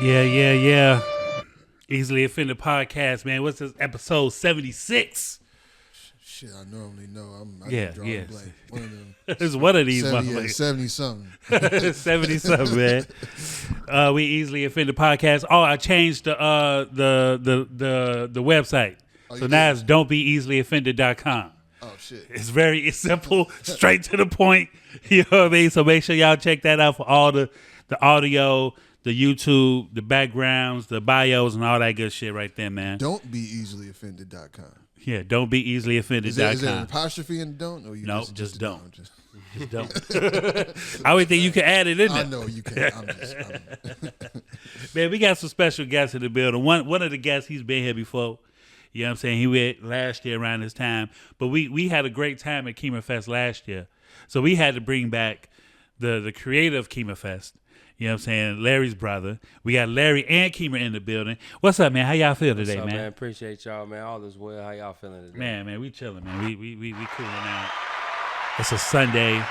Yeah. Easily Offended Podcast, man. What's this? Episode 76. Shit, I normally know. I Yeah. blank. One of them. It's one of these 70-something. 70-something, man. We Easily Offended Podcast. Oh, I changed the website. So now it's don'tbeeasilyoffended.com. Oh, shit. It's simple, straight to the point. You know what I mean? So make sure y'all check that out for all the audio, the YouTube, the backgrounds, the bios, and all that good shit right there, man. Don'tbeeasilyoffended.com. Yeah, don'tbeeasilyoffended.com. Is there an apostrophe in don't? Or you no, just don't. Just Don't. I would think you can add it in there. I know you can. Man, we got some special guests in the building. One of the guests, he's been here before. You know what I'm saying? He went last year around this time. But we had a great time at Kheemerfest last year. So we had to bring back the creator of Kheemerfest. You know what I'm saying? Larry's brother. We got Larry and Kheemer in the building. What's up, man? How y'all feel today, What's up, man? Appreciate y'all, man. All is well. How y'all feeling today? Man, we chilling, man. We cooling out. It's a Sunday.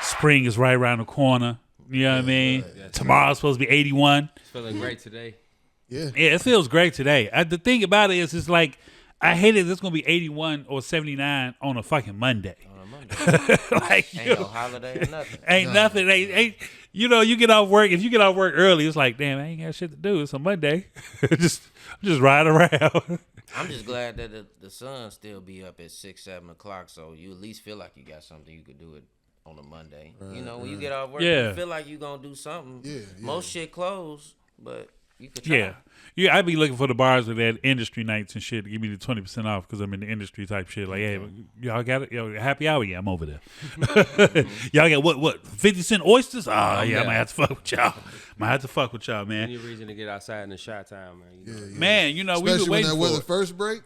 Spring is right around the corner. You know what I mean? Yeah, Tomorrow's supposed to be 81. It's feeling great today. Yeah, it feels great today. The thing about it is, it's like, I hate it. It's going to be 81 or 79 on a fucking Monday. Like, ain't no holiday or nothing. Ain't nothing. Ain't, you know, you get off work. If you get off work early, it's like, damn, I ain't got shit to do. It's a Monday. just ride around. I'm just glad that the sun still be up at 6, 7 o'clock, so you at least feel like you got something you could do it on a Monday. Right, you know, when you get off work, you feel like you gonna do something. Yeah. Most shit closed, but you could try. Yeah, I be looking for the bars with that industry nights and shit to give me the 20% off because I'm in the industry type shit. Like, hey, y'all got it? Yo, happy hour? Yeah, I'm over there. Y'all got what? 50-cent oysters? Oh, yeah, I might have to fuck with y'all. Man. Any reason to get outside in the shot time, man. You know? Man, you know, we especially were waiting when that weather first break.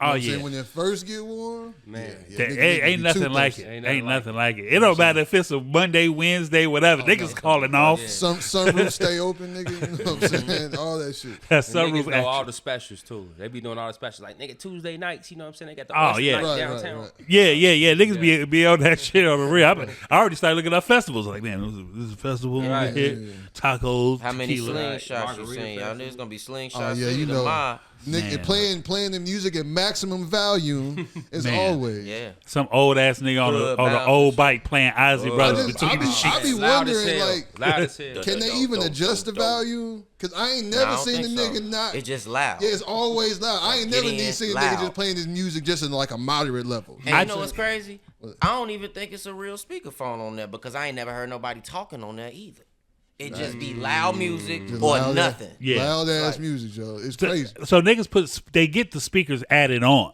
Oh, yeah. When it first get warm, man, ain't nothing like it. Ain't nothing like it. It don't matter if it's a Monday, Wednesday, whatever. Niggas calling off. Yeah. Some sunroof stay open, nigga. You know what I'm saying? All that shit. Niggas know all the specials too. They be doing all the specials like nigga Tuesday nights. You know what I'm saying? They got the night downtown. Right. Yeah. Niggas be on that shit on the real. I already started looking up festivals. Like, man, this is a festival over here. Tacos. How many tequila. slingshots you seen? Y'all niggas gonna be slingshots. Oh yeah, you know. Nigga playing the music at maximum volume as always. Yeah. Some old ass nigga on the old bike playing Ozzy Brothers between the sheets. I be wondering, like, can they even adjust the volume? Because I ain't never seen a nigga not. It's just loud. Yeah, it's always loud. I ain't never seen a nigga just playing this music just in like a moderate level. And you know what's crazy? I don't even think it's a real speakerphone on there because I ain't never heard nobody talking on there either. It just be loud music or nothing. Loud ass music, yo. It's crazy. So niggas they get the speakers added on.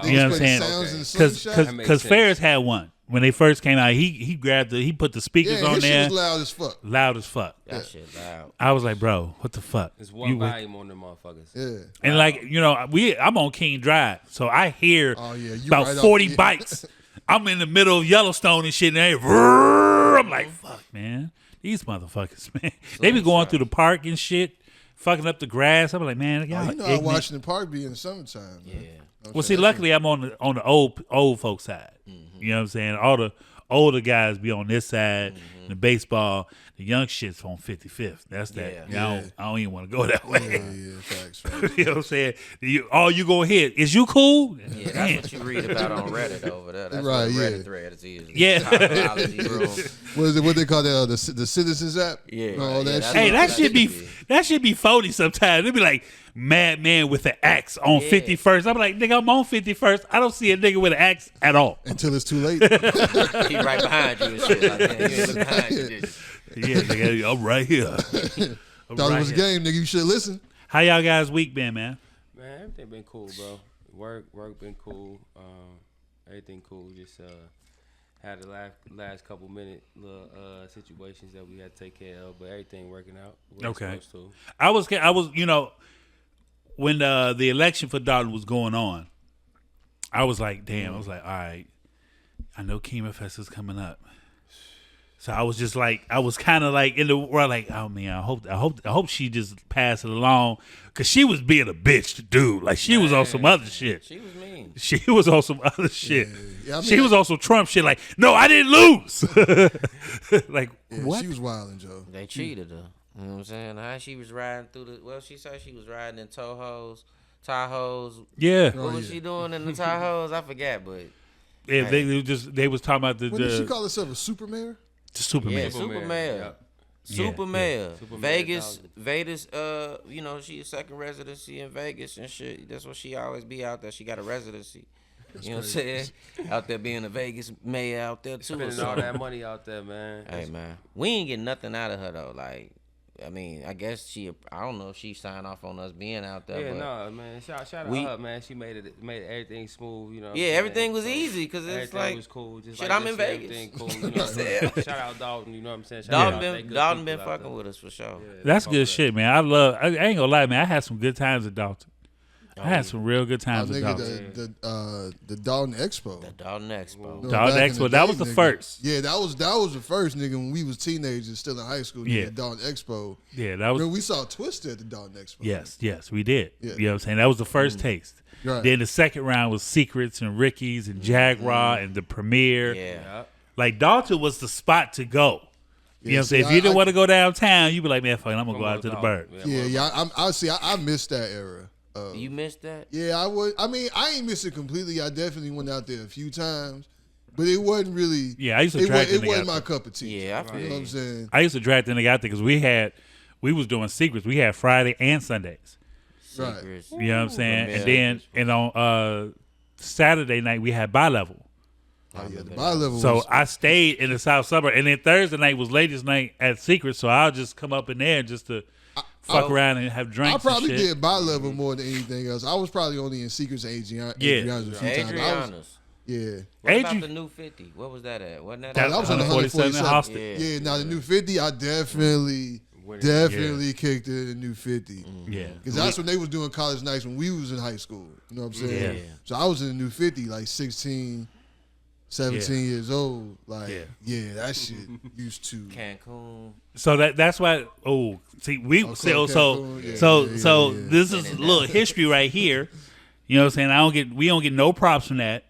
You know what I'm saying? Because Ferris had one when they first came out. He grabbed he put the speakers on there. Shit was loud as fuck. Loud as fuck. That shit loud. I was like, bro, what the fuck? There's one volume on them motherfuckers. Yeah. And like, you know, I'm on King Drive, so I hear about right 40 bikes. I'm in the middle of Yellowstone and shit, and I'm like, fuck, man. These motherfuckers, man. They be going through the park and shit, fucking up the grass. I'm like, man, y'all you know, Washington Park be in the summertime. Yeah. Well, see, luckily I'm on the old folks side. You know what I'm saying? All the older guys be on this side. The baseball, the young shit's on 55th. That's that. I don't even want to go that way. Yeah, facts. You know what I'm saying? All you gonna hit is you cool? Yeah, that's what you read about on Reddit over there. That's right, what the Reddit thread is. Yeah. What is it? What they call that? The Citizens app? Yeah. All that shit. Hey, that should be phony sometimes. It'd be like madman with an axe on 51st. I'm like, nigga, I'm on 51st. I don't see a nigga with an axe at all. Until it's too late. He right behind you and shit. Like, man, you ain't look behind you, did you? Yeah, nigga, I'm right here. Thought it was a game, nigga. You should listen. How y'all guys' week been, man? Man, everything been cool, bro. Work been cool. Everything cool. Just had the last couple minute little situations that we had to take care of, but everything working out. Okay. I was, you know, when the election for Dolton was going on, I was like, damn. I was like, all right, I know Kheemerfest is coming up. So I was just like, I was kind of like in the world, like, oh man, I hope she just passed it along, cause she was being a bitch, dude. Like she was on some other shit. She was mean. She was on some other shit. Yeah, I mean, she was on some Trump shit. Like, no, I didn't lose. Like what? She was wilding, Joe. They cheated her. You know what I'm saying? How she was riding through she said she was riding in Tahoes. Yeah. What was she doing in the Tahoes? I forgot, but. Yeah, they was talking about When did she call herself a super mayor? The super mayor. Yeah, super mayor. Super mayor. Vegas, you know, she a second residency in Vegas and shit. That's what she always be out there. She got a residency. You know what I'm saying? Out there being a Vegas mayor out there too. Spending all that money out there, man. Hey, man. We ain't getting nothing out of her, though. Like, I mean, I guess I don't know if she signed off on us being out there. Yeah, but no, man. Shout out to her, man. She made everything smooth, you know. Yeah, everything was easy because it's everything like, was cool. Just shit, like I'm in Vegas. Everything cool, you know what I'm saying? Shout out Dalton, you know what I'm saying? Dalton been fucking with us for sure. Yeah, that's good shit, man. I ain't gonna lie, man. I had some good times at Dalton. I had some real good times at Dalton. The Dalton Expo. The Dalton Expo. Dalton Expo. That was the first. Yeah, that was the first, nigga. When we was teenagers, still in high school. Yeah. The Dalton Expo. Yeah, that was. Remember, we saw Twister at the Dalton Expo. Yes, we did. Yeah. You know what I'm saying? That was the first taste. Right. Then the second round was Secrets and Ricky's and Jaguar and the Premiere. Yeah. Like Dalton was the spot to go. You know what I'm saying? If you didn't want to go downtown, you'd be like, man, fuck it, I'm gonna go out to the bird. I missed that era. You missed that? Yeah, I would. I mean, I ain't missed it completely. I definitely went out there a few times, but it wasn't really. Yeah, I used to drag it wasn't my cup of tea. Yeah, I feel you know what I'm saying. I used to drag the nigga out there because we was doing Secrets. We had Friday and Sundays. Right. You know what I'm saying? And on Saturday night we had bi-level. Oh yeah, the bi-level. So I stayed in the South Suburb, and then Thursday night was ladies' night at Secrets. So I'll just come up in there just to fuck around and have drinks. I probably and shit. did bi-level more than anything else. I was probably only in Secrets and Adriana's a few times. Yeah. What about the new 50? What was that at? Wasn't that? That was on the 147. Yeah. Now the new 50, I definitely kicked it in the new 50. Yeah. Because that's when they was doing college nights when we was in high school. You know what I'm saying? Yeah. So I was in the new 50, like 16, 17 years old. Like, that shit used to Cancun. So that's why. Oh, see, we this is a little history right here. You know what I'm saying? We don't get no props from that.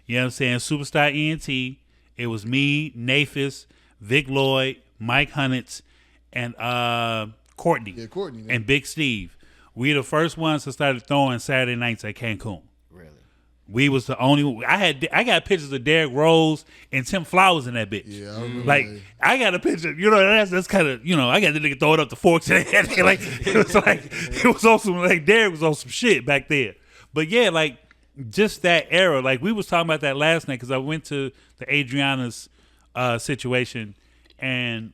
You know what I'm saying? Superstar ENT. It was me, Nafis, Vic Lloyd, Mike Hunnitz, and Courtney. Yeah, Courtney. And Big Steve. We the first ones that started throwing Saturday nights at Cancun. Really? We was the only. I got pictures of Derrick Rose and Tim Flowers in that bitch. Yeah, I remember. Like I got a picture. You know, that's kind of, you know, I got the nigga throwing up the forks and like it was on some, like Derrick was on some shit back there. But yeah, like just that era. Like we was talking about that last night because I went to the Adriana's situation, and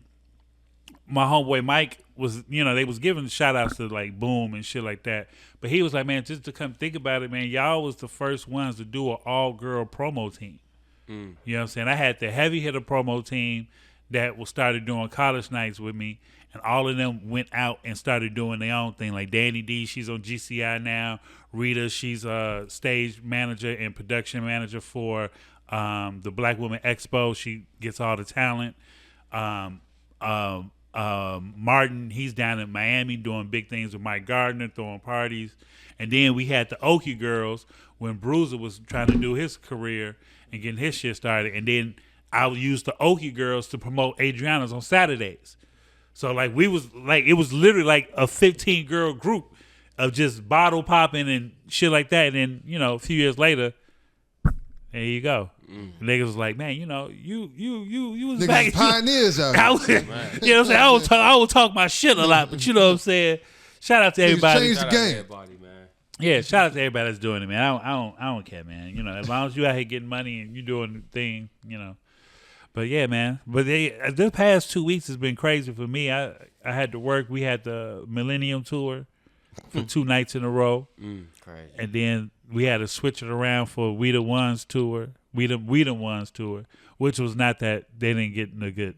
my homeboy Mike was, you know, they was giving shout outs to like Boom and shit like that. But he was like, man, just to come think about it, man, y'all was the first ones to do an all girl promo team. You know what I'm saying? I had the heavy hitter promo team that started doing college nights with me, and all of them went out and started doing their own thing. Like Danny D, she's on GCI now. Rita, she's a stage manager and production manager for the Black Women Expo. She gets all the talent. Martin, he's down in Miami doing big things with Mike Gardner, throwing parties. And then we had the Okie Girls when Bruiser was trying to do his career and getting his shit started. And then I would use the Okie Girls to promote Adriana's on Saturdays. So like we was like, it was literally like a 15-girl group of just bottle popping and shit like that. And then, you know, a few years later, there you go. Niggas was like, man, you know, you was niggas back. Pioneers out here. You know what I'm saying? I would talk my shit a lot, but you know what I'm saying? Shout out to everybody. Change the game. Yeah, shout out to everybody that's doing it, man. I don't care, man. You know, as long as you out here getting money and you doing the thing, you know. But yeah, man. But this past 2 weeks has been crazy for me. I had to work. We had the Millennium tour for 2 nights in a row. Crazy. And then we had to switch it around for We the Ones tour. We the Ones tour, which was not that they didn't get a good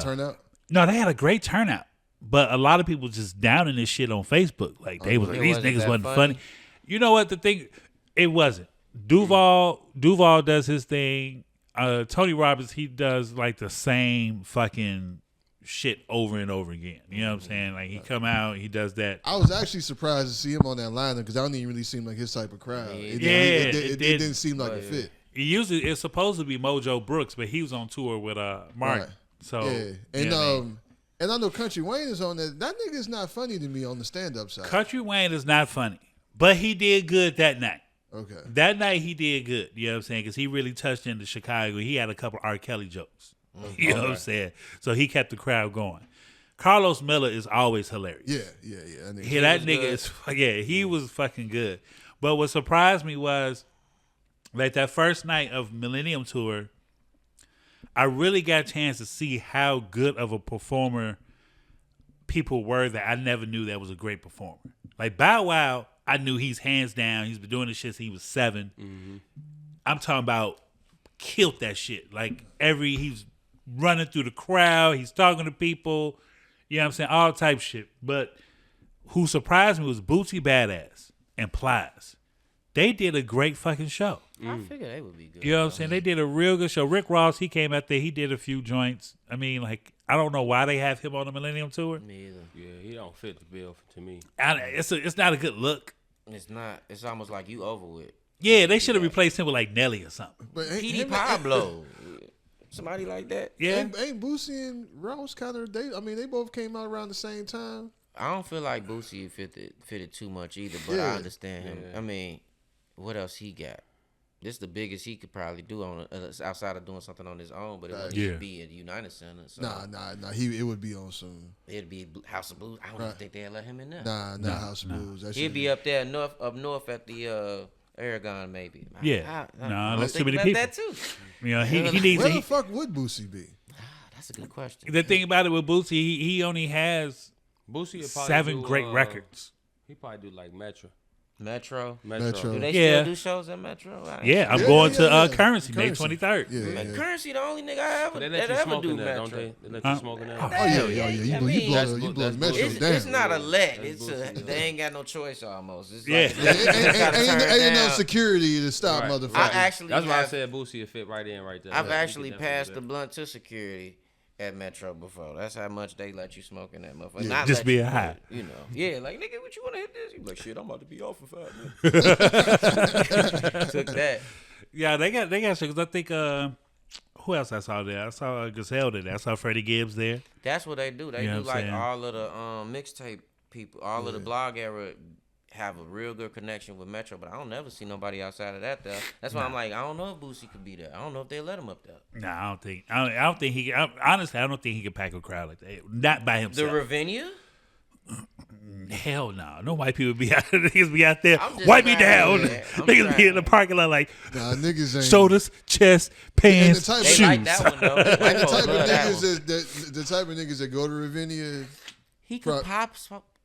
turnout. No, they had a great turnout, but a lot of people just downing this shit on Facebook. Like they was like, these niggas wasn't funny. You know what? The thing, it wasn't. Duval does his thing. Tony Robbins, he does like the same fucking shit over and over again. You know what I'm saying? Like he come out, he does that. I was actually surprised to see him on that lineup because I don't even really seem like his type of crowd. It didn't seem like a fit. It's supposed to be Mojo Brooks, but he was on tour with Martin. Right. So and I know Country Wayne is on that. That nigga is not funny to me on the stand-up side. Country Wayne is not funny, but he did good that night. Okay. That night he did good. You know what I'm saying? Because he really touched into Chicago. He had a couple R. Kelly jokes. You know what I'm saying? So he kept the crowd going. Carlos Miller is always hilarious. Yeah. That nigga is he was fucking good. But what surprised me was like that first night of Millennium tour, I really got a chance to see how good of a performer people were that I never knew that was a great performer. Like Bow Wow, I knew he's hands down. He's been doing this shit since he was 7. Mm-hmm. I'm talking about killed that shit. Like he's running through the crowd. He's talking to people. You know what I'm saying? All type shit. But who surprised me was Bootsy Badass and Plies. They did a great fucking show. I figured they would be good. You know what I'm saying? They did a real good show. Rick Ross, he came out there. He did a few joints. I mean, like, I don't know why they have him on the Millennium Tour. Me either. Yeah, he don't fit the bill to me. It's not a good look. It's not. It's almost like you over with. Yeah, they should have replaced him with like Nelly or something. But P.D. Pablo. Somebody like that. Yeah. Ain't Boosie and Ross kind of, they both came out around the same time. I don't feel like Boosie fitted too much either, but I understand him. I mean, what else he got? This is the biggest he could probably do on outside of doing something on his own, but it wouldn't be at United Center. So. Nah. It would be on some. It'd be House of Blues. I don't even think they'd let him in there. Nah, House of Blues. He'd be up there up north at the Aragon, maybe. That's too many people. That too. You know, he needs. Where the fuck would Boosie be? That's a good question. The thing about it with Boosie, he only has Boosie 7 great records. He probably do like Metro. Metro. Metro. Do they still do shows at Metro? I'm going to Currency May 23rd. Yeah. Currency, the only nigga I ever They let you smoke do in there, Metro. don't they? They let you smoke in there. Oh yeah. You blow Metro down. It's not a let. They ain't got no choice almost. It's ain't no security to stop motherfuckers. That's why I said Boosie would fit right in right there. I've actually passed the blunt to security at Metro before. That's how much they let you smoke in that motherfucker. Yeah, just being high. You know. Yeah, like, nigga, what you want to hit this? You like, shit, I'm about to be off for 5 minutes. Took that. Yeah, they got shit. Because I think, who else I saw there? I saw Gazelle there. I saw Freddie Gibbs there. That's what they do. They do like all of the mixtape people, all of the blog era have a real good connection with Metro, but I don't never see nobody outside of that there. That's why I'm like, I don't know if Boosie could be there. I don't know if they let him up there. Nah, I don't think he. Honestly, I don't think he could pack a crowd like that. Not by himself. The Ravinia? Hell no. No white people be out there. Niggas be out there. Wipe me down. Niggas be in the parking lot like niggas ain't shoulders, chest, pants, shoes. They like that one though. The type of niggas that go to Ravinia. He could pop.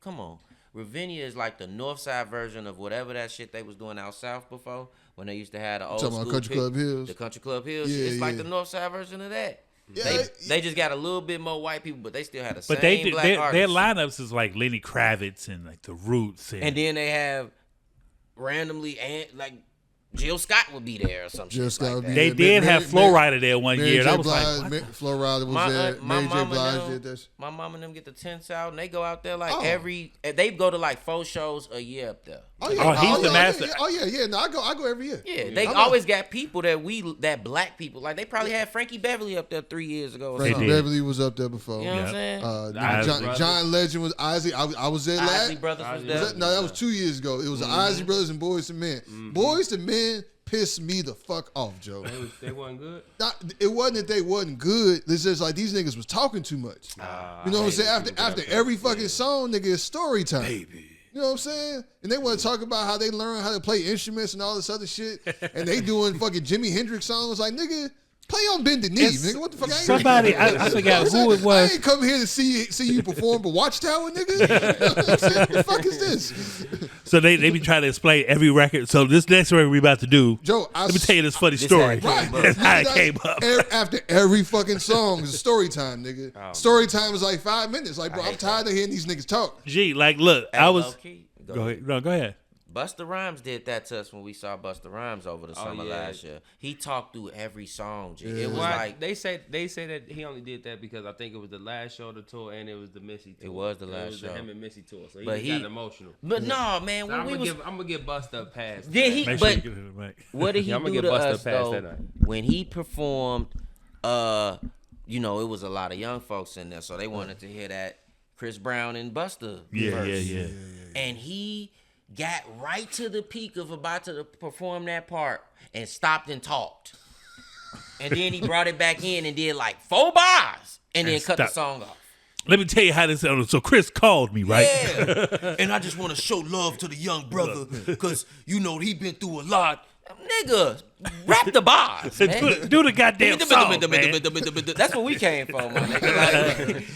Come on. Ravinia is like the north side version of whatever that shit they was doing out south before when they used to have the old school Country Club Hills. The Country Club Hills. Yeah, it's like the north side version of that. Yeah, they just got a little bit more white people, but they still had the but same black artists. Their lineups is like Lenny Kravitz and like the Roots. And then they have randomly like Jill Scott would be there or something. Jill Scott would be there. They did have Flo Rida there one year. That was like Flo Rida was there. Mary J. Blige did this. My mom and them get the tents out and they go out there like they go to like 4 shows a year up there. He's the master. Yeah. No, I go every year. Yeah, they always got people that black people. Like they probably had Frankie Beverly up there 3 years ago. Frankie Beverly was up there before. You know what I'm saying? John Legend was Ozzy. I was there last. Isley Brothers was there. No, that was 2 years ago. It was the Ozzy Brothers and Boyz II Men. Boyz II Men pissed me the fuck off, Joe. They wasn't good? It wasn't that they wasn't good. It's just like these niggas was talking too much. You know what I'm saying? After every fucking song, nigga, it's story time. Baby. You know what I'm saying? And they want to talk about how they learn how to play instruments and all this other shit. And they doing fucking Jimi Hendrix songs. Like, nigga, play on Bended Knee, nigga. What the fuck? I forgot who it was. I ain't come here to see you perform, but Watchtower, nigga. You know what I'm saying? What the fuck is this? So they be trying to explain every record. So this next record we about to do, Joe, let me tell you this funny story. That's how it came up. After every fucking song is story time, nigga. Story time is like 5 minutes. Like, bro, I'm tired of hearing these niggas talk. Gee, like, look, I was. Go ahead. No, go ahead. Busta Rhymes did that to us when we saw Busta Rhymes over the summer last year. He talked through every song. G. It was like they say that he only did that because I think it was the last show of the tour and it was the Missy tour. It was the last show. It was the him and Missy tour, so he got emotional. But no, man, so I'm gonna get Busta a pass. Did he? But what did he do to us though when he performed? you know, it was a lot of young folks in there, so they wanted to hear that Chris Brown and Busta Yeah. And he got right to the peak of about to perform that part and stopped and talked. And then he brought it back in and did like 4 bars and then cut the song off. Let me tell you how this sounded. So Chris called me, right? Yeah. And I just want to show love to the young brother because, you know, he been through a lot. Nigga, rap the bars, man. Do the goddamn song, man. That's where we came from, my nigga. Like,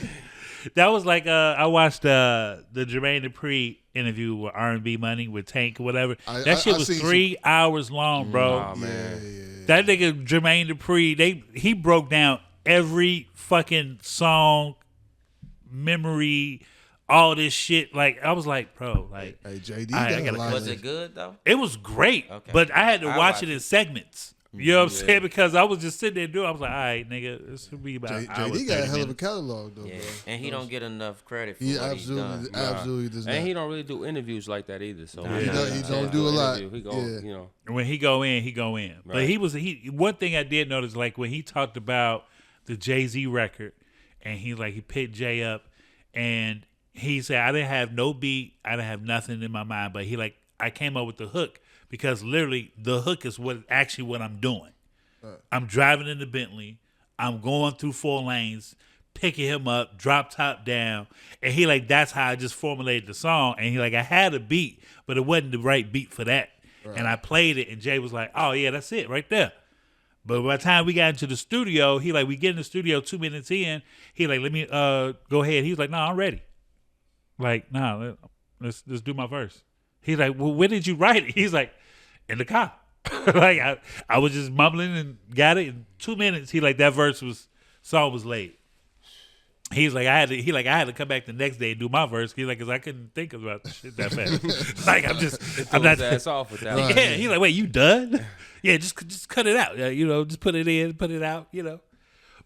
that was like I watched the Jermaine Dupri interview with R&B Money with Tank or whatever. That shit was 3 hours long, bro. Nah, man. That nigga Jermaine Dupri, he broke down every fucking song, memory, all this shit. Like I was like, bro, like, hey, JD, was it good though? It was great, but I had to watch it in segments. You know what I'm saying? Because I was just sitting there doing. I was like, all right, nigga, this will be about. JD got a hell of a catalog though. Yeah, bro. And he don't get enough credit for he what he's done. absolutely does not. And he don't really do interviews like that either. So he don't do a lot. He go, you know. When he go in, he go in. But one thing I did notice, like when he talked about the Jay-Z record, and he picked Jay up, and he said, I didn't have no beat, I didn't have nothing in my mind, but I came up with the hook because literally the hook is what I'm doing. I'm driving in the Bentley, I'm going through 4 lanes, picking him up, drop top down, and that's how I just formulated the song. And I had a beat, but it wasn't the right beat for that. Right. And I played it, and Jay was like, oh yeah, that's it right there. But by the time we got into the studio, we get in the studio 2 minutes in, let me go ahead. He was like, no, I'm ready. Like, no, let's do my verse. He's like, well, when did you write it? He's like, in the car. I was just mumbling and got it in 2 minutes. That song was laid. He's like, I had to come back the next day and do my verse. He's like, because I couldn't think about the shit that fast. I'm not. Ass off with that. Yeah. He's like, wait, you done? Yeah, just cut it out. You know, just put it in, put it out. You know.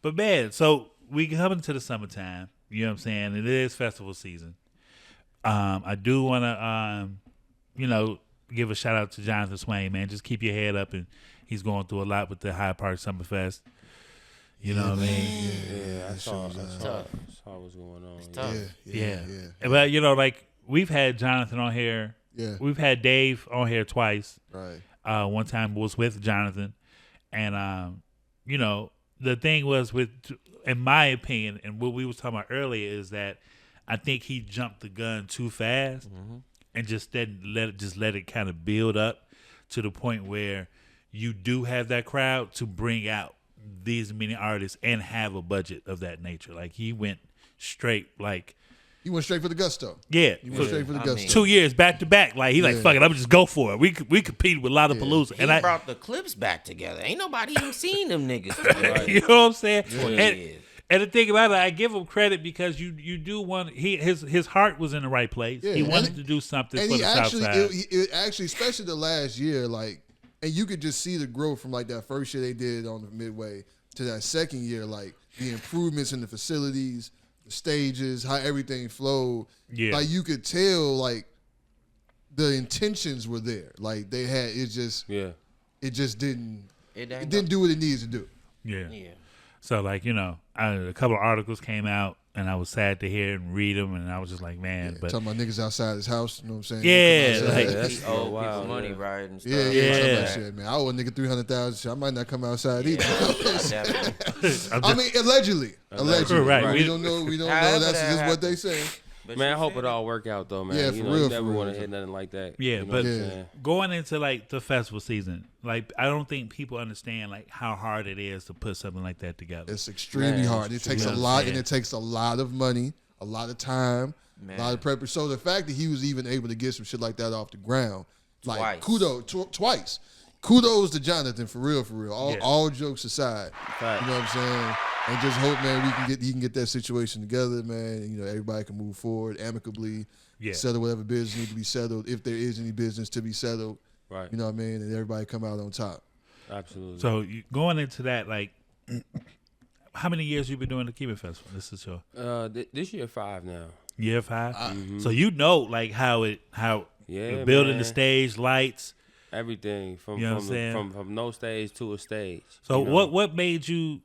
But man, so we coming to the summertime. You know what I'm saying? It is festival season. I do want to, give a shout out to Jonathan Swain, man. Just keep your head up, and he's going through a lot with the Hyde Park Summer Fest. You know what I mean? Yeah, I saw what's going on. It's tough. Yeah. But we've had Jonathan on here. Yeah. We've had Dave on here twice. Right. One time was with Jonathan, and the thing was in my opinion, and what we was talking about earlier is that I think he jumped the gun too fast. Mm-hmm. And just didn't let it kind of build up to the point where you do have that crowd to bring out these many artists and have a budget of that nature. Like he went straight, he went straight for the gusto. Yeah, he went straight for the gusto. 2 years back to back. Fuck it, I'm just go for it. We competed with Lollapalooza. He brought the clips back together. Ain't nobody even seen them niggas. You know what I'm saying? 20 years. And the thing about it, I give him credit because you do want his heart was in the right place. Yeah. He wanted to do something for the South Side. It actually, especially the last year, and you could just see the growth from that first year they did on the Midway to that second year, the improvements in the facilities, the stages, how everything flowed. Yeah, you could tell the intentions were there. They had it just didn't do what it needs to do. Yeah. So a couple of articles came out, and I was sad to hear and read them, and I was just like, man. But talking about niggas outside his house, you know what I'm saying? Yeah, that's old people money, right? And stuff. Yeah. Shit, man. I owe a nigga $300,000. I might not come outside either. I mean, allegedly. Right. We don't know. That's just what they say. Man, I hope it all work out though, man. Yeah, you never want to hit nothing like that. Yeah, but going into the festival season, I don't think people understand how hard it is to put something like that together. It's extremely hard. It takes a lot, and it takes a lot of money, a lot of time, a lot of preparation. So the fact that he was even able to get some shit like that off the ground, kudos twice. Kudos to Jonathan for real. All jokes aside, you know what I'm saying. And just hope, man, he can get that situation together, man. And, everybody can move forward amicably, settle whatever business needs to be settled, if there is any business to be settled. Right. You know what I mean? And everybody come out on top. Absolutely. So going into that, how many years you been doing the Kheemerfest Festival? This is your this year 5 now. Year 5. Mm-hmm. So how building the stage, lights, everything from no stage to a stage. So what made you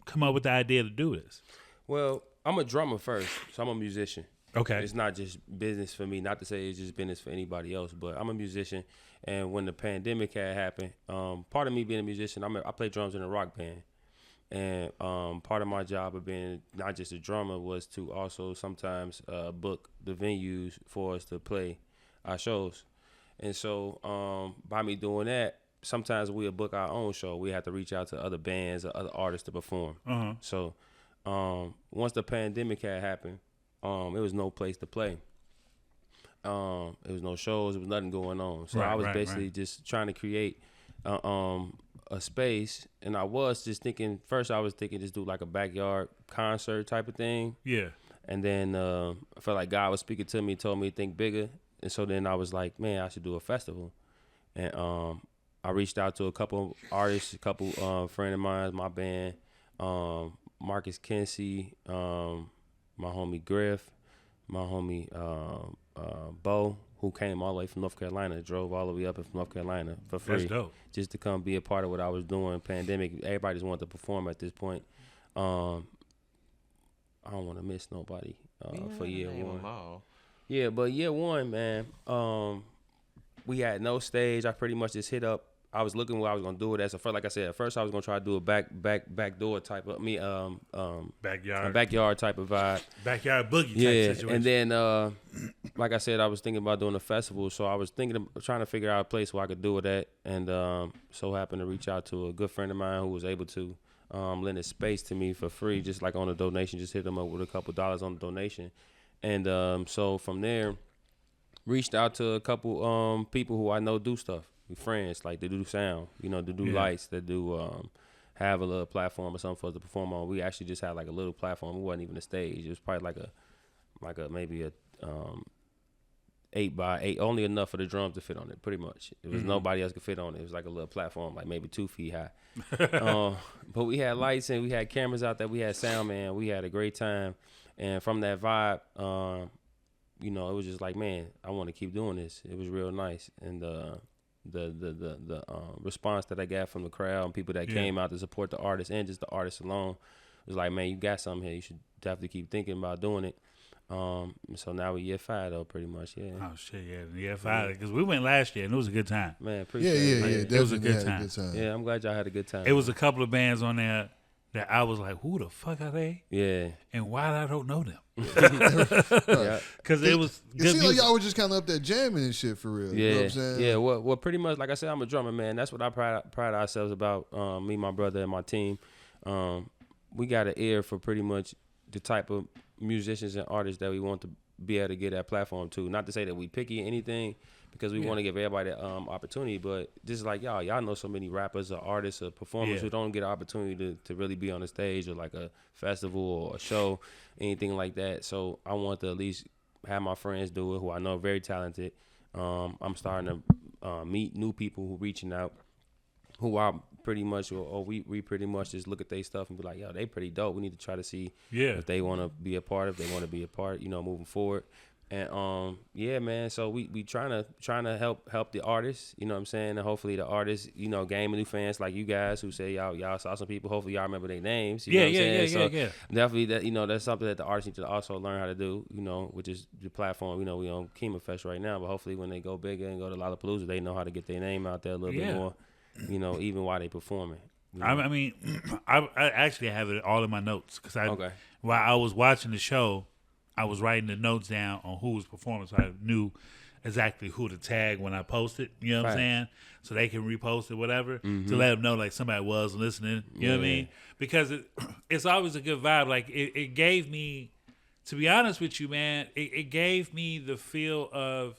come up with the idea to do this? Well, I'm a drummer first, so I'm a musician. Okay. It's not just business for me. Not to say it's just business for anybody else, but I'm a musician. And when the pandemic had happened, part of me being a musician, I play drums in a rock band. And part of my job of being not just a drummer was to also sometimes book the venues for us to play our shows. And so by me doing that, sometimes we'll book our own show. We have to reach out to other bands or other artists to perform. Uh-huh. So once the pandemic had happened, there was no place to play. There was no shows. There was nothing going on. So I was basically just trying to create a space, and I was just thinking. First, I was thinking just do like a backyard concert type of thing. Yeah. And then I felt like God was speaking to me, told me to think bigger. And so then I was like, man, I should do a festival. And I reached out to a couple artists, a couple friend of mine, my band, Marcus Kincy, my homie Griff, my homie Bo, who came all the way from North Carolina, drove all the way up from North Carolina for free. That's dope. Just to come be a part of what I was doing. Pandemic, everybody just wanted to perform at this point. I don't want to miss nobody for year one. Yeah, but year one, man, we had no stage. I pretty much just hit up. I was looking what I was gonna do it as. Like I said, at first I was gonna try to do a back door type of backyard type of vibe. Backyard boogie type situation. And then like I said, I was thinking about doing a festival, so I was thinking of trying to figure out a place where I could do it at, and so happened to reach out to a good friend of mine who was able to lend his space to me for free, just like on a donation. Just hit him up with a couple dollars on the donation, and so from there, reached out to a couple people who I know do stuff. Friends, like they do sound, you know, they do lights, they do have a little platform or something for us to perform on. We actually just had like a little platform. It wasn't even a stage. It was probably like a maybe a 8x8, only enough for the drums to fit on it. Pretty much, it was nobody else could fit on it. It was like a little platform, like maybe 2 feet high. But we had lights and we had cameras out there. We had sound, man. We had a great time, and from that vibe, you know, it was just like, man, I want to keep doing this. It was real nice, and the response that I got from the crowd and people that came out to support the artists and just the artists alone was like, man, you got something here. You should definitely keep thinking about doing it. So now we're year 5 though, pretty much. Yeah. Oh shit, year 5 because we went last year and it was a good time. Man, appreciate it. It was a good time. Yeah, I'm glad y'all had a good time. It was a couple of bands on there that I was like, who the fuck are they? Yeah. And why I don't know them? Because it was good music. Like y'all were just kind of up there jamming and shit for real. Yeah. You know what I'm saying? Yeah, well, pretty much, like I said, I'm a drummer, man. That's what I pride ourselves about, me, my brother, and my team. We got an ear for pretty much the type of musicians and artists that we want to be able to get that platform to. Not to say that we picky or anything, because we want to give everybody that opportunity, but just like y'all know so many rappers or artists or performers who don't get an opportunity to really be on the stage or like a festival or a show, anything like that. So I want to at least have my friends do it who I know are very talented. I'm starting to meet new people who reaching out, who are pretty much, or we pretty much just look at their stuff and be like, yo, they pretty dope. We need to try to see if they want to be a part, if they want to be a part, you know, moving forward. And yeah, man. So we trying to help the artists, you know what I'm saying, and hopefully the artists, you know, gain new fans like you guys who say y'all saw some people. Hopefully y'all remember their names. You know what I'm saying? So definitely that, you know, that's something that the artists need to also learn how to do. You know, which is the platform. You know, we on Kheemerfest right now, but hopefully when they go bigger and go to Lollapalooza, they know how to get their name out there a little bit more. You know, even while they performing. You know? I mean, I actually have it all in my notes because while I was watching the show, I was writing the notes down on who was performing, so I knew exactly who to tag when I posted. You know what I'm saying? So they can repost it, whatever, to let them know like somebody was listening. You know what I mean? Because it's always a good vibe. Like it gave me, to be honest with you, man, it gave me the feel of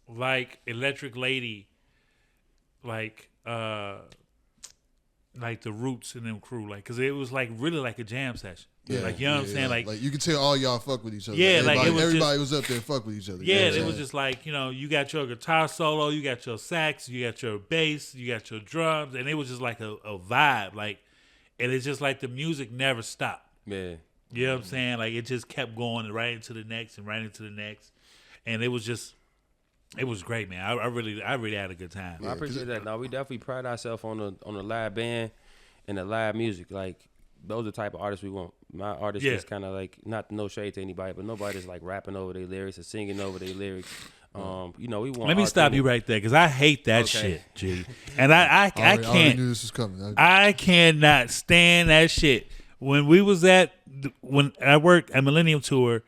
like Electric Lady, like the Roots and them crew, like, because it was like really like a jam session. Yeah, like, you know what I'm saying? Like you can tell all y'all fuck with each other. Yeah, everybody was up there fuck with each other. Yeah, it was just like, you know, you got your guitar solo, you got your sax, you got your bass, you got your drums, and it was just like a vibe. Like, and it's just like the music never stopped. Yeah. You know what I'm saying? Like, it just kept going right into the next and right into the next. And it was just, it was great, man. I really had a good time. I appreciate that. No, we definitely pride ourselves on the live band and the live music. Like, those are the type of artists we want. My artists is kind of like, not no shade to anybody, but nobody's like rapping over their lyrics or singing over their lyrics. You know, we want. Let me stop you right there, because I hate that shit, G. And I can't. I knew this was coming. I cannot stand that shit. When I worked at Millennium Tour,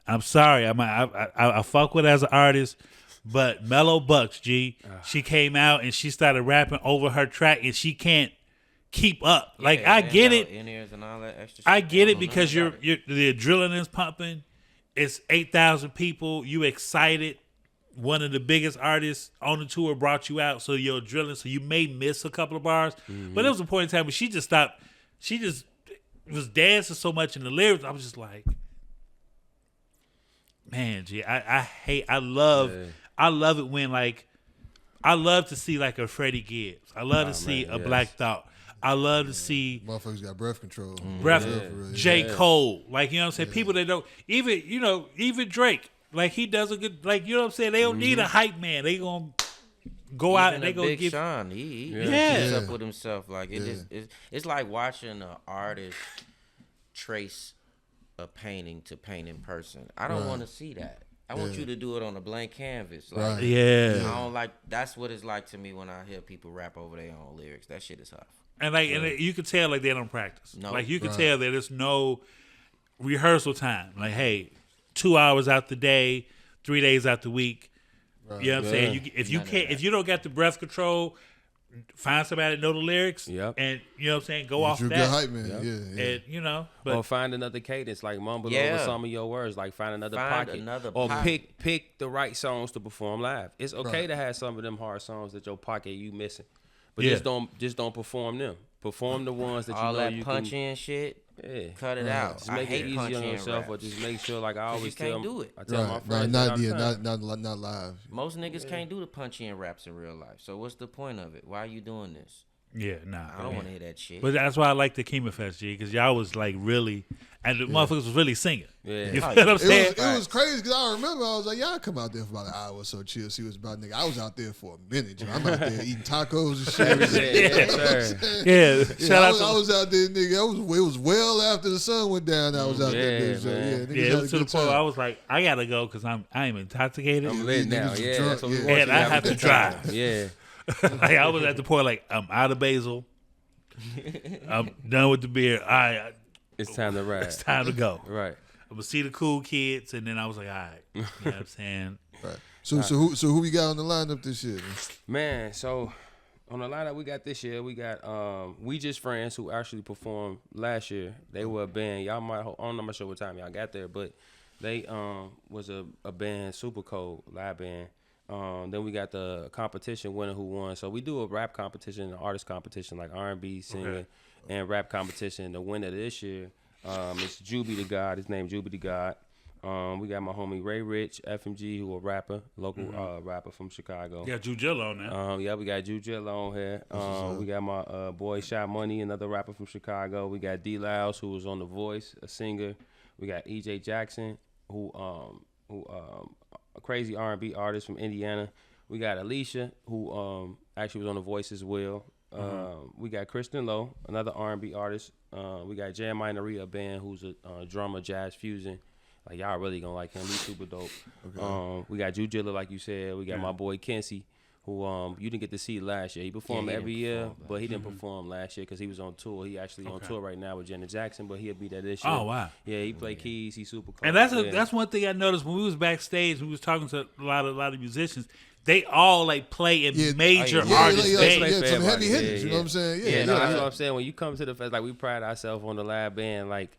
I'm sorry, I fuck with her as an artist, but Mellow Bucks, G, she came out and she started rapping over her track, and she can't keep up. Like, I get it. And all that extra I shit. get it, because the adrenaline is pumping. It's 8,000 people. You excited. One of the biggest artists on the tour brought you out, so you're adrenaline. So you may miss a couple of bars, but there was a point in time where she just stopped. She just was dancing so much in the lyrics. I was just like, man, G, I love it when, like, I love to see like a Freddie Gibbs. I love to see a Black Thought. I love to see motherfuckers got breath control. J. Cole. Like, you know what I'm saying? People that don't even Drake. Like, he does a good, like, you know what I'm saying? They don't need a hype man. They gonna go out and they gonna give Sean. He keeps up with himself. Like, it's like watching an artist trace a painting to paint in person. I don't want to see that. I want you to do it on a blank canvas. Like, I don't like. That's what it's like to me when I hear people rap over their own lyrics. That shit is tough. And like, and you can tell like they don't practice. No. Like, you can tell that there's no rehearsal time. Like, hey, 2 hours out the day, 3 days out the week. Right. You know what I'm saying? If you don't got the breath control, find somebody that know the lyrics. And you know what I'm saying? Go off that. Good hype man. And you know, or find another cadence, like mumble over some of your words, like find another pocket, or pick the right songs to perform live. It's okay to have some of them hard songs that your pocket you missing, but just don't perform them. Perform the ones that all you know that you punch can. In shit. Yeah. Cut it out. Just make it easy on yourself, or just make sure, like I always tell them. Do it. I tell my friends. Not live. Most niggas can't do the punch in raps in real life. So what's the point of it? Why are you doing this? Yeah, nah. I don't want to hear that shit. But that's why I like the Kheemerfest, G, because y'all was like really, and the motherfuckers was really singing. Yeah. You feel what I'm saying? It was crazy, because I remember I was like, y'all come out there for about an hour or so, chill, see what's about, nigga. I was out there for a minute, I'm out there eating tacos and shit. Shout out I was out there, nigga. It was well after the sun went down. I was out there. So, it was to the point where I was like, I gotta go because I am intoxicated. I'm lit now. And I have to drive. Yeah. Like, I was at the point like, I'm out of basil. I'm done with the beer. It's time to ride. It's time to go. Right. I'm gonna see the cool kids, and then I was like, all right. You know what I'm saying? Right. So who we got on the lineup this year? Man, so on the lineup we got this year, we got We Just Friends, who actually performed last year. They were a band. Y'all might, I'm not sure what time y'all got there, but they was a band, Super Cold, live band. Then we got the competition winner who won. So we do a rap competition, an artist competition, like R&B singing and rap competition. The winner this year is Juby Da God. His name Juby Da God. We got my homie Ray Rich, FMG, who a rapper, local rapper from Chicago. Yeah, Jilla on there. Yeah, we got Jilla on here. We got my boy Shye Money, another rapper from Chicago. We got Lylesz, who was on The Voice, a singer. We got EJ Jackson, who a crazy R&B artist from Indiana. We got Elyscia, who actually was on The Voice as well. We got Kristen Lowe, another R&B artist. We got Jermaine, a band who's a drummer, jazz fusion. Like, y'all really gonna like him. He's super dope. Okay. We got Jilla, like you said. We got my boy Kincy, who you didn't get to see last year. He performed every year, but he didn't perform last year because he was on tour. He actually on tour right now with Janet Jackson, but he'll be there this year. Oh, wow. Yeah, he played keys. He's super cool. And that's one thing I noticed when we was backstage. We was talking to a lot of musicians. They all like play in major artist bands. Some heavy hitters. You know what I'm saying? That's what I'm saying. When you come to the fest, like, we pride ourselves on the live band, like.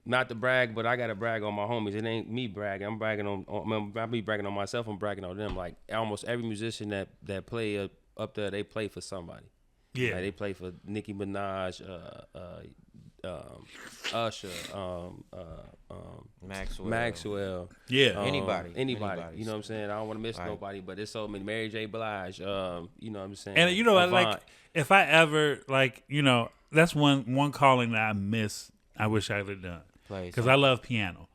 Not to brag, but I gotta brag on my homies. It ain't me bragging. I'm bragging on not me bragging on myself. I'm bragging on them. Like, almost every musician that play up there, they play for somebody. Yeah, like, they play for Nicki Minaj, Usher, Maxwell. Yeah, anybody. You know what I'm saying? I don't want to miss nobody, but it's so many. Mary J. Blige. You know what I'm saying? And you know, like, if I ever, like, you know, that's one calling that I miss. I wish I would have done, because I love piano,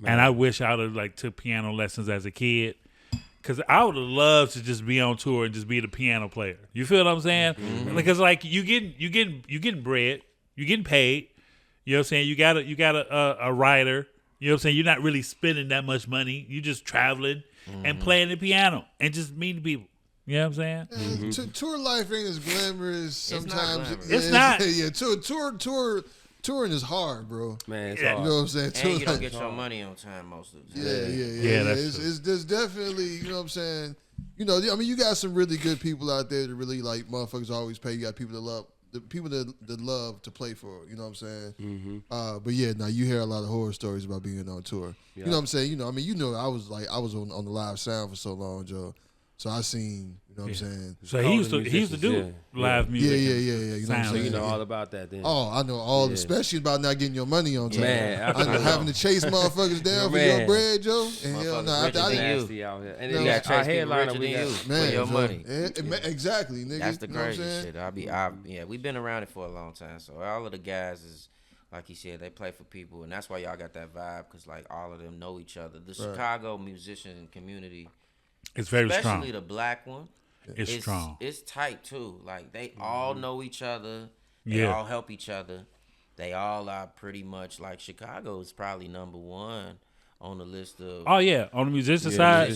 and I wish I would have like took piano lessons as a kid, because I would have loved to just be on tour and just be the piano player. You feel what I'm saying? Because like you getting bread, you getting paid, You know what I'm saying? You got a rider. You know what I'm saying? You're not really spending that much money. You just traveling and playing the piano and just meeting people. You know what I'm saying? Tour life ain't as glamorous sometimes. It's not. Yeah, touring is hard, bro. Man, it's hard. You know what I'm saying? And you don't get your money on time most of the time. Yeah. It's there's definitely, you know what I'm saying? You know, I mean, you got some really good people out there that really like motherfuckers always pay. You got people that love that love to play for. You know what I'm saying? But yeah, now you hear a lot of horror stories about being on tour. Yeah. You know what I'm saying? You know, I mean, I was on the live sound for so long, Joe. So I seen, you know what I'm saying? So he used to do live music. Yeah. You know, so you know all about that then. Oh, I know all, especially about not getting your money on time. Man, I know having to chase motherfuckers down for your bread, Joe. And hell no, Nasty out here. And you got to chase people richer than you man, for your money. Exactly, nigga. That's the crazy shit. We've been around it for a long time. So all of the guys is, like he said, they play for people. And that's why y'all got that vibe, because like all of them know each other. The Chicago musician community, it's very especially strong. the black one. It's strong. It's tight too. Like they all know each other. They all help each other. They all are pretty much like Chicago is probably number one on the list of. Oh yeah, on the musician side.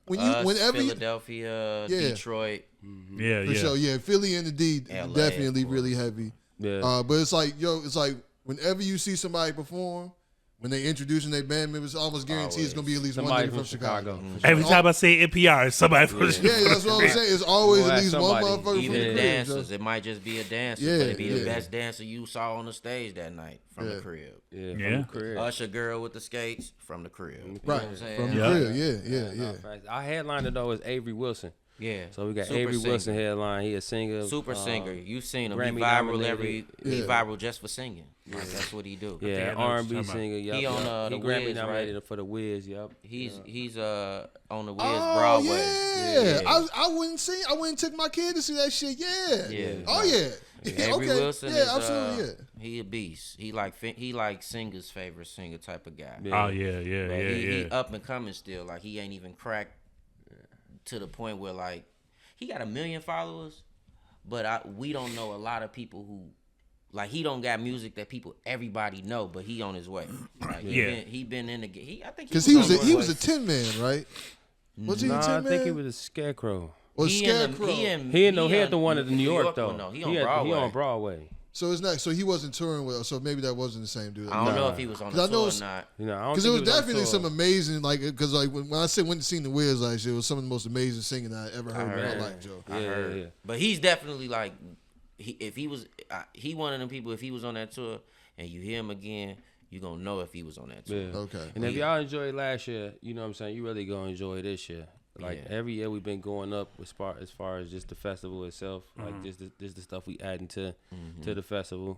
Whenever Philadelphia, Detroit. For sure. Yeah, Philly and the D definitely really heavy. Yeah. But it's like whenever you see somebody perform, when they introducing their band members, almost guarantee it's gonna be at least one nigga from Chicago. Every time I say NPR, it's somebody from Chicago. Yeah, that's what I'm saying. It's always at least one motherfucker from Even the the crib. dancers, it might just be a dancer, but it be the best dancer you saw on the stage that night from the crib. Yeah, from the crib. Usher girl with the skates from the crib. You right, know what I'm saying? from the crib. Yeah. Our headliner though is Avery Wilson. Yeah. So we got Super Avery singer. Wilson headline. He a singer. Super singer. You've seen him. He Grammy viral nominated. He viral just for singing. Like, that's what he do. Yeah, R&B singer. Yep, He on the Grammy Wiz, nominated right? for the Wiz. Yep. He's on the Wiz Broadway. I wouldn't take my kid to see that shit. Yeah. Oh yeah. Avery Wilson is absolutely. He a beast. He like singer's favorite singer type of guy. Yeah. Oh yeah. He up and coming still. Like he ain't even cracked to the point where like he got 1 million followers, but we don't know a lot of people who like he don't got music that everybody know, but he on his way. Like, he been in the I think because he was a 10 man, right? Was he a 10 man? I think he was a Scarecrow. Or Scarecrow? He had the one at the New York though. No, he on Broadway. He on Broadway. So it's not. So he wasn't touring with. So maybe that wasn't the same dude. I don't know if he was on the tour or not. Because it was definitely some amazing, like, because like when I said went to see the Wiz last year, it was some of the most amazing singing I ever heard in my life, Joe. I heard. Yeah. But he's definitely like, he one of them people. If he was on that tour and you hear him again, you gonna know if he was on that tour. Yeah. Okay. And if y'all enjoyed last year, you know what I'm saying, you really gonna enjoy this year. Like every year we've been going up as far as just the festival itself. Like just the stuff we adding to the festival.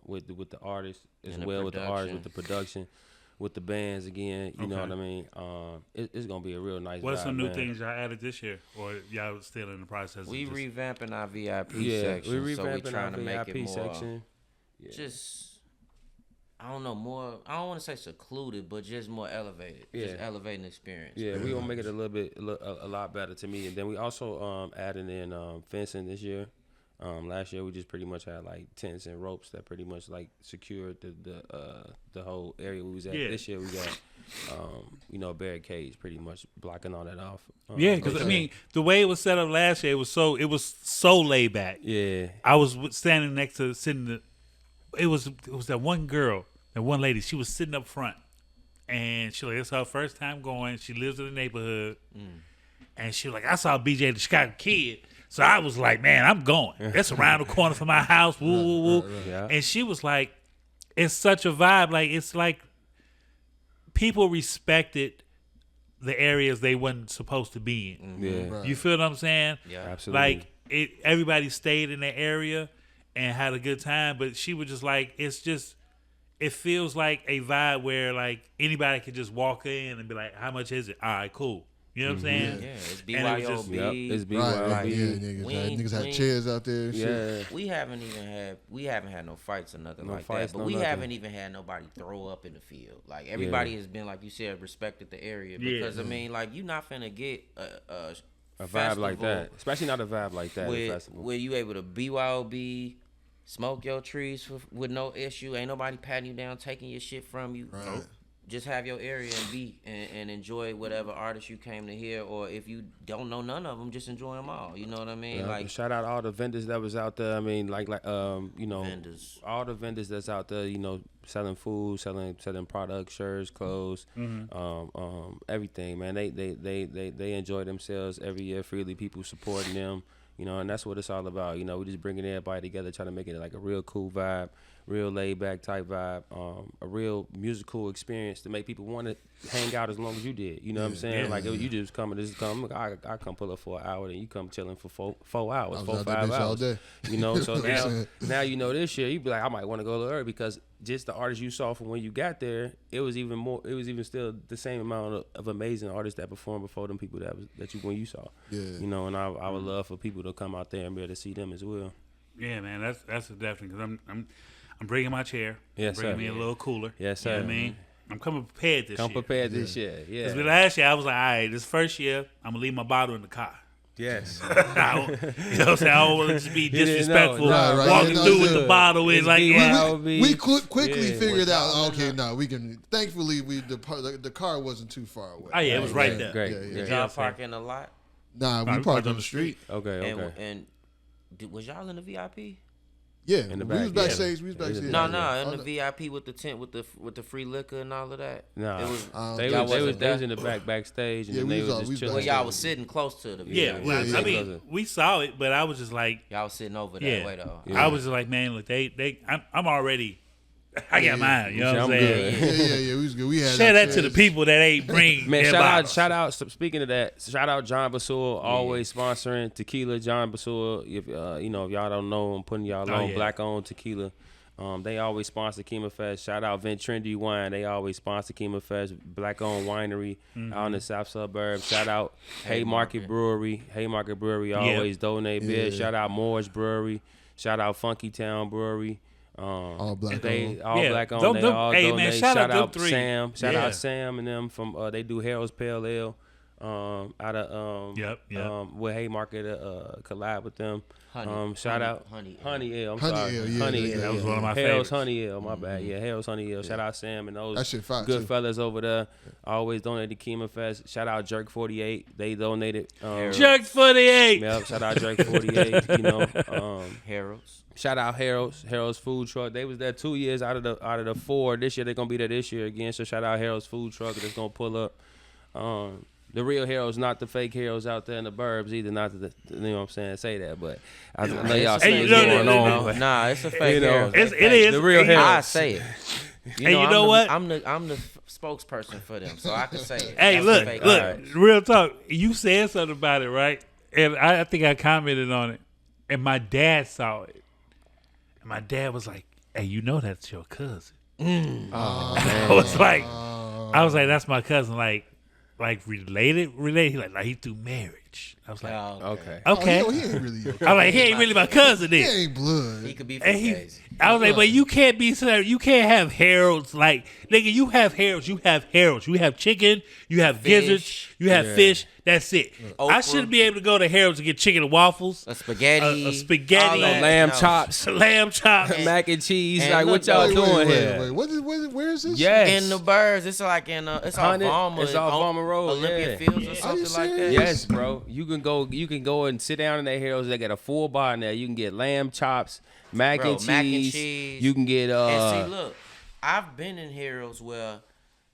With the artists as well, with the artists, with the production, with the bands again. You know what I mean? It's gonna be a real nice. What's some new things y'all added this year, or y'all still in the process? We revamping our VIP section. We revamping so trying to make it more section. Just. I don't know, more, I don't want to say secluded, but just more elevated. Just elevating experience. Yeah, we gonna make it a lot better to me. And then we also added in fencing this year. Last year we just pretty much had like tents and ropes that pretty much like secured the whole area we was at. This year we got barricades pretty much blocking all that off. Because I mean the way it was set up last year, it was so laid back. Yeah, I was standing next to it was that one girl. And one lady, she was sitting up front, and she it's her first time going. She lives in the neighborhood, and she was like, I saw BJ the Chicago Kid, so I was like, man, I'm going. That's around the corner from my house. Woo, woo, woo. Yeah. And she was like, it's such a vibe. Like it's like people respected the areas they wasn't supposed to be in. Yeah, right. You feel what I'm saying? Yeah, absolutely. Like everybody stayed in the area and had a good time, but she was just like, it feels like a vibe where like anybody could just walk in and be like, how much is it? All right, cool. You know what I'm saying? Yeah, it's BYOB. It's BYOB. Right. Yeah, niggas have chairs out there and shit. We haven't had no fights or nothing like that. But we haven't even had nobody throw up in the field. Like everybody has been, like you said, respected the area. Because I mean, like you're not finna get a vibe like that. Especially not a vibe like that. Where you able to BYOB smoke your trees with no issue. Ain't nobody patting you down, taking your shit from you. Right. Just have your area and be and enjoy whatever artist you came to hear, or if you don't know none of them, just enjoy them all. You know what I mean? Yeah, like shout out all the vendors that was out there. I mean, like you know, vendors. all the vendors that's out there. You know, selling food, selling products, shirts, clothes, everything. Man, they enjoy themselves every year freely. People supporting them. You know, and that's what it's all about. You know, we just bringing everybody together, trying to make it like a real cool vibe, real laid back type vibe, a real musical experience to make people want to hang out as long as you did. You know what I'm saying? Like you just come and just come. I come pull up for an hour, and you come chilling for 4 hours, 4 5 hours. All day. You know, so now you know this year you be like, I might want to go a little early because just the artists you saw from when you got there, it was even still the same amount of amazing artists that performed before them people when you saw. Yeah. You know, and I would love for people to come out there and be able to see them as well. Yeah, man, that's definitely because I'm bringing my chair. Yes, bringing sir. me a little cooler. Yes, sir. You know what I mean? I'm coming prepared this year. This year. Yeah. Because last year I was like, all right, this first year I'm gonna leave my bottle in the car. Yes. You know what I'm saying? I don't want to just be disrespectful. Right. Walking through with the bottle is like, we quickly figured out. Okay, no, we can. Thankfully, the car wasn't too far away. Oh yeah, it was right there. Great. Did y'all park in the lot? Nah, we parked on the street. Okay. And was y'all in the VIP? Yeah, in the we back, was backstage. We was backstage. No, in the VIP with the tent with the free liquor and all of that. No, they was in the backstage. And we was just chilling. Well, y'all was sitting close to the VIP. Yeah, I mean, we saw it, but I was just like, y'all was sitting over that way though. I was just like, man, look, I'm already. I got mine. You know what I'm saying? Yeah. We was good. We had share that to the people that ain't bring. Man, shout out. Speaking of that, shout out John Basul, always sponsoring tequila. John Basul, if if y'all don't know, I'm putting y'all on black owned tequila. They always sponsor Kheemerfest. Shout out Trendy Wine. They always sponsor Kheemerfest. Black owned winery out in the south suburbs. Shout out Haymarket Brewery. Haymarket Brewery always donate beer. Shout out Moore's Brewery. Shout out Funky Town Brewery. All black owned. All black owned. They all donate. Man, shout out Sam. Shout out Sam and them from. They do Harold's Pale Ale. Out of with Haymarket collab with them. Shout out Honey Ale. Honey Ale. That was one of my Harold's favorites. Honey Ale. My bad. Yeah, Harold's Honey Ale. Shout out Sam and those that shit fire good too. fellas over there. Always donate to Kheemerfest. Shout out Jerk 48. They donated. Jerk 48. Yep. Shout out Jerk 48. Harold's. Shout out Harold's food truck. They was there 2 years out of the 4. This year they're gonna be there this year again. So shout out Harold's food truck that's gonna pull up. The real Harold's, not the fake Harold's out there in the burbs either. Not the you know what I'm saying, say that, but I know y'all see what's going on. But, nah, it's a fake Harold's. It is the real Harold's. I say it. You know what? I'm the spokesperson for them, so I can say it. Hey, That's look, real talk. You said something about it, right? And I think I commented on it, and my dad saw it. And my dad was like, "Hey, you know that's your cousin." I was like, "That's my cousin." Like related. He like he's through marriage. I was like, okay. Oh, he ain't really your cousin. I'm like, he ain't really my cousin then. He ain't blood. He could be from Casey. I was like, but you can't have Harold's. Like, nigga, you have Harold's. You have chicken. You have gizzards. You have fish. That's it. Okra. I shouldn't be able to go to Harold's and get chicken and waffles. A spaghetti. Lamb chops. Mac and cheese. And like, what y'all doing here? Wait, where is this? Yes. In the Birds. It's like it's off Balmer. It's off Balmer Road. Olympia Fields or something like that. Yes, bro. You can go and sit down in their Harold's. They got a full bar in there. You can get lamb chops, mac and cheese. You can get And see, look, I've been in Harold's where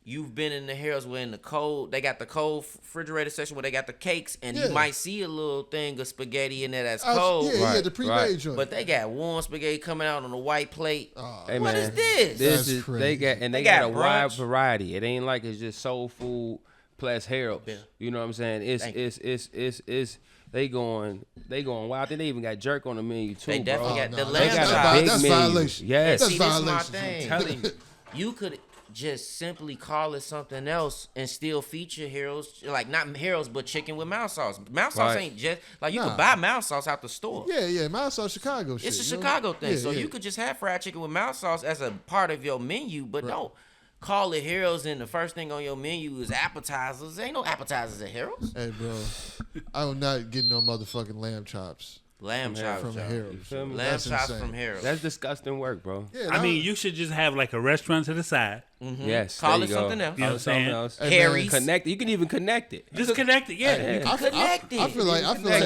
you've been in the Harold's where in the cold, they got the cold refrigerator section where they got the cakes, and you might see a little thing of spaghetti in there that's cold. Yeah, the pre-made joint. But they got warm spaghetti coming out on a white plate. Hey, what is this? This is crazy. they got a wide brunch. variety. It ain't like it's just soul food plus Harold's. Yeah. You know what I'm saying? It's they going wild. I think they even got jerk on the menu too. They definitely got the no, lamb got chops. big that's menu. violation. Yes. That's See, this is my violation. thing. Telling you. You could just simply call it something else and still feature Harold's, like not Harold's, but chicken with mouse sauce. Mouse sauce ain't just like you could buy mouse sauce out the store. Yeah. Mouse sauce Chicago shit. It's a Chicago thing. Yeah, so yeah. you could just have fried chicken with mouse sauce as a part of your menu, but don't call it Harold's and the first thing on your menu is appetizers. There ain't no appetizers at Harold's. Hey, bro, I will not get no motherfucking lamb chops Lamb chops from Harold's. Lamb chops from Harold's. That's disgusting work, bro. Yeah, I mean, you should just have like a restaurant to the side. Mm-hmm. Yes, call there it you go. something else. You know what I'm saying? Else. Hey, Harry's. Connect it. You can even connect it. Just connect it, yeah. Connect it. I feel like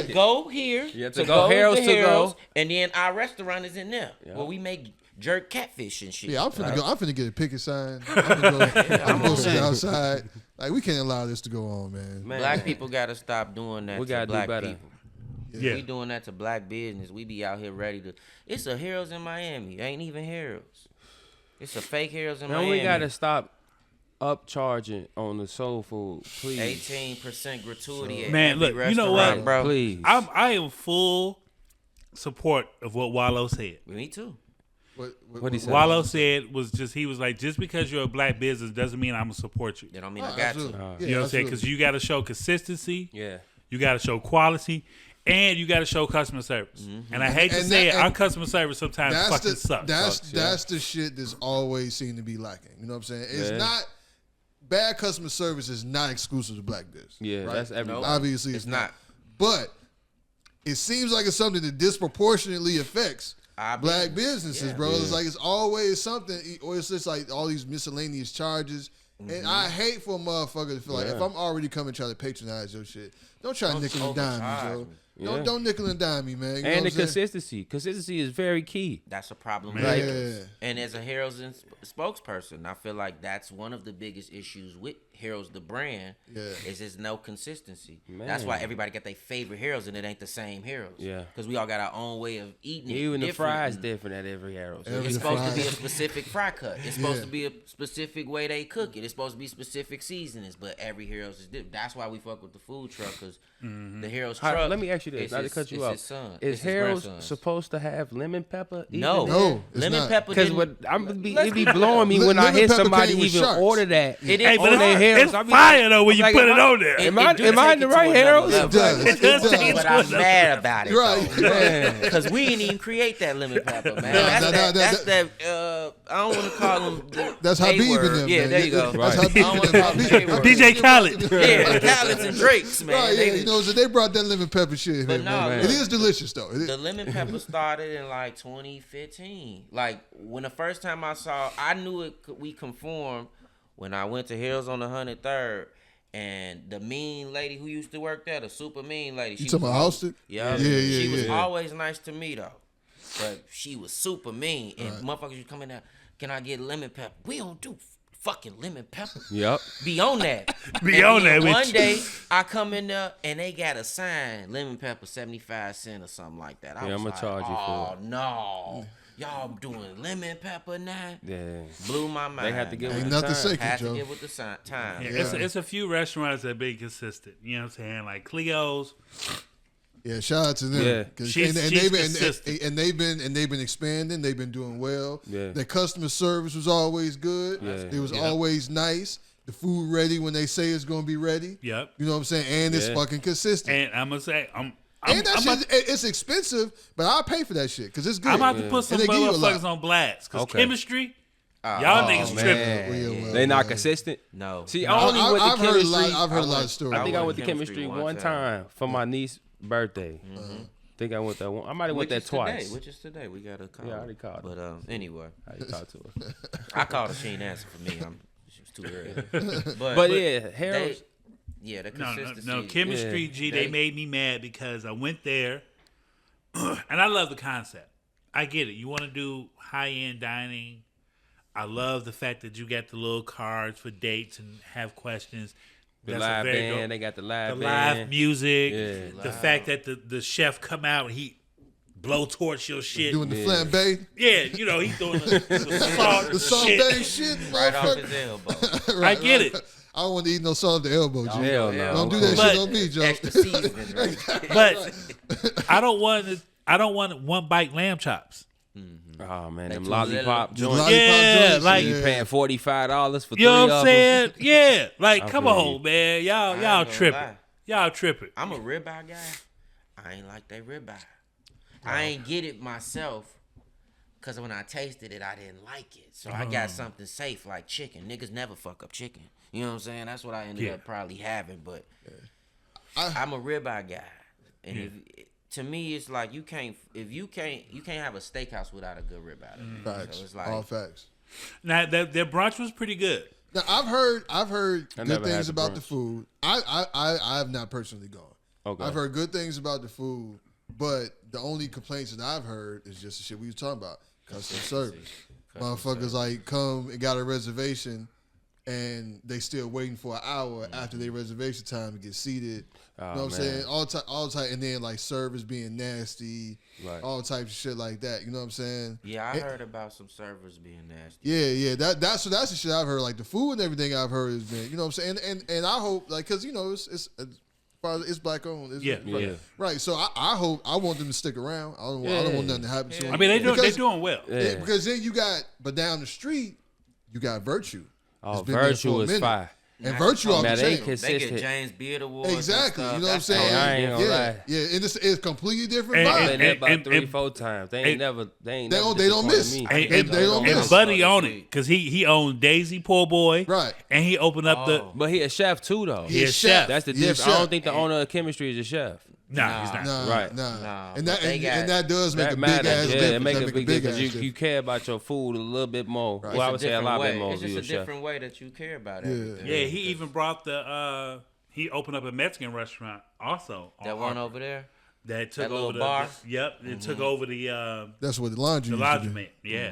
to go here, You have to to go Harold's to go. and then our restaurant is in there where we make jerk catfish and shit. Yeah, I'm finna get a picket sign. I'm finna go sit outside. Like, we can't allow this to go on, man. Black people gotta stop doing that. We to gotta black do better. people. Yeah. We doing that to black business. We be out here ready to. It's a Harold's in Miami. Ain't even Harold's. It's a fake Harold's in Man, Miami. we gotta stop upcharging on the soul food, please. 18% gratuity. At Man, every look, you know restaurant, what? bro? Please. I am full support of what Wallow said. Me too. What he said? Wallow said was he was like, just because you're a black business doesn't mean I'm gonna support you. That don't mean I got to. You know what I'm saying? Because you got to show consistency. Yeah. You got to show quality. And you got to show customer service. Mm-hmm. And I hate to say it, our customer service sometimes fucking sucks. That's the shit that's always seemed to be lacking. You know what I'm saying? It's not bad customer service is not exclusive to black business. Yeah, right? that's everybody. Obviously, It's not. But it seems like it's something that disproportionately affects black businesses, bro. It's like it's always something, or it's just like all these miscellaneous charges. And I hate for a motherfucker to feel like if I'm already coming trying to patronize your shit, don't try to nickel and dime me, Joe. Don't nickel and dime me, man. You know And what the I'm saying? consistency. Consistency is very key. That's a problem. Yeah. And as a Harold's spokesperson, I feel like that's one of the biggest issues with Harold's, the brand, is there's no consistency. Man. That's why everybody got their favorite Harold's and it ain't the same Harold's. Yeah. Because we all got our own way of eating it. Even the different. fries different at every Harold's. It's supposed to be a specific fry cut. It's supposed to be a specific way they cook it. It's supposed to be specific seasonings, but every Harold's is different. That's why we fuck with the food truck, because the Harold's truck. Let me ask you this, not to cut you off. His son. Is Harold's supposed to have lemon pepper? No, it's lemon not. pepper. Because it be blowing me when I Lemon hear pepper somebody came with even sharks. order that. Hey, but on their Harold's. it's fire though when you put it on there. Am I in the right Harold's? It does. It does. But I'm mad about it, Right. Because we didn't even create that lemon pepper, man. That's that. I don't want to call them. That's A Habib word. and them. Yeah, man. there you go. That's Right. Habib I and don't them. wanna call them A word. DJ Khaled. Yeah, the Khaled's and Drakes, man. Right, yeah, you know, so they brought that lemon pepper shit But here, no, man. look, It is delicious, though. The lemon pepper started in like 2015. Like when the first time I knew it. We conformed when I went to Hills on the 103rd. And the mean lady who used to work there, the super mean lady. You talking about Halsted? Yeah. She was always nice to me, though. But she was super mean. And motherfuckers used to come in there, can I get lemon pepper? We don't do fucking lemon pepper. Yep. Be on that. Be on that with One you. day, I come in there, and they got a sign, lemon pepper 75 cents or something like that. I was I'm gonna like, charge you for it. no. Y'all doing lemon pepper now? Yeah. Blew my mind. They have to get Ain't with the nothing time. sacred, Had to Joe. get with the time. Yeah, it's a few restaurants that been consistent. You know what I'm saying? Like Cleo's. Yeah, shout out to them. Yeah. 'Cause- She's consistent. and they've been expanding. They've been doing well. Yeah. Their customer service was always good. Yeah. It was always nice. The food ready when they say it's gonna be ready. Yep. You know what I'm saying? And it's fucking consistent. And I'm gonna say And that shit, it's expensive, but I'll pay for that shit because it's good. I'm about to put some And they give you a lot. motherfuckers on blast because Okay. chemistry, y'all niggas tripping. Man. Well, They not man. consistent. No. See, I only went to I've heard a chemistry. lot. I've heard a lot of stories. I think I went went to to chemistry chemistry one one time for my niece's birthday. Uh-huh. I think I went that one. I might have went there twice. Which is today. We got to call. Yeah, I already called her. But anyway, I didn't talk to her. I called her. She ain't answer for me. She was too early. But yeah, Harold's. The No, consistency. no, chemistry. Yeah. They made me mad because I went there, and I love the concept. I get it. You want to do high end dining. I love the fact that you got the little cards for dates and have questions. The That's a live very band, dope- they got the live the band. live music. Yeah. The fact that the chef come out and he blow torch your shit. Doing the flambe, Yeah, you know, he's doing the salt the shit. shit, right off motherfucker. his elbow. Right, I get right. it. I don't want to eat no salt off the elbow, G. Hell no. Don't do that But- shit on me, Joe. Extra seasoning, right? But I don't want one bite lamb chops. Oh man, them too lollipop The joints. lollipop Yeah, joints, like- You paying $45 for You know three what I'm of them. saying? Yeah. Like, come feel on, you. man. Y'all gonna tripping. lie. Y'all tripping. I'm a ribeye guy. I ain't like that ribeye. I ain't get it myself because when I tasted it, I didn't like it. So I got something safe like chicken. Niggas never fuck up chicken. You know what I'm saying? That's what I ended up probably having. But I'm a ribeye guy. And to me, it's like you can't have a steakhouse without a good ribeye. Facts. So it's like All facts. Now their brunch was pretty good. Now I've heard good things about brunch. the food. I have not personally gone. Okay. I've heard good things about the food, but the only complaints that I've heard is just the shit we was talking about. Customer service. Motherfuckers like come and got a reservation and they still waiting for an hour after their reservation time to get seated. You know what I'm saying? All time, and then like service being nasty, all types of shit like that. You know what I'm saying? Yeah, I heard about some servers being nasty. Yeah. That's the shit I've heard. Like the food and everything I've heard has been, you know what I'm saying? And I hope, like, cause you know it's black owned. Right. So I hope, I want them to stick around. I don't want nothing to happen to them. I mean, they're doing well. Yeah, because then but down the street, you got Virtue. Oh, Virture is fire. And Virtue off the chain. They get James Beard Awards. Exactly. You know what I'm saying? I ain't gonna lie. Yeah, and it's completely different I've vibe. been there about 3-4 times. They don't miss. Me. They don't And miss. Buddy on it because he owned Daisy Poor Boy, right? And he opened up But he a chef too, though. He a chef. That's the difference. I don't think the owner of Chemistry is a chef. Nah, he's not. Nah. And that does make a big ass difference. Yeah, it make a big difference. difference. You care about your food a little bit more. Right. Well, I would say a lot bit more. It's just a different way that you care about everything. Yeah, he even brought he opened up a Mexican restaurant also. That one over there? That took little over bar? It took over the that's what the laundry. The laundromat. Yeah.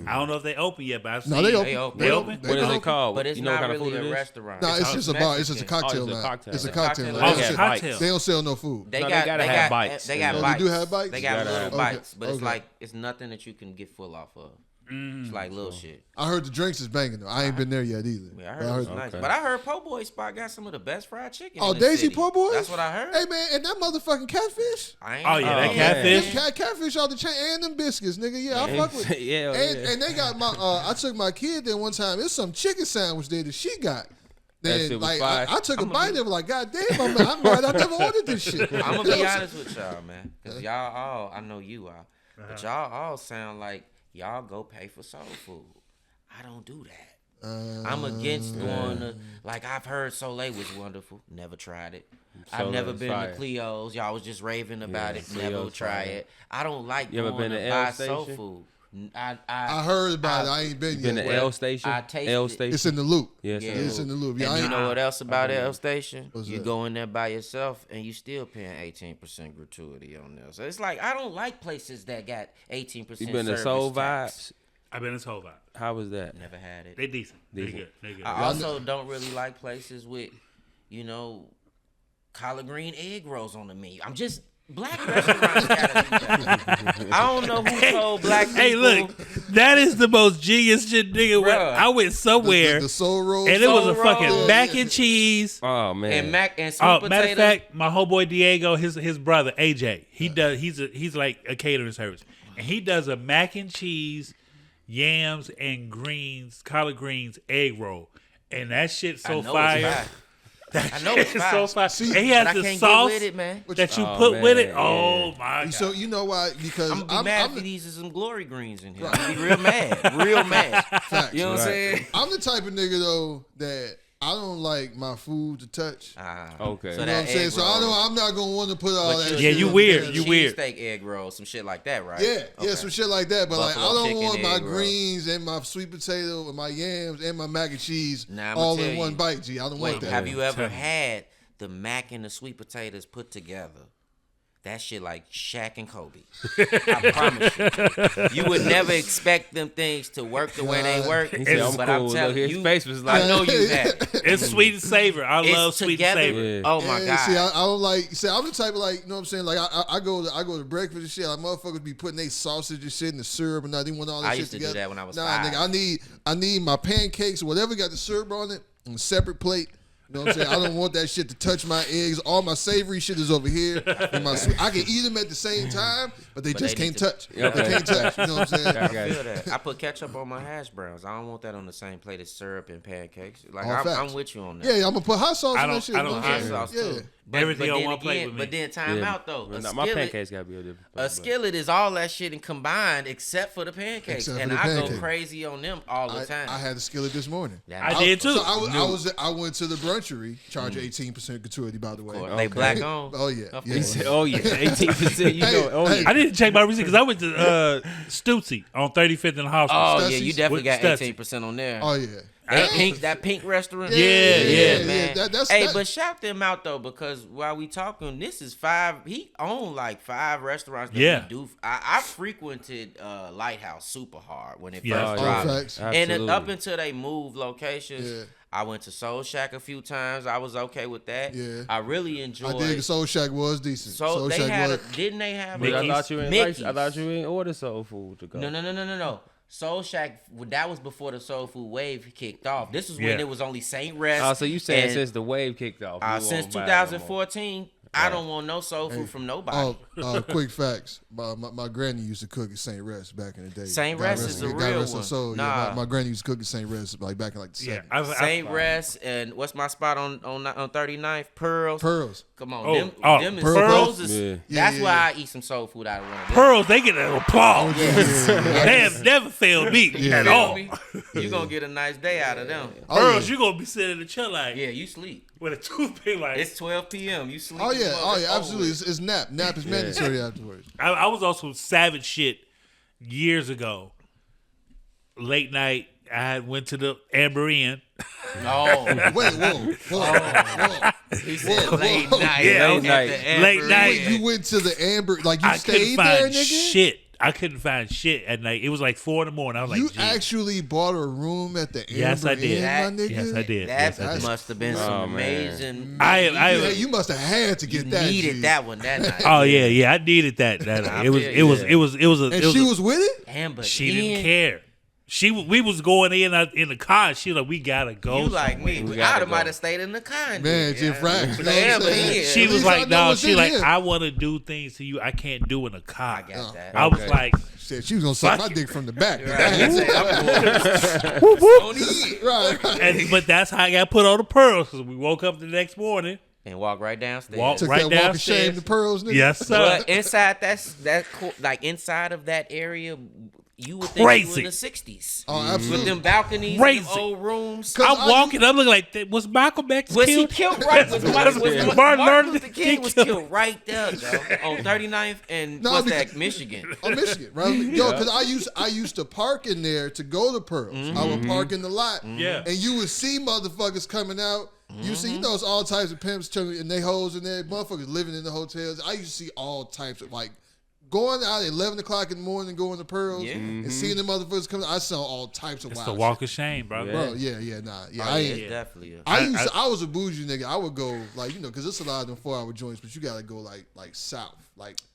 I don't know if they open yet, but I've seen they open. They open. What is it called? But it's you know not what kind really of food a it is? restaurant. No, it's just a bar. It's just a cocktail line. It's a cocktail line. It's a cocktail. They don't sell no food. They gotta have bites. They got Oh, bites. they do have bites? They got little bites, but it's Okay. like it's nothing that you can get full off of. It's like little shit. I heard the drinks is banging though. I ain't been there yet either. Yeah, I heard it was nice. But I heard Po' Boy spot got some of the best fried chicken. Oh, in the Daisy city. Po' Boy? That's what I heard. Hey man, and that motherfucking catfish. That catfish. Catfish out the chain and them biscuits, nigga. Yeah, I fuck with it. And they got my I took my kid there one time. It's some chicken sandwich there that she got. Then like I took a bite of it, like, God damn, I'm mad I never ordered this shit. I'm gonna be honest with y'all, man. Cause y'all all, I know you are, but y'all all sound like y'all go pay for soul food. I don't do that. I'm against going to, like, I've heard Soleil was wonderful. Never tried it. I've never been to Cleo's. Y'all was just raving about it. Never try it. I don't like going to buy soul food. I heard about it. I ain't been yet. Been to L Station? I tasted L Station. It's in the loop. Yes, it's in the loop. And you know what else about L Station? You that? go in there by yourself and you still paying 18% gratuity on there. So it's like, I don't like places that got 18% You been to Soul tax. Vibes? I've been to Soul Vibes. How was that? Never had it. They decent. They good. I also don't really like places with, you know, collard green egg rolls on the menu. I'm just black restaurants gotta be better. I don't know who told black people. Hey, look, that is the most genius shit, nigga. I went somewhere the soul roll, and it was a fucking mac and cheese. Oh man, and sweet potato. Matter of fact, my homeboy Diego, his brother AJ, he does. He's like a catering service, and he does a mac and cheese, yams and greens, collard greens egg roll, and that shit's so fire. I know it's so fire. See, and he has but the I can't sauce get with it, man. that you put with it. Oh my god! So you know why? Because I'm gonna be mad if these are some glory greens in here. I'm gonna be real mad, Facts, you know what I'm saying? I'm the type of nigga though that I don't like my food to touch. Okay. You know what I'm saying? So I'm not gonna want to put all that. Yeah, shit you on weird. there. You weird. Cheesesteak egg roll, some shit like that, right? Yeah, some shit like that. But Buffalo like, I don't chicken want my egg roll. greens and my sweet potato and my yams and my mac and cheese Now, I'ma all tell in one you. bite. G, I don't want that. Have you ever had the mac and the sweet potatoes put together? That shit like Shaq and Kobe. I promise you. You would never expect them things to work the way they work. He said, I'm but cool. I'm telling His you, face was like, I know you have. It's sweet and savor. I love It's sweet together. and savor. Yeah. Oh my god. See, I don't like. See, I'm the type of like, you know what I'm saying? Like, I go to breakfast and shit. Like, motherfuckers be putting their sausage and shit in the syrup and I didn't want all that I shit used to together. do that when I was Nah, 5. nigga, I need my pancakes or whatever got the syrup on it on a separate plate. You know what I'm saying? I don't want that shit to touch my eggs. All my savory shit is over here. And my sweet, I can eat them at the same time, but they just can't touch. They can't touch. You know what I'm saying? I feel that. I put ketchup on my hash browns. I don't want that on the same plate as syrup and pancakes. Like I'm with you on that. Yeah, I'm gonna put hot sauce on that shit. I don't you know what I'm hot saying? sauce too. But, Everything but on then one plate again, with me. But then time out though. My pancakes gotta be a different. A skillet is all that shit and combined except for the pancakes, Except for and the I pancakes. go crazy on them all the time. I had a skillet this morning. I did too. So I went to the brunch country charge 18% gratuity, by the way. They black on. Oh yeah. He said, "Oh yeah, 18%." You know, oh yeah. I didn't check my receipt because I went to Stutzy on 35th and Hospital. Oh yeah, you definitely got Stutzy. 18% on there. Oh yeah. That pink restaurant. Yeah, man. That's but shout them out though, because while we talking, this is 5. He owned like 5 restaurants. That we do. I frequented Lighthouse super hard when it first dropped, facts. and up until they moved locations. I went to Soul Shack a few times. I was okay with that. Yeah. I really enjoyed. I think Soul Shack was decent. So they Shack had, didn't they have? But I thought you Mickey's. I thought you didn't order soul food to go. No. Soul Shack, that was before the soul food wave kicked off. This was when it was only Saint Rest. Oh, so you saying since the wave kicked off? Since 2014, I don't want no soul food from nobody. Quick facts. My granny used to cook at St. Rest back in the day. St. Rest is the real one. So my granny used to cook at St. Rest like back in like the 70s. St. Rest and what's my spot on 39th? Pearls. Come on, them is Pearls. That's why I eat some soul food out of one of them. Pearls, they get an applause. They have never failed me at all. You gonna get a nice day out of them. Pearls, you gonna be sitting in the chair like you sleep with a toothpick like. It's 12 p.m. You sleep. Oh yeah, absolutely. It's nap. Nap is mandatory afterwards. I was also savage shit years ago. Late night, I went to the Amber Inn. Oh, wait, whoa. He said late night. Yeah, late night. You went to the Amber, like you I stayed couldn't there, find nigga? shit. I couldn't find shit at night. It was like 4 a.m. I was like, you geez. actually bought a room at the Amber Yes, I did. Inn, my nigga? Yes, I did. That must have been some amazing. You must have had to get that. Needed that one that night. Oh yeah, I needed that night. It was And she was with it? Amber she didn't care. We was going in the car. And she like, we gotta go. You like me? I might have stayed in the car. Man, Jeff Rack. She was like, no. She like, I want to do things to you I can't do in the car. I got that. I was like, she was gonna suck my dick from the back. Right. But that's how I got put on the Pearls. Because we woke up the next morning and walk right downstairs. Took right that walk of shame to Pearls, nigga. Yes, sir. But inside like inside of that area, you would think you were in the 60s. Oh, absolutely. With them balconies, them old rooms. I'm walking. I'm looking like, was Malcolm X was killed? He killed right? Was Martin Luther King was killed right there, though, on 39th and Michigan. Oh, Michigan, right? Yo, because I used to park in there to go to Pearls. I would park in the lot. Yeah. And you would see motherfuckers coming out. You see, it's all types of pimps and they hoes in there. Motherfuckers living in the hotels. I used to see all types of going out at 11 o'clock in the morning, going to Pearls, and seeing the motherfuckers coming. I saw all types of wild shit. It's a walk of shame, bro. Bro, Definitely. I was a bougie nigga. I would go because it's a lot of them 4-hour joints, but you gotta go like south,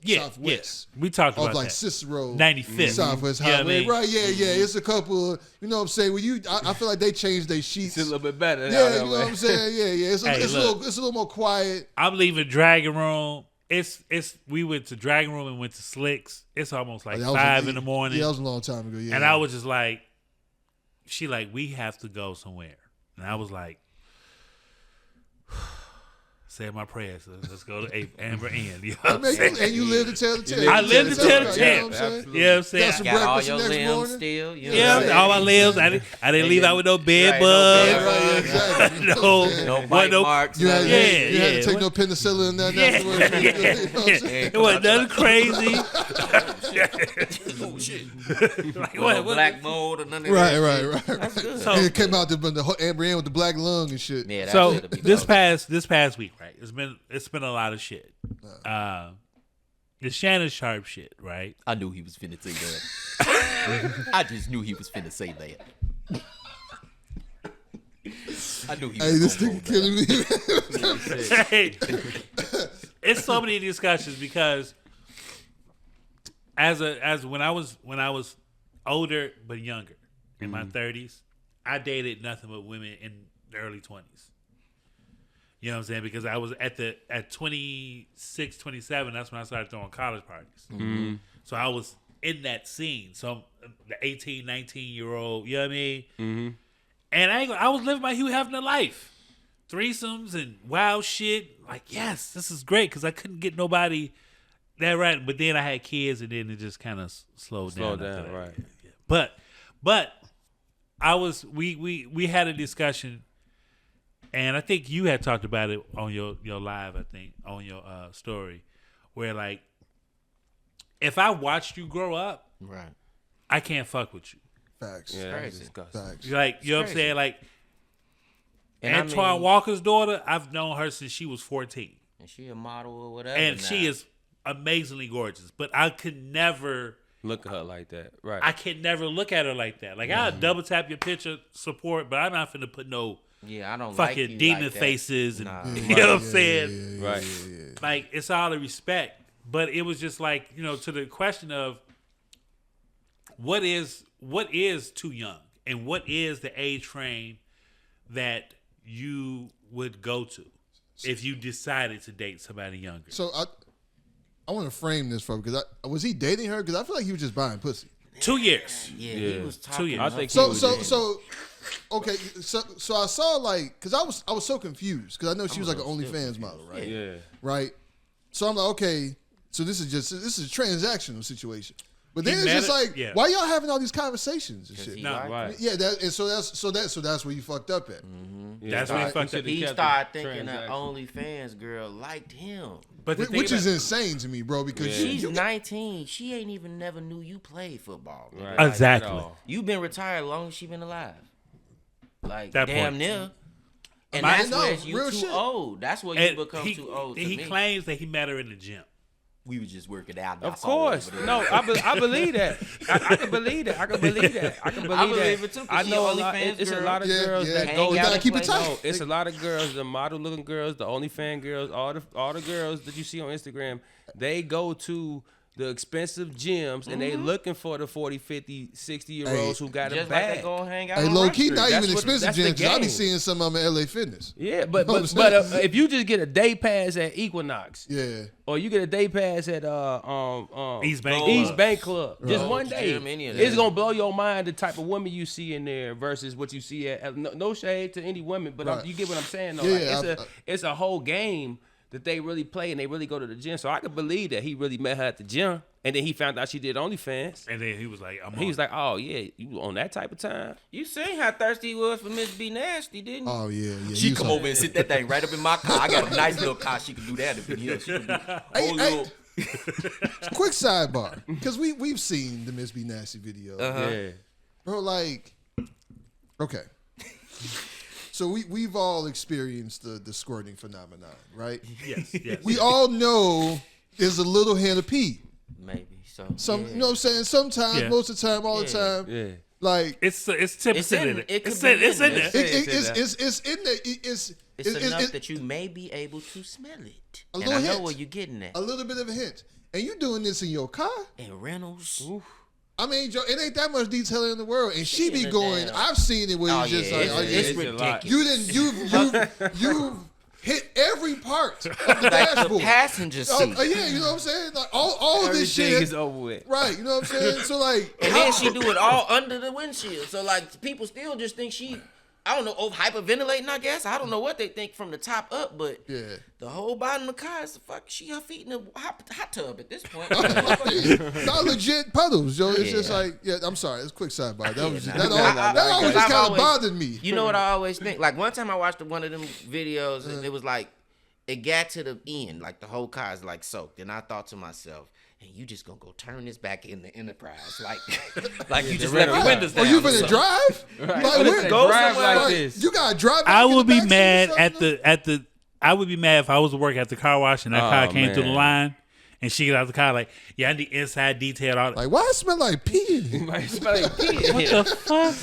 southwest. We talked about that. Cicero, 95th, Southwest Highway. I mean? Right? Yeah. It's a couple of, you know what I'm saying. I feel like they changed their sheets. It's a little bit better. Yeah, you know what I'm saying. Yeah. It's a little more quiet. I'm leaving Dragon Room. We went to Dragon Room and went to Slicks. It's almost like 5 in the morning. Yeah, that was a long time ago. Yeah, and I was just like, she like, we have to go somewhere, and I was like, say my prayers. Let's go to Amber Inn. You know and you live to tell the tale. I live to tell the tale. You know what I'm saying? Got some got all breakfast your the next limbs morning. still. All my limbs. I didn't leave out with no bed bugs. Exactly. No bite marks. You had to take no penicillin and that afterwards. It wasn't nothing crazy. What black mold or none of that. Right. That's good. So it came out the Amber Inn with the black lung and shit. Yeah, so this past week, right? It's been a lot of shit. The Shannon Sharpe shit, right? I knew he was finna say that. I just knew he was finna say that. I knew he was this nigga killing me. It's so many discussions because as when I was older but younger, in my 30s, I dated nothing but women in the early 20s. You know what I'm saying? Because I was at 26, 27, that's when I started throwing college parties. So I was in that scene. So the 18, 19-year-old, you know what I mean? And I was living my Hugh Hefner life. Threesomes and wild shit. Like, yes, this is great because I couldn't get nobody that right. But then I had kids and then it just kind of slowed down. Right. But we had a discussion. And I think you had talked about it on your live, I think, on your story, where like, if I watched you grow up, right, I can't fuck with you. Facts. Yeah, crazy. Facts. Like, you know what I'm saying? Like, And Antoine Walker's daughter, I've known her since she was 14. And she a model or whatever. And now. she is amazingly gorgeous. But I could never look at her like that. Right. I can never look at her like that. Like, I'll double tap your picture support, but I'm not finna put no I don't fucking like you demon like that. faces and Nah. you know what I'm saying? Right. Like, it's all the respect. But it was just like, you know, to the question of what is too young, and what is the age frame that you would go to if you decided to date somebody younger? So I want to frame this for because was he dating her? Because I feel like he was just buying pussy. 2 years. Yeah, he was talking. 2 years. I think So he was okay. So I saw like because I was so confused because I know she was like an OnlyFans model, right? Yeah. Right. So I'm like, okay. So this is a transactional situation. But then He it's met just her- like, yeah. why y'all having all these conversations and shit? he No, liked right. it. Yeah, so that's where you fucked up at. Yeah. That's when he fucked up. He started thinking that OnlyFans girl liked him. But the thing Which is about- insane to me, bro. Because She's 19. She ain't even never knew you played football. nigga. Right. Like, Exactly. At all. you been retired long as she been alive. Like That damn point. near. And I that's know, where you real too shit. old. That's where you And become too old to he me. claims that he met her in the gym. We was just working out. Of course. No, I believe that. I can believe that. I can believe that. I can believe I believe that. it too, 'cause I she know a a lot. OnlyFans It's a girl. lot of Yeah, girls yeah. that Hang go. out down- and keep it tight. No, it's a lot of girls, the model looking girls, the OnlyFans girls, all the girls that you see on Instagram. They go to the expensive gyms and they looking for the 40, 50, 60-year-olds who got a Just like they bag. go and hang out hey, on low Rush key, Street. not That's even what- expensive that's the gyms. 'Cause I be game. seeing some of them at LA Fitness. Yeah, but You know what I'm saying? if you just get a day pass at Equinox, Yeah. or you get a day pass at East Bank East Club. Bank Club, just Right. one day, Gym, any of it's that. gonna blow your mind the type of women you see in there versus what you see at. No shade to any women, but Right. you get what I'm saying though. Yeah, Like, yeah, it's a whole game that they really play and they really go to the gym. So I could believe that he really met her at the gym, and then he found out she did OnlyFans. And then he was like, He was like, "Oh yeah, you on that type of time?" You seen how thirsty he was for Miss Bnasty, didn't you? Oh yeah. She You come saw- over and sit that thing right up in my car. I got a nice little car. She can do that up in here. She can do Hey, whole little. Quick sidebar, because we've seen the Miss Bnasty video, Yeah. bro. Like, okay. So we've all experienced the squirting phenomenon, right? yes. We all know there's a little hint of pee. Maybe so. Some, yeah. you know what I'm saying? Sometimes, Yeah. most of the time, all the time. Yeah. Like, It's 10% It's in- in it. it could It's be in in there. there. it's in there. It's enough that you may be able to smell it. A And little I know hint. where you're getting at. a little bit of a hint. And you doing this in your car? And Reynolds. I mean, Joe, it ain't that much detail in the world, and she be in the going. damn- I've seen it where Oh, it's just yeah, like, it's, oh, it's yeah, a lot. ridiculous. you've hit every part of the Like the dashboard. passenger seat. Yeah, you know what I'm saying? Like all of this Everything shit, is over with. right? You know what I'm saying? So like, And then she do it all under the windshield. So like people still just think she, I don't know, hyperventilating. I guess I don't know what they think from the top up, but Yeah. the whole bottom of the car is her feet in a hot tub at this point. not legit puddles, Joe. It's just Yeah. like, yeah. I'm sorry. It's a quick sidebar. That was just, nah. that always I've just kind of always- bothered me. You know what I always think? Like one time I watched one of them videos and it was like it got to the end, like the whole car is like soaked, and I thought to myself, "And you just gonna go turn this back in the Enterprise, like you just left your windows Oh, down." you or finna something. drive? Right. Like, But where- it's go drive somewhere like like, this. you gotta drive. back I in the would be backseat or mad something? at the. I would be mad if I was to work at the car wash and that Oh, car came through the man. line and she got out the car like, yeah, I need inside detail. All Like, why it smell like pee in here? Might smell like pee in what here. the fuck?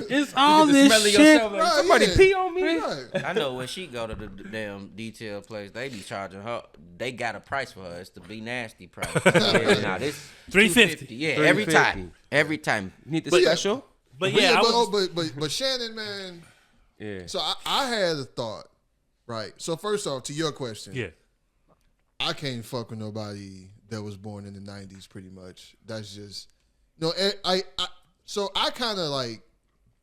It's all You get the smell this of shit. yourself like, Right, somebody yeah. pee on me. Right. I know when she go to the damn detail place, they be charging her. They got a price for her. It's the Bnasty price. Yeah, nah, this $350. Yeah, every $350. time. Every time. Need the But yeah. special? But But, yeah, I but, was, but Shannon, man. Yeah. So I had a thought, right? So first off, to your question, yeah. I can't fuck with nobody that was born in the '90s. Pretty much, that's just no. So I kind of like,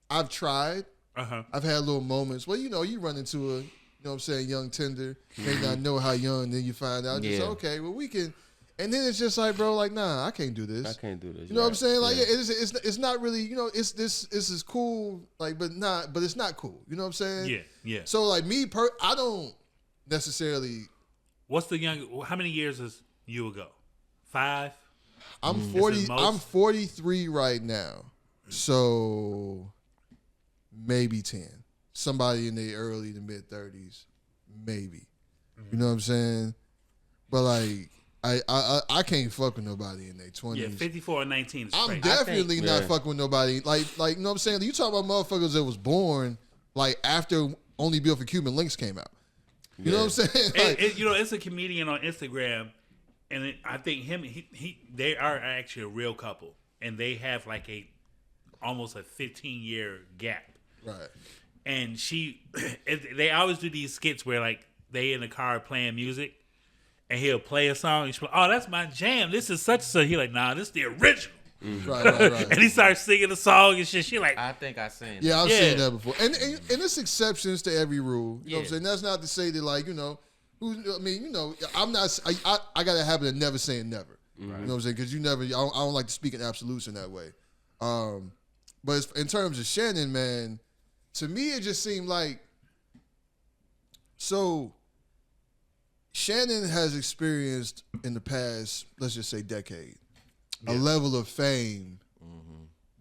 I've tried. I've had little moments. Well, you know, you run into a, you know what I'm saying, young tender, may not know how young, then you find out. Just Yeah. okay, well we can. And then it's just like, bro, like, nah, I can't do this. I can't do this. You know what I'm saying? Like, it's not really, you know, this is cool, like, but it's not cool. You know what I'm saying? Yeah. So like I don't necessarily. What's the how many years is you ago? 5? I'm 40. I'm 43 right now, so maybe 10. Somebody in their early to mid 30s, maybe. You know what I'm saying? But like. I can't fuck with nobody in their 20s. Yeah, 54 and 19 is I'm crazy. definitely not fucking with nobody. Like, you know what I'm saying? You talk about motherfuckers that was born, like, after Only Built for Cuban Links came out. You know what I'm saying? Like, you know, it's a comedian on Instagram, and I think they are actually a real couple, and they have, like, almost a 15-year gap. Right. And they always do these skits where, like, they in the car playing music, and he'll play a song. He's like, oh, that's my jam. This is such and such. He's like, nah, this is the original. Mm-hmm. Right. And he starts singing the song and shit. She like, I think I seen. Yeah, I've seen that before. And there's exceptions to every rule. You know what I'm saying? That's not to say that, like, you know, I'm not. I got a habit of never saying never. Right. You know what I'm saying? Because I don't like to speak in absolutes in that way. But in terms of Shannon, man, to me it just seemed like so. Shannon has experienced in the past, let's just say decade, a level of fame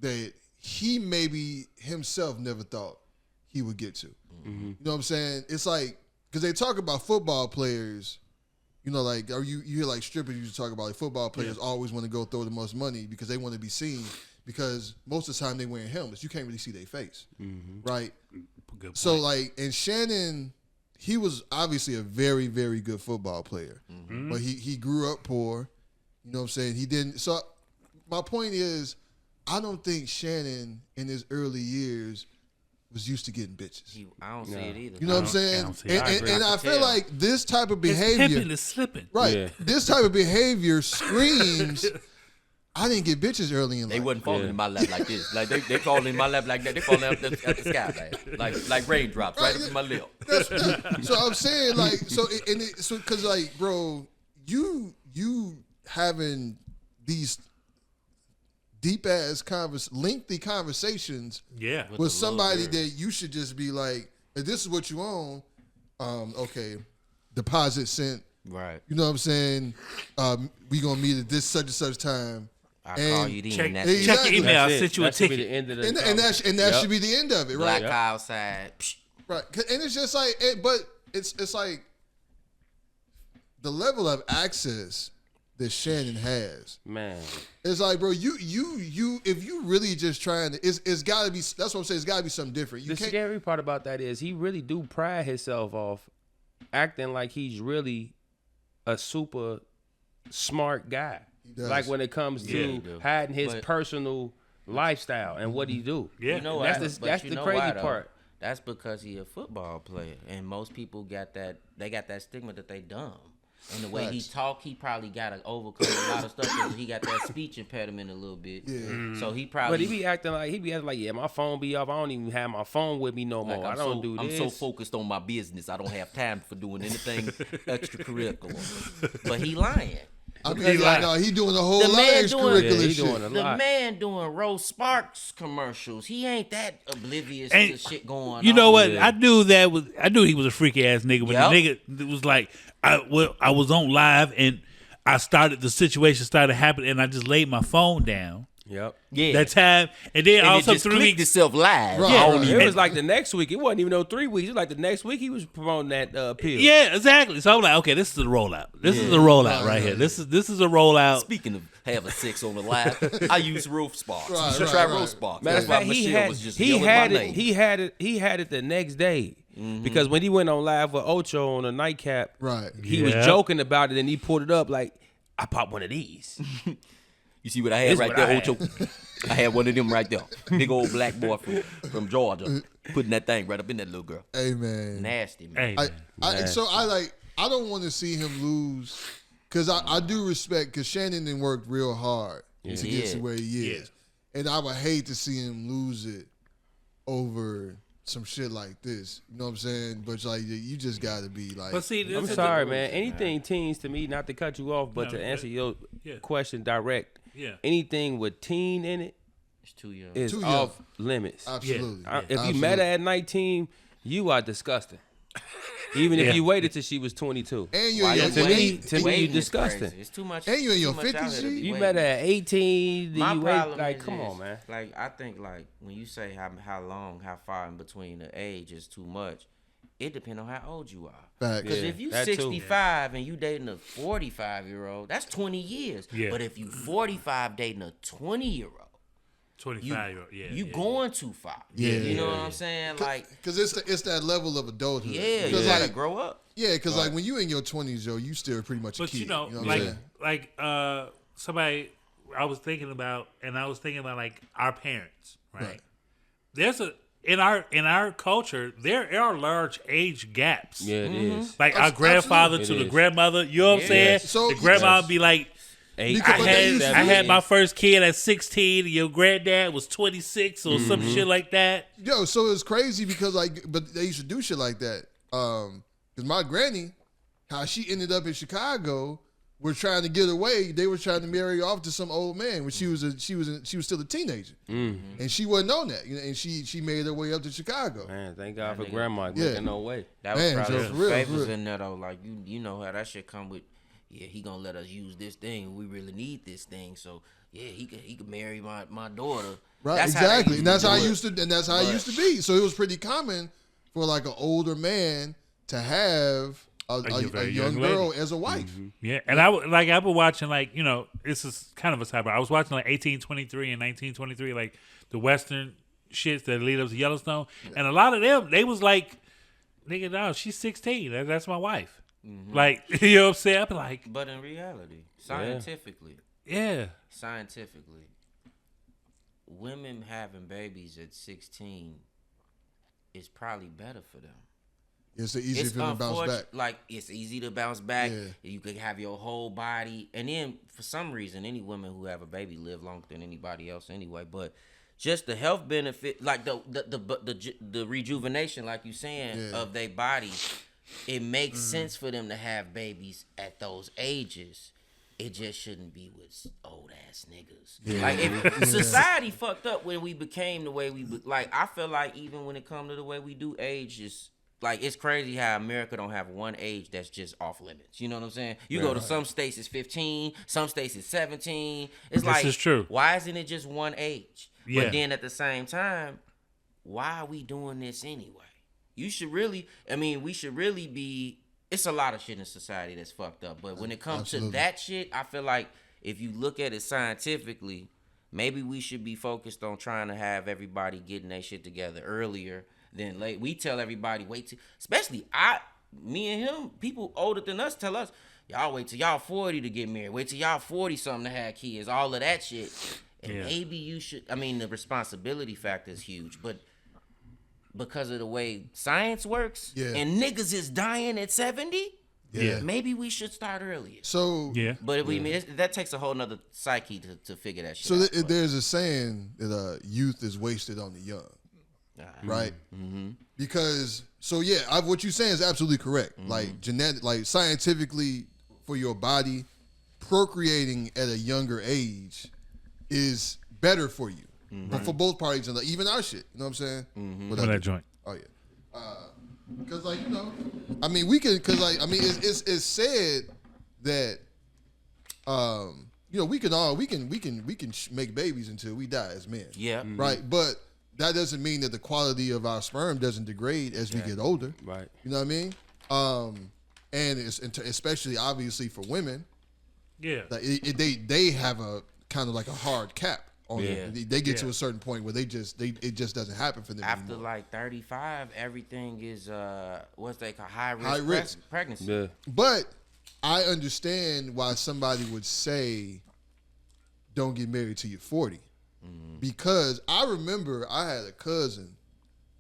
that he maybe himself never thought he would get to. You know what I'm saying? It's like, because they talk about football players, you know, like, or you hear like strippers used to talk about, like, football players always want to go throw the most money because they want to be seen, because most of the time they wearing helmets. You can't really see their face, right? Good point. So like, and Shannon, he was obviously a very, very good football player, but he grew up poor. You know what I'm saying? He didn't. So my point is, I don't think Shannon in his early years was used to getting bitches. I don't see it either. You know what I'm saying? And I feel like this type of behavior, it's pimping, it's slipping. Right. Yeah. This type of behavior screams, I didn't get bitches early in life. They wasn't falling in my lap like this. Like they falling in my lap like that. They falling up at the sky, like raindrops right up to my lip. So I'm saying, like, so because, like, bro, you having these deep ass lengthy conversations, with somebody that you should just be like, if this is what you own, okay, deposit sent. Right. You know what I'm saying? We gonna meet at this such and such time. I call you then. Check your email. I'll send you a ticket. And that should be the end of it, right? Black outside. Right. And it's just like, but it's like the level of access that Shannon has. Man. It's like, bro, you if you really just trying to, it's gotta be, that's what I'm saying, it's gotta be something different. The scary part about that is he really do pride himself off acting like he's really a super smart guy. Like when it comes to hiding his personal lifestyle and what he do. Yeah. You know, that's the crazy part. That's because he a football player, and most people got that stigma that they dumb. And the way he talk, he probably got to overcome a lot of stuff because he got that speech impediment a little bit. Yeah. So he probably. But he be acting like, yeah, my phone be off. I don't even have my phone with me no more. I don't do this. I'm so focused on my business, I don't have time for doing anything extracurricular. But he lying. I mean, no, he doing a whole lot of extracurricular shit. The man doing Rose Sparks commercials. He ain't that oblivious to shit going on. You know what? Yeah. I knew he was a freaky ass nigga. When the nigga was like, I was on live and the situation started happening, and I just laid my phone down. Yep. Yeah. That time, and then also it just 3 weeks itself live. Right, yeah, right. It was like the next week. It wasn't even 3 weeks. It was like the next week he was promoting that pill. Yeah, exactly. So I'm like, okay, this is a rollout. This is a rollout right here. This is a rollout. Speaking of having sex on the live, I use Rose Sparks. Right, You should try Rose Sparks. Matter of fact, he had it the next day. Because when he went on live with Ocho on a nightcap, he was joking about it, and he pulled it up like, I popped one of these. You see what I had right there, Ocho? I had one of them right there. Big old black boy from Georgia, putting that thing right up in that little girl. Hey, man. Nasty, man. So I don't want to see him lose, because I do respect, because Shannon done worked real hard to get to where he is. And I would hate to see him lose it over some shit like this. You know what I'm saying? But like you just gotta be like. But see, I'm sorry, man. Anything teens to me, not to cut you off, but to answer your question direct. Yeah. Anything with teen in it, it's too young. Is off limits. Absolutely. If you met her at 19, you are disgusting. Even if you waited till she was 22. And to me, you disgusting. It's too much. And you in your 50s. You met her at 18. My problem like, come on, man. Like, I think, like, when you say how far in between the age is too much, it depends on how old you are. Because if you 65 and you dating a 45-year-old, that's 20 years. Yeah. But if you 45 dating a 20-year-old, 25-year-old, you going too far. You know what I'm saying? Like, because it's that level of adulthood. Yeah, you gotta grow up. Yeah, because like when you in your 20s, yo, you still pretty much a kid. You know like somebody I was thinking about like our parents, right? There's in our culture, there are large age gaps. Yeah, it is. Like our grandfather to the grandmother, you know what I'm saying? So the grandma would be like, I had my first kid at 16. And your granddad was 26 or some shit like that. Yo, so it's crazy because but they used to do shit like that. Because my granny, how she ended up in Chicago, were trying to get away. They were trying to marry her off to some old man when she was still a teenager, and she wasn't on that. You know, and she made her way up to Chicago. Man, thank God for grandma getting no way. That was probably some favors in there though. Like you know how that shit come with. Yeah, he gonna let us use this thing. We really need this thing. So yeah, he could marry my daughter. Right, that's exactly. And that's how I used to. And that's how it used to be. So it was pretty common for like an older man to have a young girl as a wife. Yeah, and I've been watching this is kind of a side, but I was watching like 1823 and 1923, like the Western shits that lead up to Yellowstone, and a lot of them they was like, nigga, no, she's 16. That's my wife. Like, you know what I'm saying? I'm like, but in reality, scientifically, women having babies at 16 is probably better for them. It's easier for them to bounce back. Like, it's easy to bounce back. Yeah. You could have your whole body. And then, for some reason, any women who have a baby live longer than anybody else anyway. But just the health benefit, like the rejuvenation, like you saying, of their body, it makes sense for them to have babies at those ages. It just shouldn't be with old ass niggas. Yeah. Like, if society fucked up when we became the way we like. I feel like even when it comes to the way we do age, it's crazy how America don't have one age that's just off limits. You know what I'm saying? You go to some states it's 15, some states it's 17. This is true. Why isn't it just one age? Yeah. But then at the same time, why are we doing this anyway? We should really be. It's a lot of shit in society that's fucked up. But when it comes to that shit, I feel like if you look at it scientifically, maybe we should be focused on trying to have everybody getting their shit together earlier than late. We tell everybody wait till, especially me and him, people older than us tell us, y'all wait till y'all 40 to get married. Wait till y'all 40 something to have kids. All of that shit. And maybe you should. I mean, the responsibility factor is huge, but because of the way science works, and niggas is dying at 70, maybe we should start earlier. So, but that takes a whole nother psyche to figure that shit out. So there's a saying that youth is wasted on the young, right? Mm-hmm. Because, what you're saying is absolutely correct. Mm-hmm. Like scientifically, for your body, procreating at a younger age is better for you. But for both parties, and even our shit, you know what I'm saying? For that joint. Oh yeah, because it's said that we can make babies until we die as men. Yeah. Right, but that doesn't mean that the quality of our sperm doesn't degrade as we get older. Right. You know what I mean? And it's especially obviously for women. Yeah. They have a kind of like a hard cap. They get to a certain point where it just doesn't happen for them after anymore. Like 35, everything is what's they call high risk pregnancy. Yeah. But I understand why somebody would say don't get married till you're 40. Because I remember I had a cousin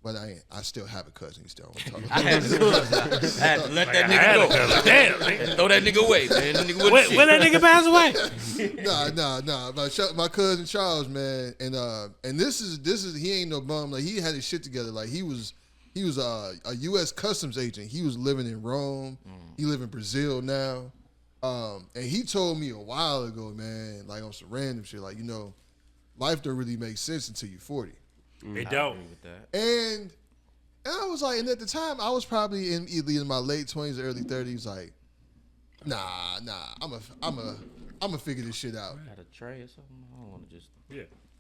But I still have a cousin. You still don't talk I had to let that nigga go. Damn, throw that nigga away, man. That nigga when that nigga pass away? Nah. My cousin Charles, man, and this is he ain't no bum. Like he had his shit together. Like he was a U.S. Customs agent. He was living in Rome. He live in Brazil now. And he told me a while ago, man, like on some random shit, like life don't really make sense until you're 40. It don't. And I was like, and at the time, I was probably either in my late 20s or early 30s. Like, nah, I'm a figure this shit out. Got a tray or something? I don't want to just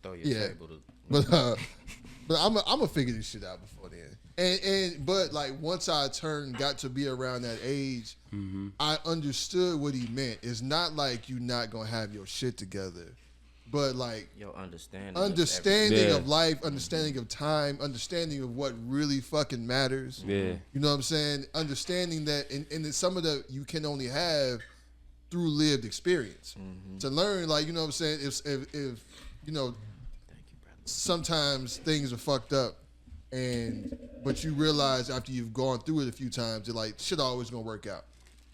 throw your table to. But I'm a figure this shit out before then. But like once I got to be around that age, I understood what he meant. It's not like you not gonna have your shit together. But like your understanding of life, understanding of time, understanding of what really fucking matters. Yeah, you know what I'm saying. Understanding that, and some of that you can only have through lived experience. To learn, like what I'm saying. If sometimes things are fucked up, but you realize after you've gone through it a few times, that like shit always gonna work out.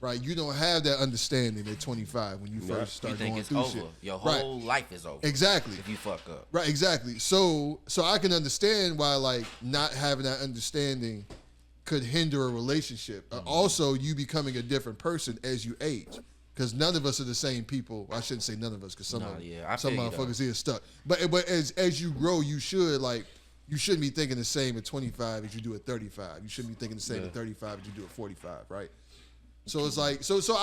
Right, you don't have that understanding at 25 when you first start going through shit. Your whole life is over. Exactly. If you fuck up. Right, exactly. So I can understand why like not having that understanding could hinder a relationship. Also, you becoming a different person as you age, because none of us are the same people. I shouldn't say none of us, because some motherfuckers here stuck. But as you grow, you shouldn't be thinking the same at 25 as you do at 35. You shouldn't be thinking the same at 35 as you do at 45. Right. So it's like so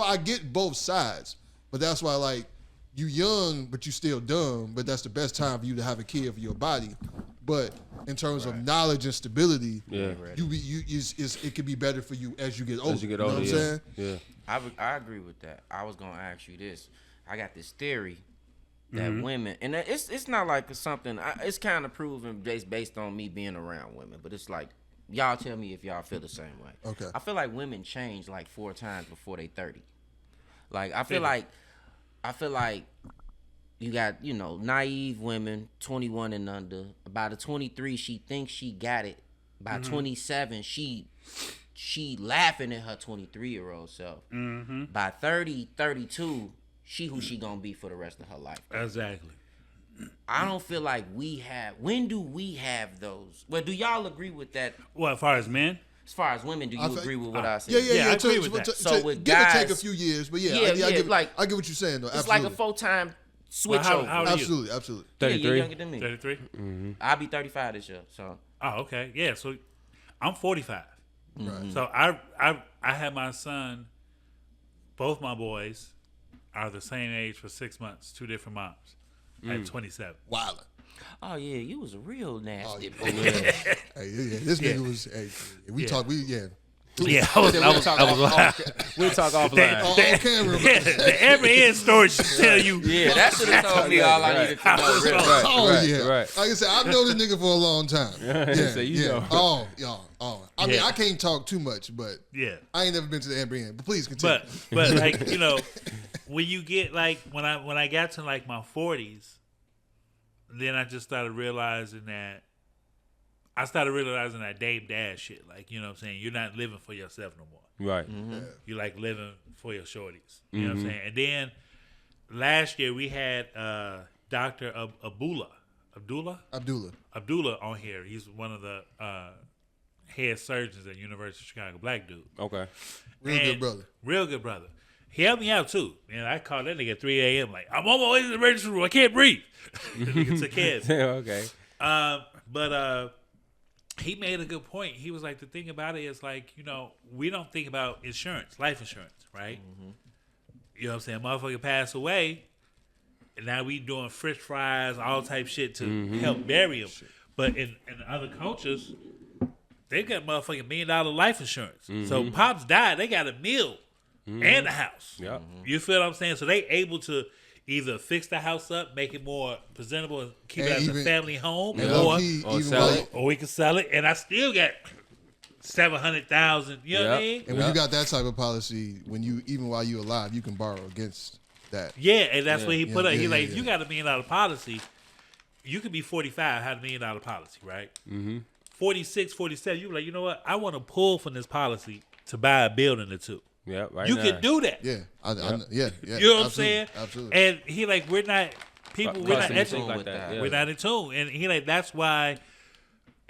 I get both sides, but that's why like you young but you still dumb, but that's the best time for you to have a kid for your body. But in terms of knowledge and stability, it could be better for you as you get older. You know what I'm saying? Yeah. I agree with that. I was gonna ask you this. I got this theory that women, and it's not like something. It's kind of proven based on me being around women, but it's like. Y'all tell me if y'all feel the same way. Okay. I feel like women change like 4 times before they 30. Like I feel like you got, naive women, 21 and under. By the 23, she thinks she got it. By 27, she laughing at her 23-year-old self. By 30, 32, she who she gonna be for the rest of her life. Exactly. I don't feel like we have. When do we have those? Well, do y'all agree with that? What, as far as men? As far as women, do you agree with what I said? Yeah. I agree with that. So with guys, give or take a few years, but I get what you're saying though. It's like a 4-time switch over. How old are you? Absolutely. 33. Yeah, you're younger than me. 33. I'll be 35 this year. So. Oh, okay. Yeah. So I'm 45. Right. So I had my son. Both my boys are the same age for 6 months. 2 different moms. At 27. Wildin'. Oh yeah, you was a real nasty boy. Hey, this nigga was. Hey, we talk. Yeah, we'll talk offline. On camera. The every story should tell you. Yeah, that should have told me all I needed to know. Right. Like I said, I've known this nigga for a long time. Yeah. Oh, y'all. I mean, I can't talk too much, but I ain't never been to the Ambry. But please continue. But like when you get like when I got to like my 40s, then I just started realizing that Dame Dash shit. Like, you know what I'm saying? You're not living for yourself no more. Right. Yeah. You like living for your shorties. You know what I'm saying? And then last year we had Dr. Abdullah on here. He's one of the head surgeons at University of Chicago, black dude. Okay. Real good brother. He helped me out too. And I called that nigga at 3 a.m. like, I'm on my way to the emergency room. I can't breathe. The nigga took care of me. Okay. But he made a good point. He was like, the thing about it is like, we don't think about insurance, life insurance, right? You know what I'm saying? Motherfucker passed away, and now we doing French fries, all type shit to help bury him. But in other cultures, they got motherfucking $1 million life insurance. So Pops died, they got $1 million and a house. Yep. You feel what I'm saying? So they able to either fix the house up, make it more presentable, and keep it as a family home, or sell it. Or we can sell it, and I still got $700,000. You know what I mean? And when you got that type of policy, even while you're alive, you can borrow against that. Yeah, and that's what he put up. He if you got $1 million policy, you could be 45, have $1 million policy, right? 46, 47, you be like, you know what? I want to pull from this policy to buy a building or two. Yeah, right. You can do that. Yeah, yeah. You know what I'm saying? Absolutely. And he like, we're not people. We're not in tune like with that. that. We're not in tune. And he like, that's why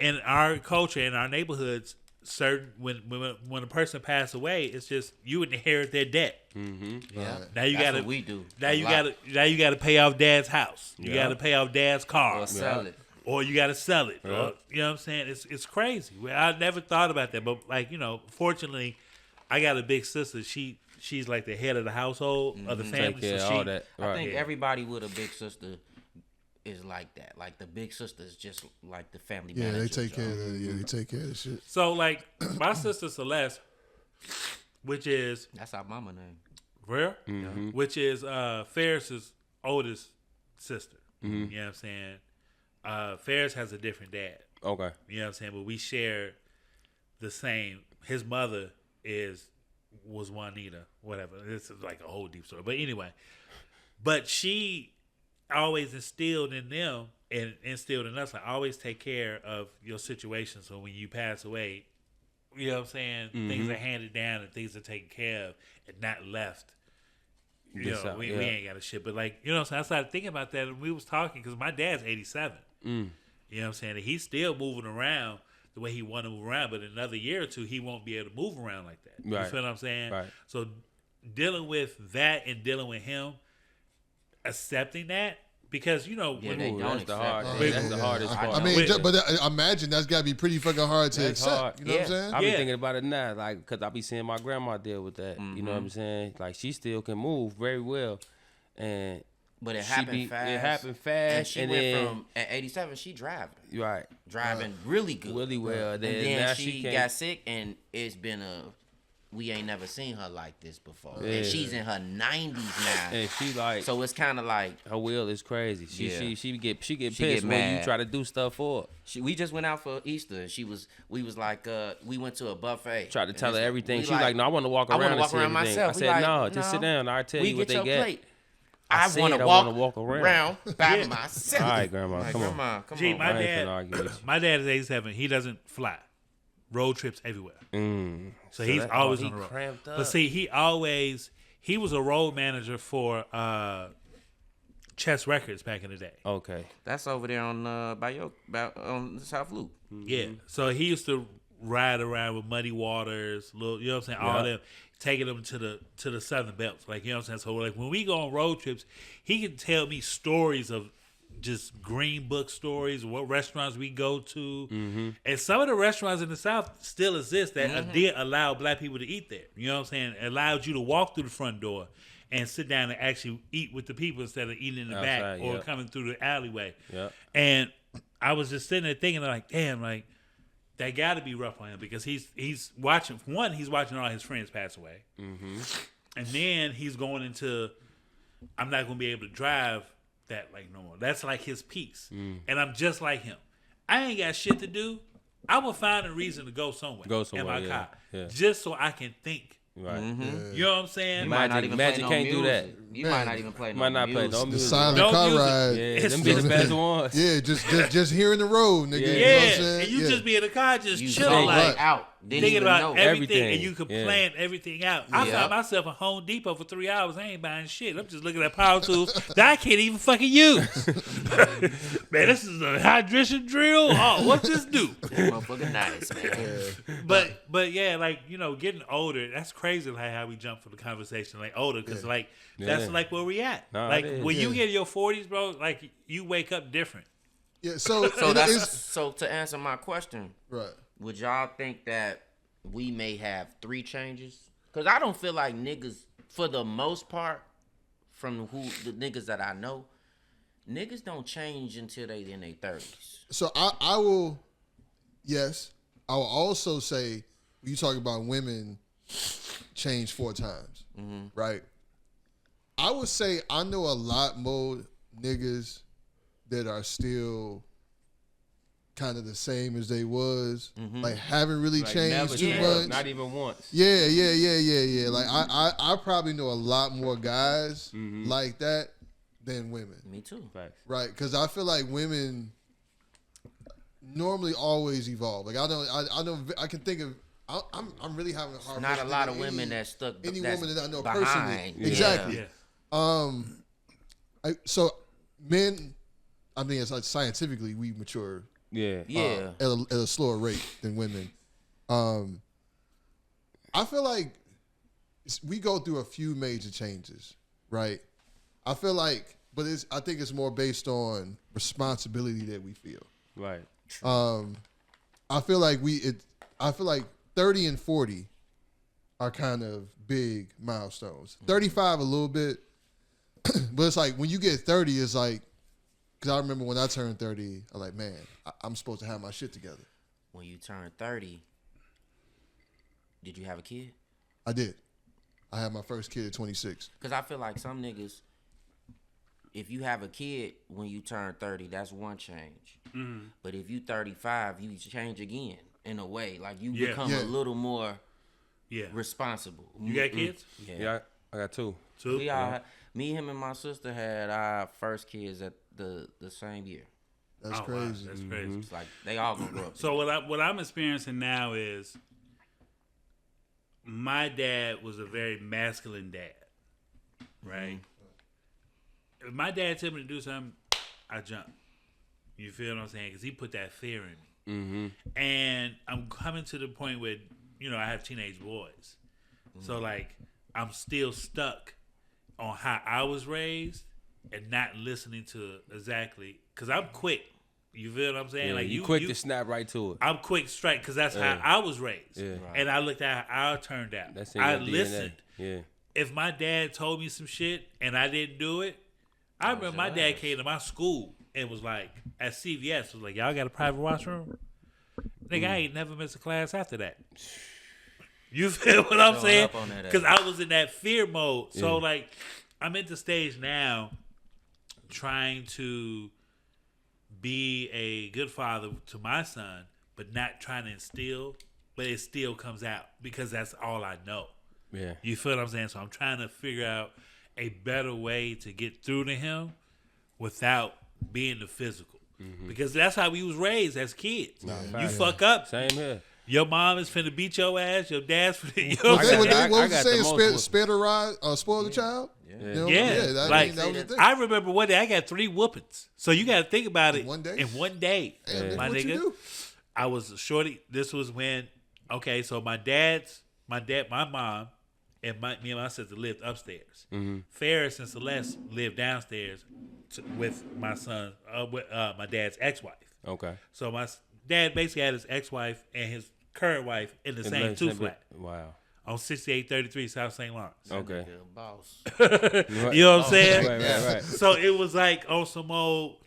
in our culture, in our neighborhoods, certain when a person passes away, it's just you inherit their debt. Mm-hmm. Yeah. Now you That's gotta. what we do. Now you gotta pay off dad's house. You gotta pay off dad's car. Or sell it. Or you gotta sell it. Yeah. Or, you know what I'm saying? It's crazy. I never thought about that, but like fortunately, I got a big sister. She's like the head of the household of the family. Take care So of all that. I think Yeah. everybody with a big sister is like that. Like the big sister is just like the family Yeah, manager. they take care of that. Yeah, they take care of the shit. So like my sister Celeste, which is That's our mama name. Rell, Mm-hmm. which is Ferris's oldest sister. Mm-hmm. You know what I'm saying? Ferris has a different dad. Okay. You know what I'm saying? But we share the same. His mother was Juanita, whatever. It's like a whole deep story. But anyway, but she always instilled in them and instilled in us, like, always take care of your situation. So when you pass away, you know what I'm saying? Things are handed down and things are taken care of and not left. You know, we ain't got a shit. But like, you know what I'm saying? I started thinking about that and we was talking because my dad's 87. You know what I'm saying? And he's still moving around the way he want to move around, but in another year or two, he won't be able to move around like that. You Right. feel what I'm saying? Right. So dealing with that and dealing with him, accepting that, because, you know, Yeah, when, they don't That's the hard. accept That's the hardest part. I mean, Wait. but I imagine that's got to be pretty fucking hard to That's accept. hard. You know what I'm Yeah. saying? I be Yeah. thinking about it now, like, because I be seeing my grandma deal with that. You know what I'm saying? Like, she still can move very well, and But it she happened fast. It happened fast, And she went then, from at 87, she driving right, really good. really well. And Then, then now she can't- got sick, and it's been we ain't never seen her like this before. Yeah. And she's in her 90s now. and she like So it's kind of like her will is crazy. Yeah. She get pissed get when mad. you try to do stuff for her. we just went out for Easter. And we was like we went to a buffet. Tried to And tell her it's- everything. we She like, no, I want to walk I around wanna and walk see around everything. myself. I We said, like, no, just sit no. down. I'll tell We you what get they your get. plate. I I said want I to wanna walk walk around. by myself. All right, grandma, Like, come on. grandma, come Gee, on. my I ain't finna argue dad, with you. my dad is 87. He doesn't fly. Road trips everywhere. So he's that- always he on the road. cramped up. But see, he was a road manager for Chess Records back in the day. Okay. That's over there on on the South Loop. Yeah. So he used to ride around with Muddy Waters, you know what I'm saying, all Yeah. them, taking them to the Southern Belts. Like, you know what I'm saying? So like when we go on road trips, he can tell me stories of just Green Book stories, what restaurants we go to. And some of the restaurants in the South still exist that did allow black people to eat there. You know what I'm saying? It allowed you to walk through the front door and sit down and actually eat with the people instead of eating in the back Outside, or yep. coming through the alleyway. Yep. And I was just sitting there thinking, like, damn, like, that got to be rough on him because he's watching. One, he's watching all his friends pass away, and then he's going into, I'm not going to be able to drive that like no more. That's like his piece, and I'm just like him. I ain't got shit to do. I will find a reason to go somewhere. In my yeah, car, yeah. just so I can think. Right. You know what I'm saying? You might not even Magic play no can't do that. music. You might not even play no Might not play music. no The music. silent No car music. ride. Yeah, It's them be the just- best ones. Yeah, just hearing the road, nigga. Yeah, You know what I'm saying? and you Yeah. just be in the car, just You chilling, zone like out. Didn't thinking even about know. everything, Everything, and you could yeah. plan everything out. I Yeah. found myself at Home Depot for 3 hours. I ain't buying shit. I'm just looking at power tools that I can't even fucking use. Man, this is a hydration drill. Oh, what's this do? Motherfucking nice, man. But yeah, like, you know, getting older, that's crazy like how we jump from the conversation like older because like that's Yeah. like where we at. No, like it is. when you Yeah. get in your 40s, bro, like you wake up different. Yeah, so So to answer my question, right. would y'all think that we may have 3 changes? Because I don't feel like niggas, for the most part, from the niggas that I know, niggas don't change until they in their 30s. So I will, yes, I will also say you talk about women change 4 times, right? I would say I know a lot more niggas that are still kind of the same as they was, like haven't really Like, changed never too changed, much. Not even once. Yeah. Like I probably know a lot more guys like that than women. Me too. Facts. Right, because I feel like women, normally always evolve. Like I can think of. I'm really having a hard. Not a lot of women that stuck. Any that's woman that I know behind. personally, exactly. Yeah. So men, I mean, it's like scientifically we mature. Yeah. At a slower rate than women. I feel like we go through a few major changes, right? I feel like, but I think it's more based on responsibility that we feel. Right. I feel like 30 and 40 are kind of big milestones. 35 a little bit, but it's like when you get 30, it's like, because I remember when I turned 30, I'm like, man, I'm supposed to have my shit together. When you turn 30, did you have a kid? I did. I had my first kid at 26. Because I feel like some niggas, if you have a kid when you turn 30, that's one change. Mm-hmm. But if you 35, you change again in a way. Like you become a little more responsible. You got kids? Yeah, I got two. Me, him, and my sister had our first kids at the same year. That's crazy. Wow, that's crazy. Mm-hmm. It's like they all gonna grow up. So what I'm experiencing now is my dad was a very masculine dad, right? Mm-hmm. If my dad told me to do something, I jump. You feel what I'm saying? Because he put that fear in me. Mm-hmm. And I'm coming to the point where, I have teenage boys. Mm-hmm. So, like, I'm still stuck on how I was raised and not listening to exactly, because I'm quick. You feel what I'm saying? Yeah, like you quick to snap right to it. I'm quick strike because that's how I was raised. Yeah. Right. And I looked at how I turned out. That's in I your DNA. listened. Yeah. If my dad told me some shit and I didn't do it, I remember my dad came to my school and was like, at CVS, was like, y'all got a private washroom? Nigga, I ain't never missed a class after that. You feel what I'm saying? Because I was in that fear mode. So, like, I'm at the stage now trying to be a good father to my son, but not trying to instill, but it still comes out because that's all I know. Yeah. You feel what I'm saying? So I'm trying to figure out a better way to get through to him without being the physical. Mm-hmm. Because that's how we was raised as kids. You fuck up. Same here. Your mom is finna beat your ass. Your dad's finna. What was you saying? Spare the ride, spoil the child. That was the thing. I remember one day I got 3 whoopings. So you got to think about it. In one day. Damn, my nigga. I was shorty. This was when. Okay, so my mom, and me and my sister lived upstairs. Mm-hmm. Ferris and Celeste lived downstairs with my son, with my dad's ex-wife. Okay. So my dad basically had his ex-wife and his current wife in the same 2-flat. Wow. On 6833 South St. Lawrence. Okay. Boss. You know what I'm saying? Right. So it was like on some old,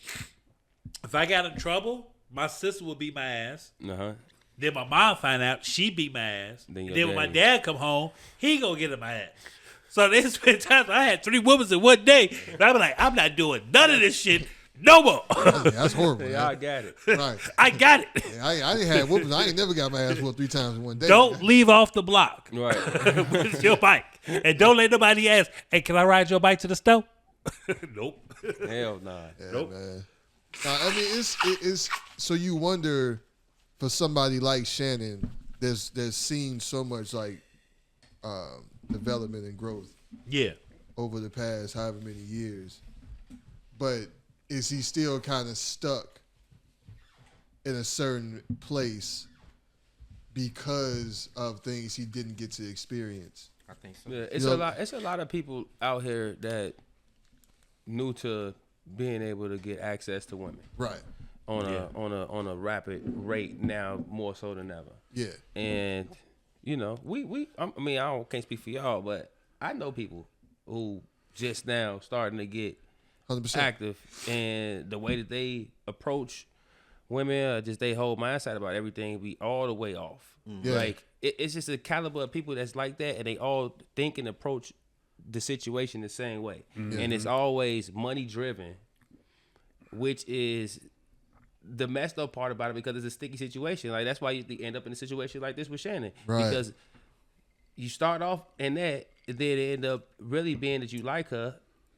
if I got in trouble, my sister would beat my ass. Uh-huh. Then my mom find out, she beat my ass. Then when my dad come home, he gonna get in my ass. So there's been times I had 3 women in one day, and I be like, I'm not doing none of this shit no more. That's horrible. Yeah, I got it. Right. I got it. Yeah, I ain't had whoopings. I ain't never got my ass whooped 3 times in one day. Don't leave off the block. Right. With your bike. And don't let nobody ask, hey, can I ride your bike to the store? Nope. Hell nah. Yeah, nope. Man. I mean, it's so you wonder, for somebody like Shannon, there's seen so much like development and growth. Yeah. Over the past however many years, but is he still kind of stuck in a certain place because of things he didn't get to experience? I think so. Yeah, it's a lot of people out here that new to being able to get access to women. Right. On a rapid rate now, more so than ever. Yeah. And I can't speak for y'all, but I know people who just now starting to get 100%. active, and the way that they approach women, just they whole mindset about everything be all the way off. Mm-hmm. Yeah. Like it's just a caliber of people that's like that, and they all think and approach the situation the same way. Mm-hmm. And it's always money driven, which is the messed up part about it, because it's a sticky situation. Like that's why you end up in a situation like this with Shannon, right? Because you start off in that, and then it end up really being that you like her,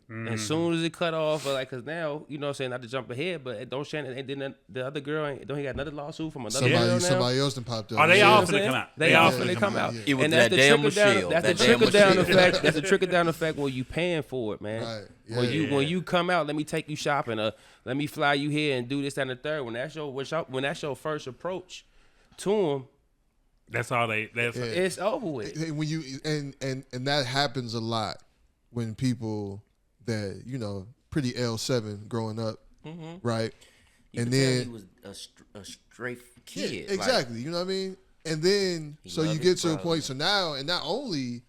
As soon as it cut off, like, cause now, you know what I'm saying, not to jump ahead, but don't Shannon, and then the other girl, don't he got another lawsuit from another girl now? Somebody else done popped up. Are they all finna come out? They all finna come out. It was And that damn Michelle. That's the trickle down effect. That's the trickle down effect when you paying for it, man. Right. Yeah, When you come out, let me take you shopping. Let me fly you here and do this, that, and the third. When that's your first approach to them, that's all they. It's over with. When you and that happens a lot when people that pretty L7 growing up, right? You and could tell then he was a straight kid. yeah, exactly. Like, you know what I mean? And then so you get to a point. So now and not only,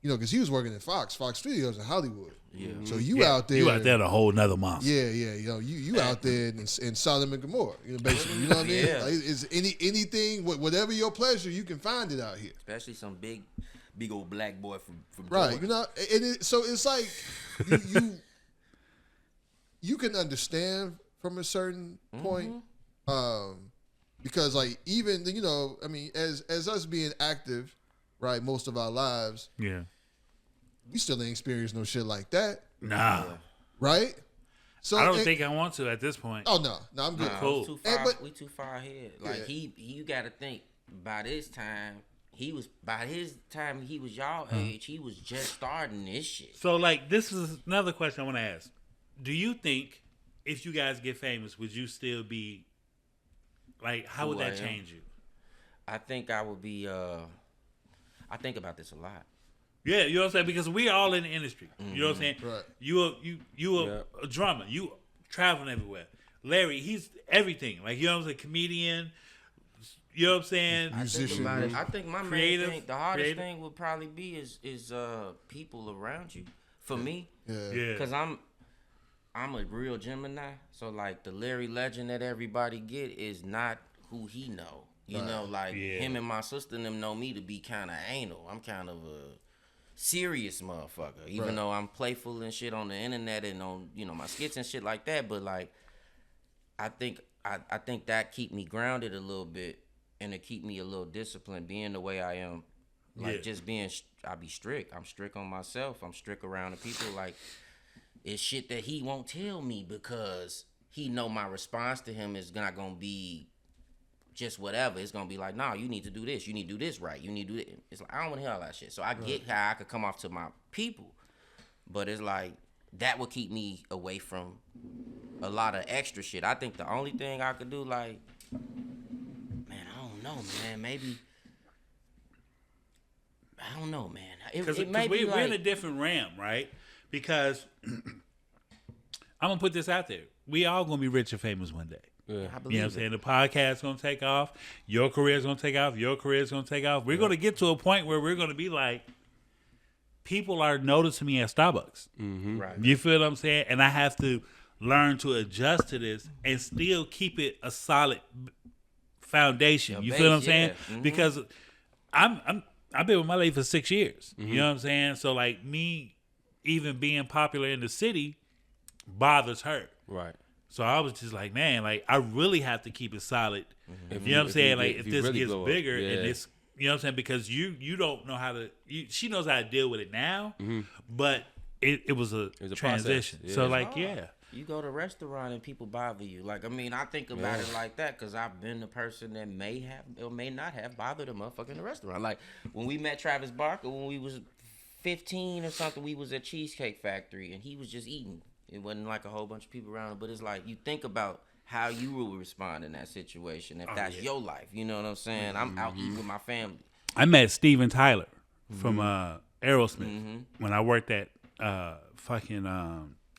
because he was working at Fox Studios in Hollywood. Yeah. So you out there. You out there a whole nother monster. Yeah. You out there in Sodom and Gomorrah. Basically. You know what I mean? Yeah. Like, is anything, whatever your pleasure, you can find it out here. especially some big old black boy from Right. Georgia. So it's like you can understand from a certain point, because like even I mean, as us being active, right, most of our lives, Yeah. we still ain't experienced no shit like that, Nah. right? So I don't think I want to at this point. Oh no, I'm good. Cool. We too far ahead. Like you got to think by this time he was y'all age. He was just starting this shit. So, like, this is another question I want to ask. Do you think if you guys get famous, would you still be, like, how would that change you? I think I would be. I think about this a lot. Yeah, you know what I'm saying? Because we're all in the industry. You know what I'm saying? Right. You a drummer. You traveling everywhere. Larry, he's everything. Like, you know what I'm saying? Comedian. You know what I'm saying? Musician. I think my Creative, main thing, the hardest thing would probably be is people around you. For me, Yeah. because I'm a real Gemini, so like the Larry legend that everybody get is not who he know. You know, like him and my sister and them know me to be kind of anal. I'm kind of a serious motherfucker, even though I'm playful and shit on the internet and on my skits and shit like that. But like, I think that keep me grounded a little bit. And to keep me a little disciplined, being the way I am, like just being, I be strict. I'm strict on myself. I'm strict around the people. Like, it's shit that he won't tell me because he know my response to him is not gonna be just whatever. It's gonna be like, nah, you need to do this. You need to do this right. You need to do it. It's like I don't want to hear all that shit. So I get how I could come off to my people, but it's like that would keep me away from a lot of extra shit. I think the only thing I could do, like. No, man. Maybe I don't know, man. Because we're in a different realm, right? Because I'm gonna put this out there: we all gonna be rich and famous one day. Yeah. I You know what I'm believe saying? The podcast's gonna take off. Your career's gonna take off. Your career's gonna take off. We're gonna get to a point where we're gonna be like, people are noticing me at Starbucks. Mm-hmm. Right. You feel what I'm saying? And I have to learn to adjust to this and still keep it a solid foundation. You feel what I'm saying? Mm-hmm. Because I've been with my lady for 6 years. You know what I'm saying? So like me even being popular in the city bothers her. Right. So I was just like, man, like I really have to keep it solid. You know what I'm saying? Like if this really gets bigger and this, you know what I'm saying? Because you don't know how to. She knows how to deal with it now, but it was a transition. Process. So like, yeah. You go to a restaurant and people bother you. Like, I mean, I think about it like that because I've been the person that may have or may not have bothered a motherfucker in the restaurant. Like, when we met Travis Barker when we was 15 or something, we was at Cheesecake Factory and he was just eating. It wasn't like a whole bunch of people around him, but it's like you think about how you will respond in that situation if that's your life. You know what I'm saying? I'm out eating with my family. I met Steven Tyler from Aerosmith when I worked at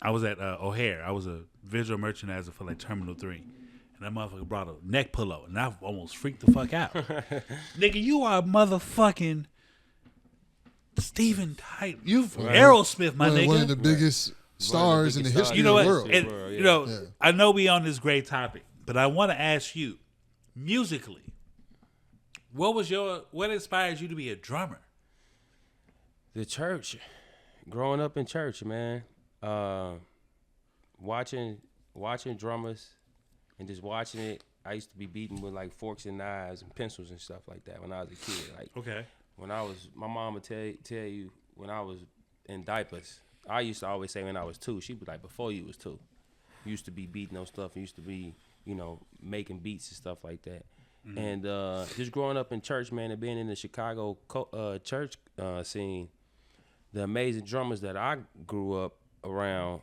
I was at O'Hare. I was a visual merchandiser for like Terminal 3. And that motherfucker brought a neck pillow. And I almost freaked the fuck out. Nigga, you are motherfucking Steven Tyler. You Aerosmith, my nigga. One of the biggest stars in the history of the world. And, I know we on this great topic, but I want to ask you, musically, what inspires you to be a drummer? The church. Growing up in church, man. Watching drummers and just watching it. I used to be beating with like forks and knives and pencils and stuff like that when I was a kid. Like okay, when I was, my mom would tell you when I was in diapers, I used to always say when I was 2, she'd be like, before you was 2. You used to be beating on stuff, and used to be, making beats and stuff like that. Mm-hmm. And just growing up in church, man, and being in the Chicago church scene, the amazing drummers that I grew up around,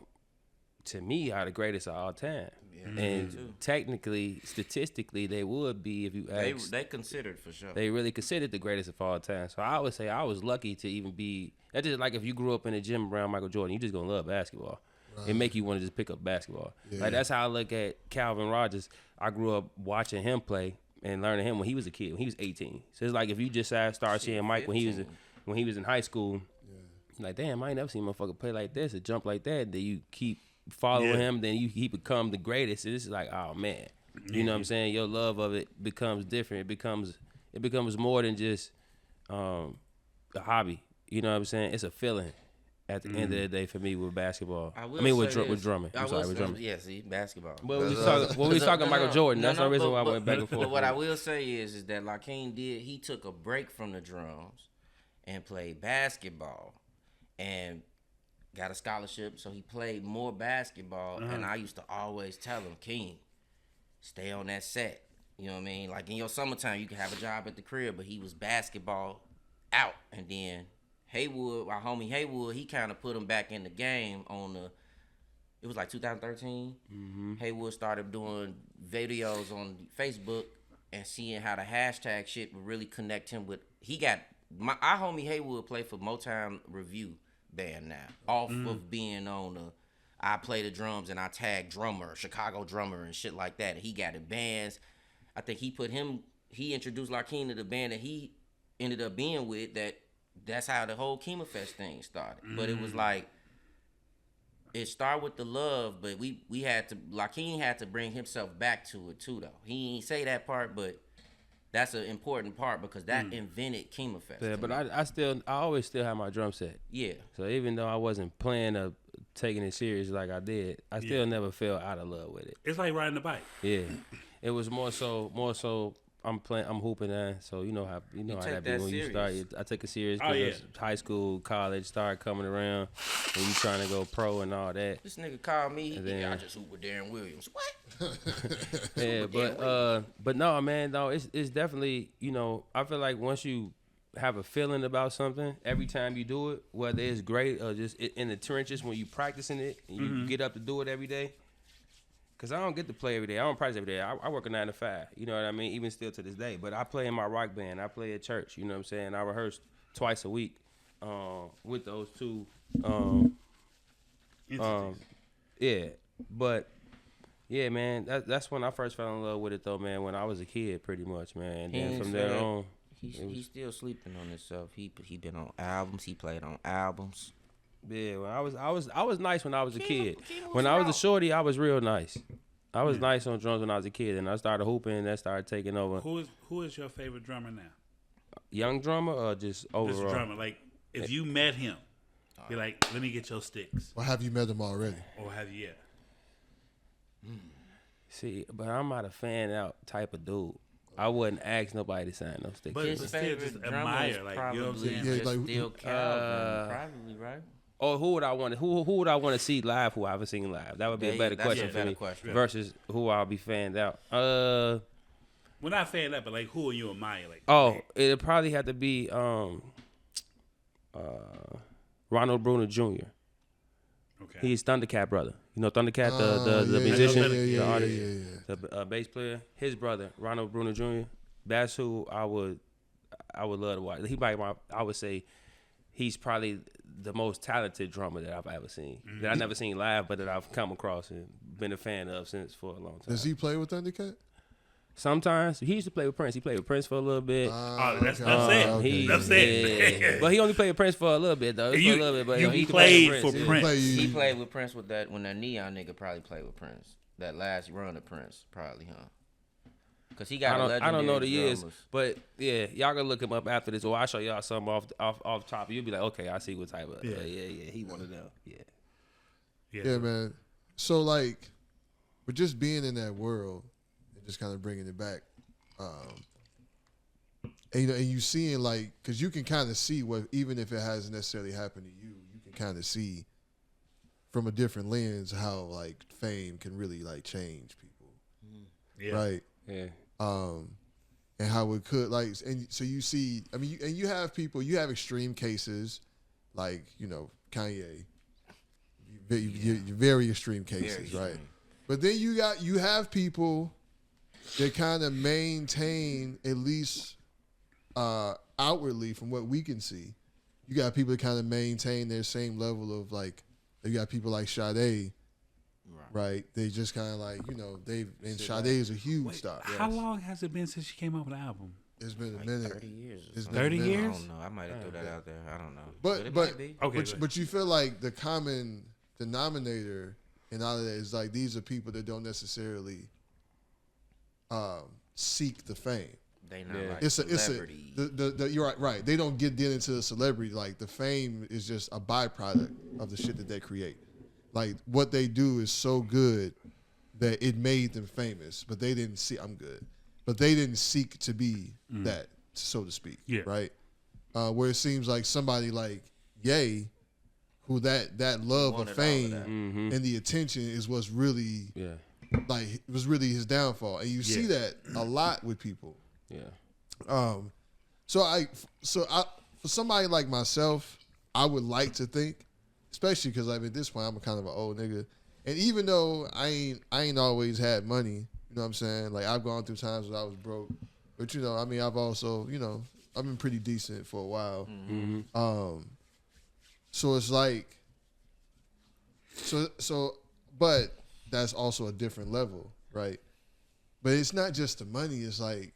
to me, are the greatest of all time. Yeah, and technically, statistically, they would be if you ask. They considered for sure. They really considered the greatest of all time. So I would say I was lucky to even be. That's just like if you grew up in a gym around Michael Jordan, you just gonna love basketball. Right. It make you want to just pick up basketball. Yeah. Like that's how I look at Calvin Rogers. I grew up watching him play and learning him when he was a kid, when he was 18. So it's like if you just start seeing Mike when he was in high school, like damn, I ain't never seen a motherfucker play like this or jump like that. Then you keep following him, then he become the greatest. And it's like, oh man, you know what I'm saying? Your love of it becomes different. It becomes more than just a hobby. You know what I'm saying? It's a feeling at the end of the day for me with basketball. With drumming. With drumming. Yeah, see, basketball. But when we was talking Michael Jordan, that's the reason why I went back and forth. But what I will say is that Lakeem he took a break from the drums and played basketball and got a scholarship, so he played more basketball. And I used to always tell him, Kheem, stay on that set. You know what I mean? Like in your summertime, you can have a job at the crib, but he was basketball out. And then Haywood, our homie Haywood, he kind of put him back in the game it was like 2013. Mm-hmm. Haywood started doing videos on Facebook and seeing how the hashtag shit would really connect him with, our homie Haywood played for Motown Review band now, off of being on I play the drums and I tag drummer, Chicago drummer and shit like that. And he got in bands. I think he introduced Lakeem to the band that he ended up being with. That's how the whole Kheemerfest thing started. But it was like, it started with the love, but Lakeem had to bring himself back to it too, though. He ain't say that part, but that's an important part because that invented Kheemerfest. Yeah, but I always still have my drum set. Yeah. So even though I wasn't playing or taking it serious like I did, I still never fell out of love with it. It's like riding a bike. Yeah. It was more so I'm hooping now, so you know how that be when you start. I take it serious because high school, college started coming around, and you trying to go pro and all that. This nigga called me. I just hoop with Darren Williams. What? Yeah, but no, man, no, it's definitely, I feel like once you have a feeling about something, every time you do it, whether it's great or just in the trenches when you practicing it and you get up to do it every day. Because I don't get to play every day. I don't practice every day. I work a 9 to 5. You know what I mean? Even still to this day. But I play in my rock band. I play at church. You know what I'm saying? I rehearse twice a week with those two. Yeah. But, yeah, man, that's when I first fell in love with it, though, man, when I was a kid, pretty much, man. And then from there on. He's still sleeping on himself. He been on albums. He played on albums. Yeah, well, I was nice when I was a kid. When I was a shorty, I was real nice. I was nice on drums when I was a kid, and I started hooping, and that started taking over. Who is your favorite drummer now? Young drummer or just overall? Just drummer. Like, if you met him, be like, let me get your sticks. Or have you met him already? Or have you yet? See, but I'm not a fan out type of dude. I wouldn't ask nobody to sign no sticks. But his favorite drummer is probably, you know what I'm saying? Yeah, like, still Calvin, probably, right? Or who would I want to see live who I haven't seen live? That would be a better question for me versus who I'll be fanned out. Well, not fanned out, but like who are you admire? Like, it'd probably have to be Ronald Bruner Jr. Okay. He's Thundercat brother. You know Thundercat, the musician, the artist, the bass player. His brother, Ronald Bruner Jr. That's who I would love to watch. I would say he's probably the most talented drummer that I've ever seen. That I've never seen live, but that I've come across and been a fan of since for a long time. Does he play with Thundercat? Sometimes. He used to play with Prince. He played with Prince for a little bit. That's it. That's it. Yeah. But he only played with Prince for a little bit, though. He played for Prince. He played with Prince when that Neon nigga probably played with Prince. That last run of Prince, probably, huh? Because he got I don't know the years, but yeah, y'all gonna look him up after this, or I'll show y'all something off top. You'll be like, okay, I see what type of yeah, he one of them. Yeah, man. So like, but just being in that world and just kind of bringing it back, and you seeing like, because you can kind of see what, even if it hasn't necessarily happened to you, you can kind of see from a different lens how like fame can really like change people. Yeah. Right. Yeah. And how it could like, and so you see, I mean, you have people, you have extreme cases, like Kanye, very extreme cases, very right? But then you have people that kind of maintain, at least outwardly from what we can see. You got people that kind of maintain their same level of like. You got people like Shye. Right, they just kind of like Shye is a huge star. How long has it been since she came out with an album? It's been like a minute. 30 years. 30 years? I don't know. I might have threw that out there. I don't know. But you feel like the common denominator in all of that is like these are people that don't necessarily seek the fame. They not like celebrities. You're right. They don't get into the celebrity. Like the fame is just a byproduct of the shit that they create. Like what they do is so good that it made them famous, but they didn't see. I'm good, but they didn't seek to be that, so to speak. Yeah. Right. Where it seems like somebody like Ye, who that love of fame and the attention is what's really like it was really his downfall, and you see that a lot with people. Yeah. So for somebody like myself, I would like to think. Especially because at this point I'm kind of an old nigga, and even though I ain't always had money, you know what I'm saying? Like I've gone through times when I was broke, but I've also I've been pretty decent for a while. So it's like, but that's also a different level, right? But it's not just the money. It's like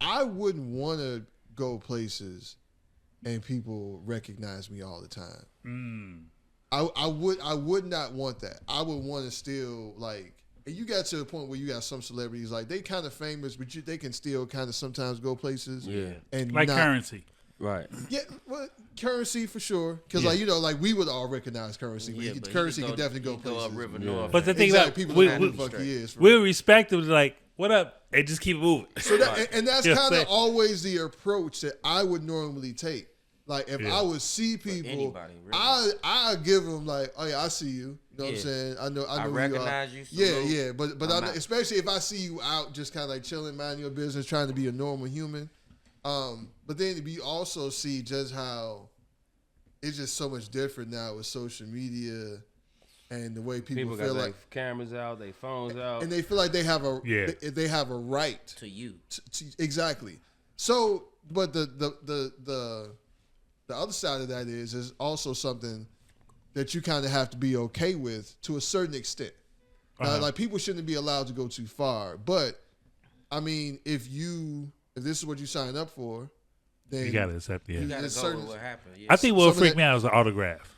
I wouldn't want to go places and people recognize me all the time. I would not want that. I would want to still like. And you got to a point where you got some celebrities like they kind of famous, but they can still kind of sometimes go places. Yeah, and like Currency. Right. Yeah, well, Currency for sure. Because like we would all recognize Currency. Yeah, Currency can definitely go places. Up River North. But the thing about people know who the fuck he is. We'll respect him. Like, what up? And just keep it moving. So and that's kind of always the approach that I would normally take. Like if I would see people, anybody, really. I give them like, oh yeah, I see you. You know what I'm saying? I know I recognize you. Yeah. But especially if I see you out, just kind of like chilling, minding your business, trying to be a normal human. But then we also see just how it's just so much different now with social media and the way people feel got like cameras out, their phones out, and they feel like they have a right to you. Exactly. So, but the other side of that is also something that you kind of have to be okay with to a certain extent. Like people shouldn't be allowed to go too far. But I mean, if this is what you sign up for, then you gotta accept it. You gotta go with what happened. Yeah. I think what would freak me out is an autograph.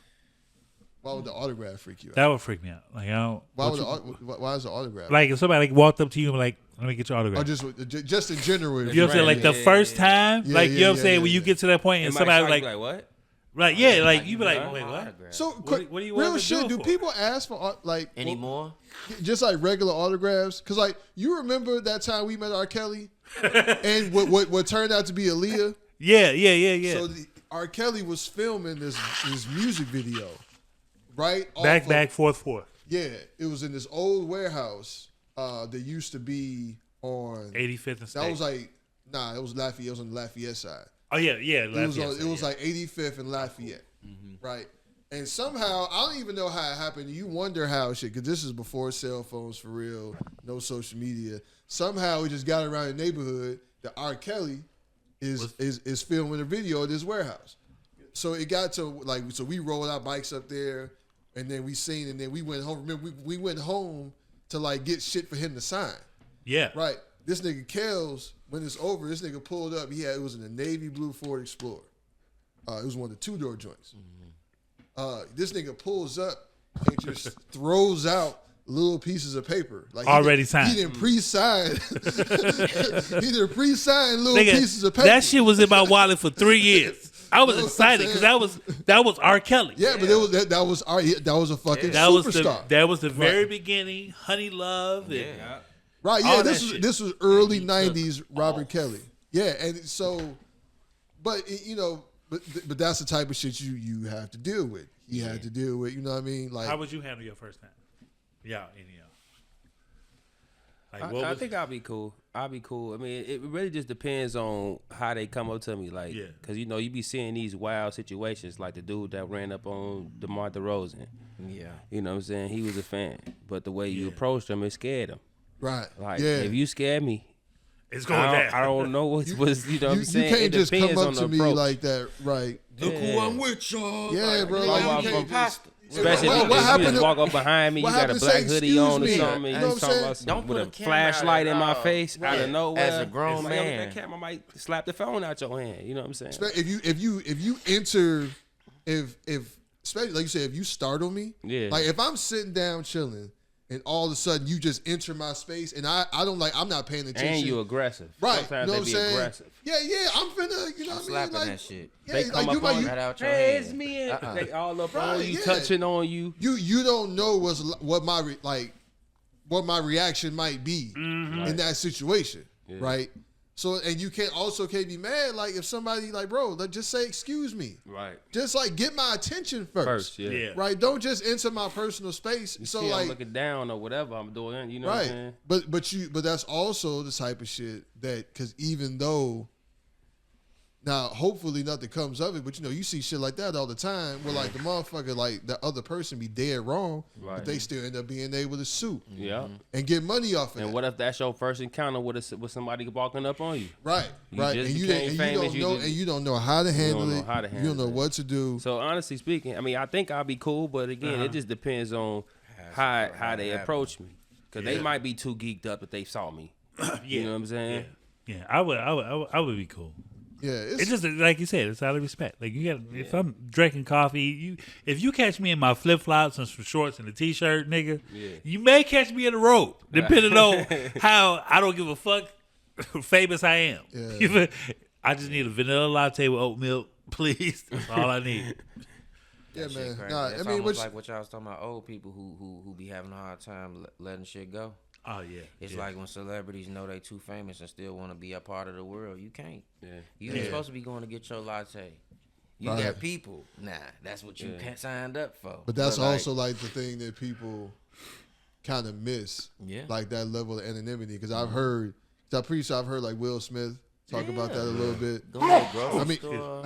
Why would the autograph freak you out? That would freak me out. Like why is the autograph? Like if somebody walked up to you and like, let me get your autograph. Or just in general. You know what I'm saying? Like the first time, like you know what I'm saying, when you get to that point and somebody like what? Right, yeah, like you be like, wait, what? So what do you real want shit? Do for? people ask for like anymore? Just like regular autographs? Because like you remember that time we met R. Kelly, and what turned out to be Elyscia? Yeah. So R. Kelly was filming this music video, right? Back, forth. Yeah, it was in this old warehouse that used to be on 85th and State. That was like it was Lafayette. It was on the Lafayette side. Oh yeah. It was like 85th and Lafayette, right? And somehow I don't even know how it happened. You wonder how shit, because this is before cell phones for real, no social media. Somehow we just got around the neighborhood that R. Kelly is filming a video of this warehouse. So it got to so we rolled our bikes up there, and then we seen, and then we went home. Remember, we went home to like get shit for him to sign. Yeah. Right. This nigga Kels, when it's over, this nigga pulled up. It was in a navy blue Ford Explorer. It was one of the 2-door joints. This nigga pulls up and just throws out little pieces of paper. Like already signed. He didn't pre-sign. He didn't pre-sign little pieces of paper. That shit was in my wallet for 3 years. I was excited because that was R. Kelly. Yeah, but that was a fucking superstar. That was the very beginning. Honey Love. Right, yeah, this was early 90s Robert Kelly. Yeah, and so, but But that's the type of shit you have to deal with. He had to deal with. You know what I mean? Like, how would you handle your first time? Yeah, Like, I think I'll be cool. I mean, it really just depends on how they come up to me. Like, because, you know, you be seeing these wild situations, like the dude that ran up on DeMar DeRozan. Yeah. You know what I'm saying? He was a fan. But the way you approached him, it scared him. Right. Like, if you scare me, it's going down. I don't know what you know what I'm saying? You can't it just come up on to me like that, right? Look who I'm with, y'all. Yeah, bro. Like, you can't just... Especially if you just walk up behind me, you got a black hoodie on or something, you know what I'm saying? Don't put a flashlight in my face out of nowhere. As a grown man, that camera might slap the phone out your hand. You know what I'm saying? If you enter, especially like you said, if you startle me, like if I'm sitting down chilling and all of a sudden you just enter my space and I don't like, I'm not paying attention. And you aggressive. Right. Sometimes you know they be aggressive. Yeah, I'm finna, you know what I mean? Slapping like, that shit. Yeah, they come up on you. Right out your Hey, hand. it's me. They all up on you, touching on you. You don't know what my reaction might be in that situation, right? So, and you can't be mad, like, if somebody, like, bro, just say, excuse me. Right. Just, like, get my attention first. Right? Don't just enter my personal space. You so, see, like, I'm looking down or whatever I'm doing, you know what I'm saying? But that's also the type of shit that, because even though, now, hopefully nothing comes of it, but, you know, you see shit like that all the time where, like, the motherfucker, like, the other person be dead wrong, but they still end up being able to sue and get money off of it. And what if that's your first encounter with somebody walking up on you? Right. And you don't know how to handle it. You don't know what to do. So, honestly speaking, I mean, I think I'll be cool, but, again, it just depends on how they approach me. Because they might be too geeked up if they saw me. You know what I'm saying? Yeah, I would be cool. Yeah, it's just like you said. It's out of respect. Like you got, if I'm drinking coffee, if you catch me in my flip flops and some shorts and a t-shirt, nigga, you may catch me in the road, depending on how I don't give a fuck famous I am. Yeah. I just need a vanilla latte with oat milk, please. That's all I need. Yeah, man. It's almost like what y'all was talking about. Old people who be having a hard time letting shit go. Oh yeah, it's like when celebrities know they too famous and still want to be a part of the world. You can't. You ain't supposed to be going to get your latte. You got people. Nah, that's what you signed up for. But that's also like the thing that people kind of miss. Yeah, like that level of anonymity. Because I'm pretty sure I've heard like Will Smith talk about that a little bit.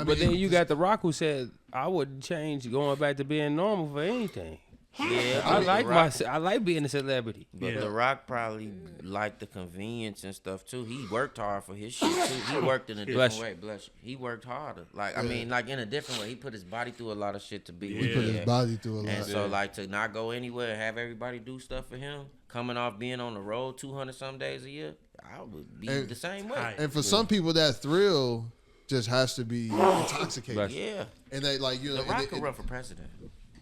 But then you got The Rock who said, "I wouldn't change going back to being normal for anything." Yeah, I like being a celebrity. But The Rock probably liked the convenience and stuff too. He worked hard for his shit too. He worked in a different way. Bless you. He worked harder. Like I mean, like in a different way. He put his body through a lot of shit to be. He put his body through a lot. And so like to not go anywhere and have everybody do stuff for him, coming off being on the road 200 some days a year, I would be the same way. And for some people, that thrill just has to be intoxicating. Yeah. And they like The Rock could run for president.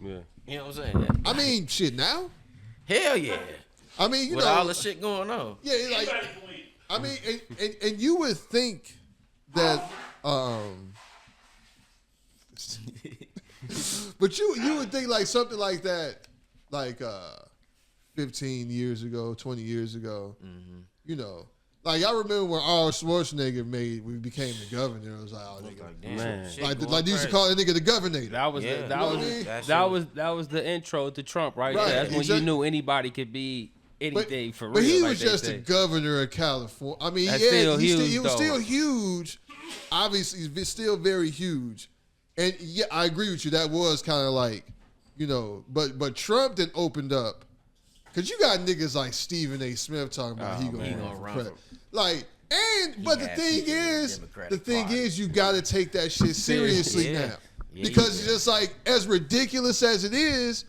Yeah. You know what I'm saying? I mean, shit now? Hell yeah. I mean, you with know. all the shit going on. Yeah, like, I mean, and you would think that, but you would think like something like that, like 15 years ago, 20 years ago, you know. Like, I remember when Arnold Schwarzenegger became the governor. It was like, oh, nigga. Man. Like they used to call that nigga the governor. That was the intro to Trump right there. That's when you knew anybody could be anything for real. But he was just the governor of California. I mean, he was still huge. Obviously, still very huge. And yeah, I agree with you. That was kind of like, you know, but Trump then opened up. Because you got niggas like Stephen A. Smith talking about he gonna run. Like, but the thing is, you got to take that shit seriously now. Because it's just like, as ridiculous as it is,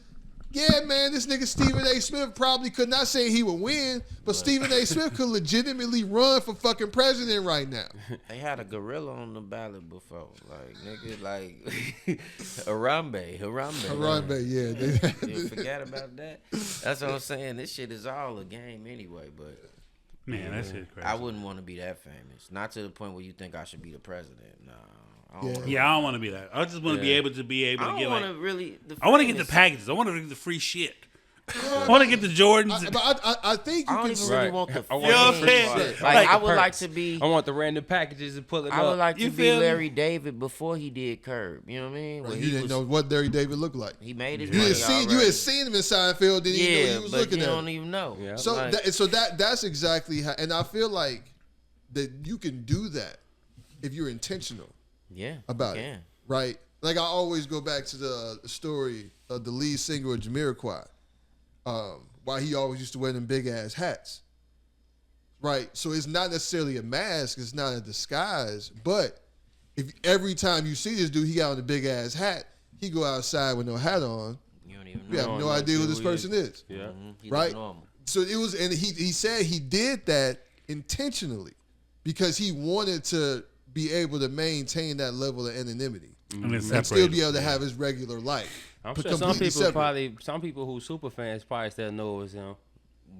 yeah, man, this nigga Stephen A. Smith probably could not say he would win, but Stephen A. Smith could legitimately run for fucking president right now. They had a gorilla on the ballot before. Like, nigga, like, Harambe, yeah. You forget about that? That's what I'm saying. This shit is all a game anyway, but... Man, that shit crazy. I wouldn't want to be that famous. Not to the point where you think I should be the president. No. I don't want to be that. I just want to be able to get. I want to get the packages. I want to get the free shit. I want to get the Jordans. I think you I don't can. even really want the. You know what I'm saying? Like I would like to be. I want the random packages and pull it up. I would like You to be feel me? Larry David before he did Curb. You know what I mean? When You didn't know what Larry David looked like. he made his You money had seen him in Seinfeld. Didn't even know he was but looking you at don't him. even know. Yeah. So Like, that's exactly how. And I feel like that you can do that if you're intentional about it, right? Like I always go back to the story of the lead singer of Jamiroquai. Why he always used to wear them big ass hats, right? So it's not necessarily a mask, it's not a disguise, but if every time you see this dude, he got on a big ass hat, he go outside with no hat on, you don't even you have know. no idea who this person is, Yeah. He right? look normal. So it was, and he said he did that intentionally because he wanted to be able to maintain that level of anonymity and still be able to have his regular life. I'm sure some people who super fans probably still know it was him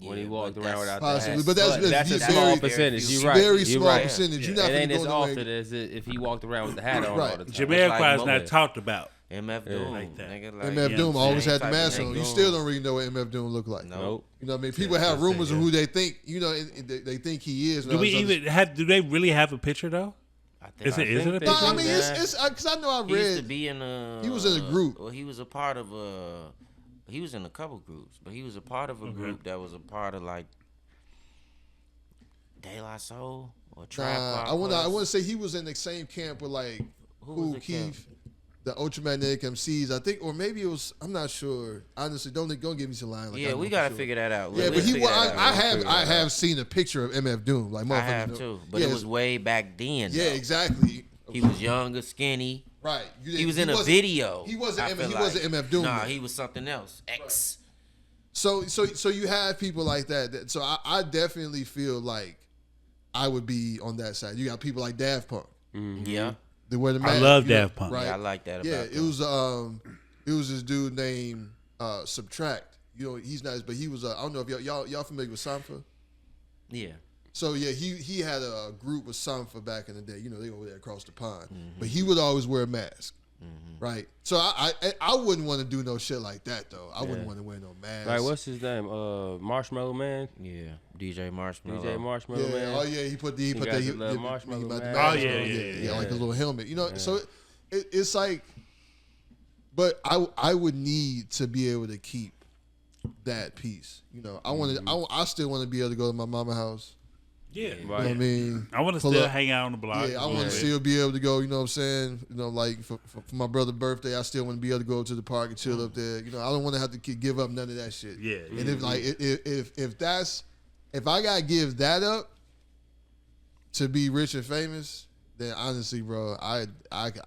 when he walked around without the hat. But that's a very, small percentage. You're right. Very You're small right. percentage. You're not It ain't going as to go often as if he walked around with the hat on all the time. Jamiroquai is not talked about. MF Doom, like that. nigga, like, MF Doom always had the mask on. nigga. You still don't really know what MF Doom look like. Nope. You know what I mean? People have rumors of who they think, they think he is. Do we even have? Do they really have a picture though? Is it a picture? No, I mean it's because I know I read. He used to be in a. He was in a group. Well, he was a part of a. He was in a couple groups, but he was a part of a group that was a part of like De La Soul or Tribe. I want to say he was in the same camp with like Keith, the Ultramagnetic MCs, I think, or maybe it was. I'm not sure. Honestly, don't give me some line. Like, yeah, we gotta figure that out. Yeah, but I have seen a picture of MF Doom. Like, I have too, but it was way back then. Yeah, exactly. He was younger, skinny. Right. He was in a video. He wasn't MF Doom. Nah, he was something else. X. So you have people like that. So I definitely feel like I would be on that side. You got people like Daft Punk. Mm-hmm. Yeah. They wear the mask. I love Daft Punk. Right? Yeah, I like that. Yeah, it was this dude named Subtract. You know, he's nice, but he was. I don't know if y'all familiar with Sanfa. Yeah. So yeah, he had a group with Sanfa back in the day. You know, they over there across the pond. But he would always wear a mask. Right. So I wouldn't want to do no shit like that though. I wouldn't want to wear no mask. Like, what's his name? Marshmallow Man. Yeah. DJ Marshmallow. Man. Oh yeah, he put the marshmallow man. Oh yeah, like a little helmet. You know, so it's like, but I would need to be able to keep that piece. You know, I still want to be able to go to my mama's house. Yeah, you know what I mean, I want to still hang out on the block. Yeah, I want to still be able to go. You know what I'm saying? You know, like for my brother's birthday, I still want to be able to go to the park and chill up there. You know, I don't want to have to give up none of that shit. Yeah. And if I gotta give that up to be rich and famous, then honestly, bro, I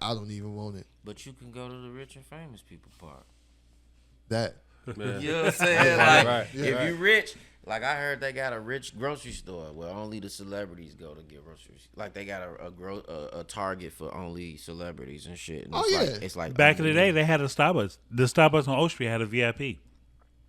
don't even want it. But you can go to the rich and famous people park. That. Yeah. You know what I'm saying? Like, right. if you rich, like I heard they got a rich grocery store where only the celebrities go to get groceries. Like they got a Target for only celebrities and shit. And it's like back in the day, they had a Starbucks. The Starbucks on Oak Street had a VIP.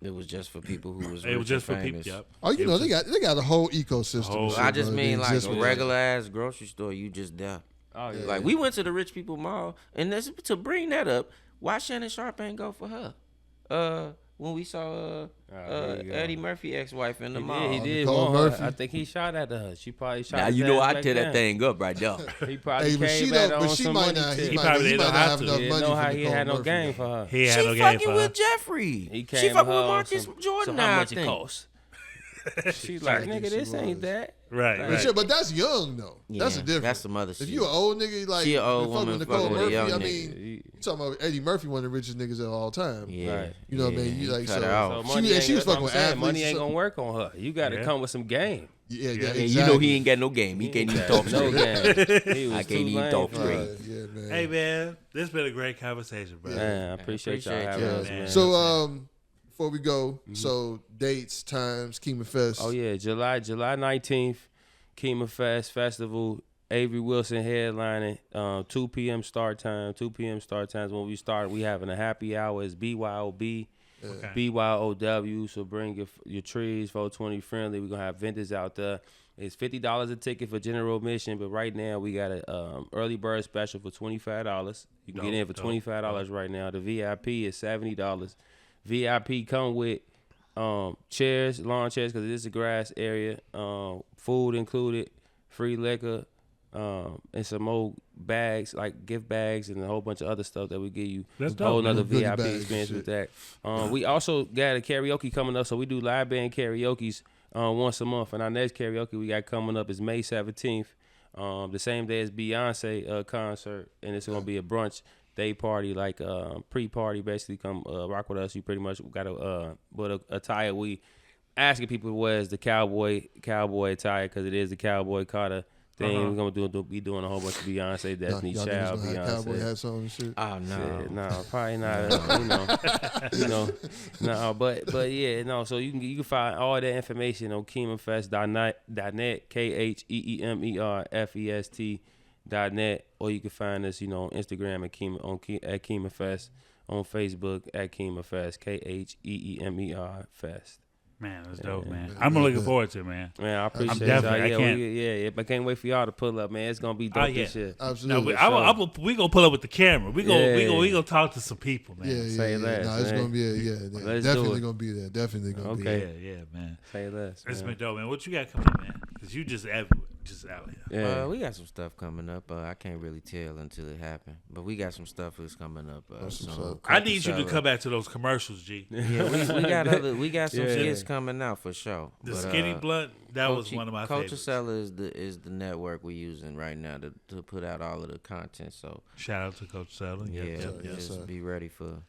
It was just for people who was. It was just for famous. people. Yep. Oh, you know, they got a whole ecosystem. I just mean like a regular ass grocery store. You just there. Oh yeah. Like we went to the rich people mall, and to bring that up, why Shannon Sharpe ain't go for her? When we saw Eddie Murphy ex-wife in the mall. He did. I think he shot at her. She probably shot. Now you know I tear that thing up right there. He probably came at her on some money. He probably didn't have enough money. Know how he had no game for her. He had no she game for fucking her. with Jeffrey. He came she fucking with her Marcus Jordan now. How much it cost? She's like, nigga, this ain't that. Right. But that's young though. Yeah, that's a difference. that's some other shit. If you an old nigga like she an old woman Nicole fucking with a Murphy, young I nigga. mean, you talking about Eddie Murphy, one of the richest niggas of all time. Yeah, Right. You know what I mean? You like cut her out. So money she was fucking with athletes. Money ain't gonna work on her. You got to come with some game. Yeah, And you know he ain't got no game. He can't even talk No straight. game. I can't even talk straight. Yeah, man. Hey man, this been a great conversation, bro. Man, I appreciate y'all having us, man. So before we go, so dates, times, Kheemerfest. Oh yeah, July 19th, Kheemerfest Festival. Avery Wilson headlining. 2 p.m. start time. 2 p.m. start times. When we start, we having a happy hour. It's BYOB, BYOW. So bring your trees, 420 friendly. We're gonna have vendors out there. It's $50 a ticket for general admission, but right now we got a early bird special for $25. You can get in for $25 right now. The VIP is $70. VIP come with Chairs, lawn chairs, because it is a grass area. Food included, free liquor, and some more bags, like gift bags and a whole bunch of other stuff that we give you. That's a whole dope, other man. VIP experience with that. We also got a karaoke coming up, so we do live band karaoke's once a month. And our next karaoke we got coming up is May 17th, the same day as Beyonce concert, and it's gonna be a brunch day party, like pre-party. Basically, come rock with us. You pretty much got a attire we asking people to wear is the cowboy attire, because it is the cowboy Carter thing. We're gonna be doing a whole bunch of Beyonce, Destiny Child, Beyonce. Cowboy hats on and shit. Oh no, yeah, no, probably not. But yeah, no. So you can find all that information on Kheemerfest.net, KheemerFest.net, or you can find us, on Instagram at Kheemerfest, on Facebook at Kheemerfest, Kheemer Fest. Man, that's dope, man. I'm looking forward to it, man. Man, I appreciate it. Definitely. I can't wait for y'all to pull up, man. It's gonna be dope this shit. Absolutely. No, we gonna pull up with the camera. We gonna talk to some people, man. Yeah. Say less. No, it's man. gonna be definitely gonna be there. Definitely gonna be there. Yeah, man. Say less. It's man. been dope, man. What you got coming up, man? Because you just out here. Yeah. We got some stuff coming up. I can't really tell until it happens, but we got some stuff that's coming up. I need you to come back to those commercials, G. Yeah, we got some skits coming out for sure. The Skinny Blunt, that was one of my favorites. Coachella is the network we're using right now to put out all of the content. So shout out to Coach Seller. Just be ready for.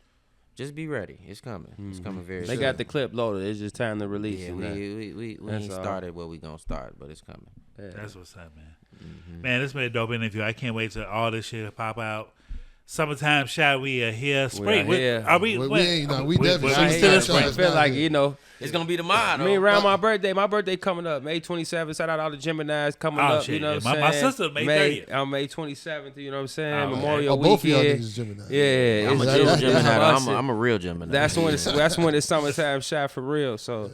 Just be ready. It's coming. Mm-hmm. It's coming very soon. They got the clip loaded. It's just time to release it. We ain't started where we gonna start, but it's coming. Yeah. That's what's up, man. Mm-hmm. Man, this been a dope interview. I can't wait till all this shit pop out. Summertime Shye, we are here. Spring, we are here. We definitely still spring. Feel like it's gonna be the motto. I mean, around my birthday coming up, May 27th. Shout out all the Geminis coming up. Shit, you know what I'm saying? My sister May 30th. I'm May 27th. You know what I'm saying? Oh, Memorial weekend. Both of y'all weekend. niggas Gemini. Yeah, I'm a real Gemini. I'm a real Gemini. That's when it's summertime Shye for real. So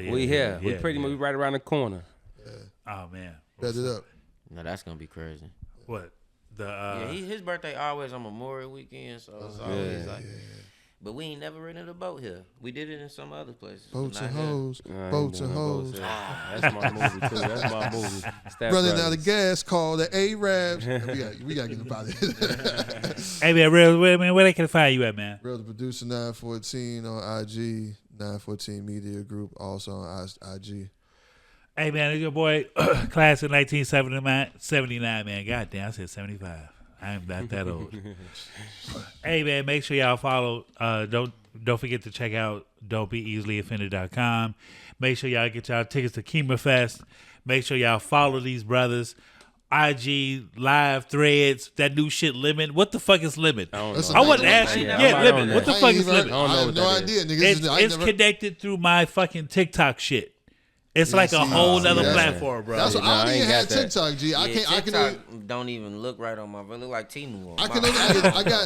we here. We pretty much right around the corner. Oh man, Bet it up. No, that's gonna be crazy. What? His birthday always on Memorial Weekend, so it's always like. But we ain't never rented a boat here. We did it in some other places. Boats and hoes. Boats and hoes. That's my movie too. That's my movie. Running out of gas, call the Arabs. we gotta get about it. Hey man, Rell, where they can find you at, man? Rell the Producer 914 on IG, 914 Media Group also on IG. Hey man, it's your boy, class of 1979, man. Goddamn, I said 75. I am not that old. Hey man, make sure y'all follow. Don't forget to check out didnt.easilyoffended.com. Make sure y'all get y'all tickets to Kheemerfest. Make sure y'all follow these brothers. IG live threads, that new shit Limit. What the fuck is Limit? I wasn't asking. Limit. What the fuck is Limit? I have no idea, nigga. It's connected through my fucking TikTok shit. It's like a whole other platform, bro. That's what I don't even have TikTok, G. TikTok don't even look right on my. It look like Temu. I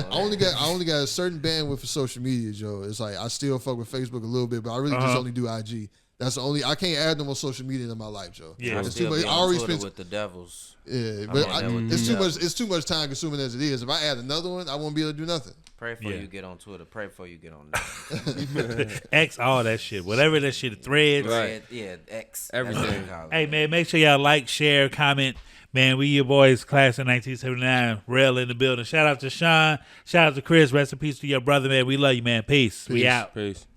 only got a certain bandwidth for social media, Joe. It's like I still fuck with Facebook a little bit, but I really just only do IG. That's the only. I can't add no more social media in my life, Joe. Yeah, it's too much. I already spent with the devils. Yeah, but it's too much. It's too much time consuming as it is. If I add another one, I won't be able to do nothing. Pray for you get on Twitter. Pray for you get on there. X, all that shit. Whatever that shit, threads. Right. Yeah, X. Everything. Hey, man, make sure y'all like, share, comment. Man, we your boys, class of 1979. Rell in the building. Shout out to Sean. Shout out to Chris. Rest in peace to your brother, man. We love you, man. Peace. We out. Peace.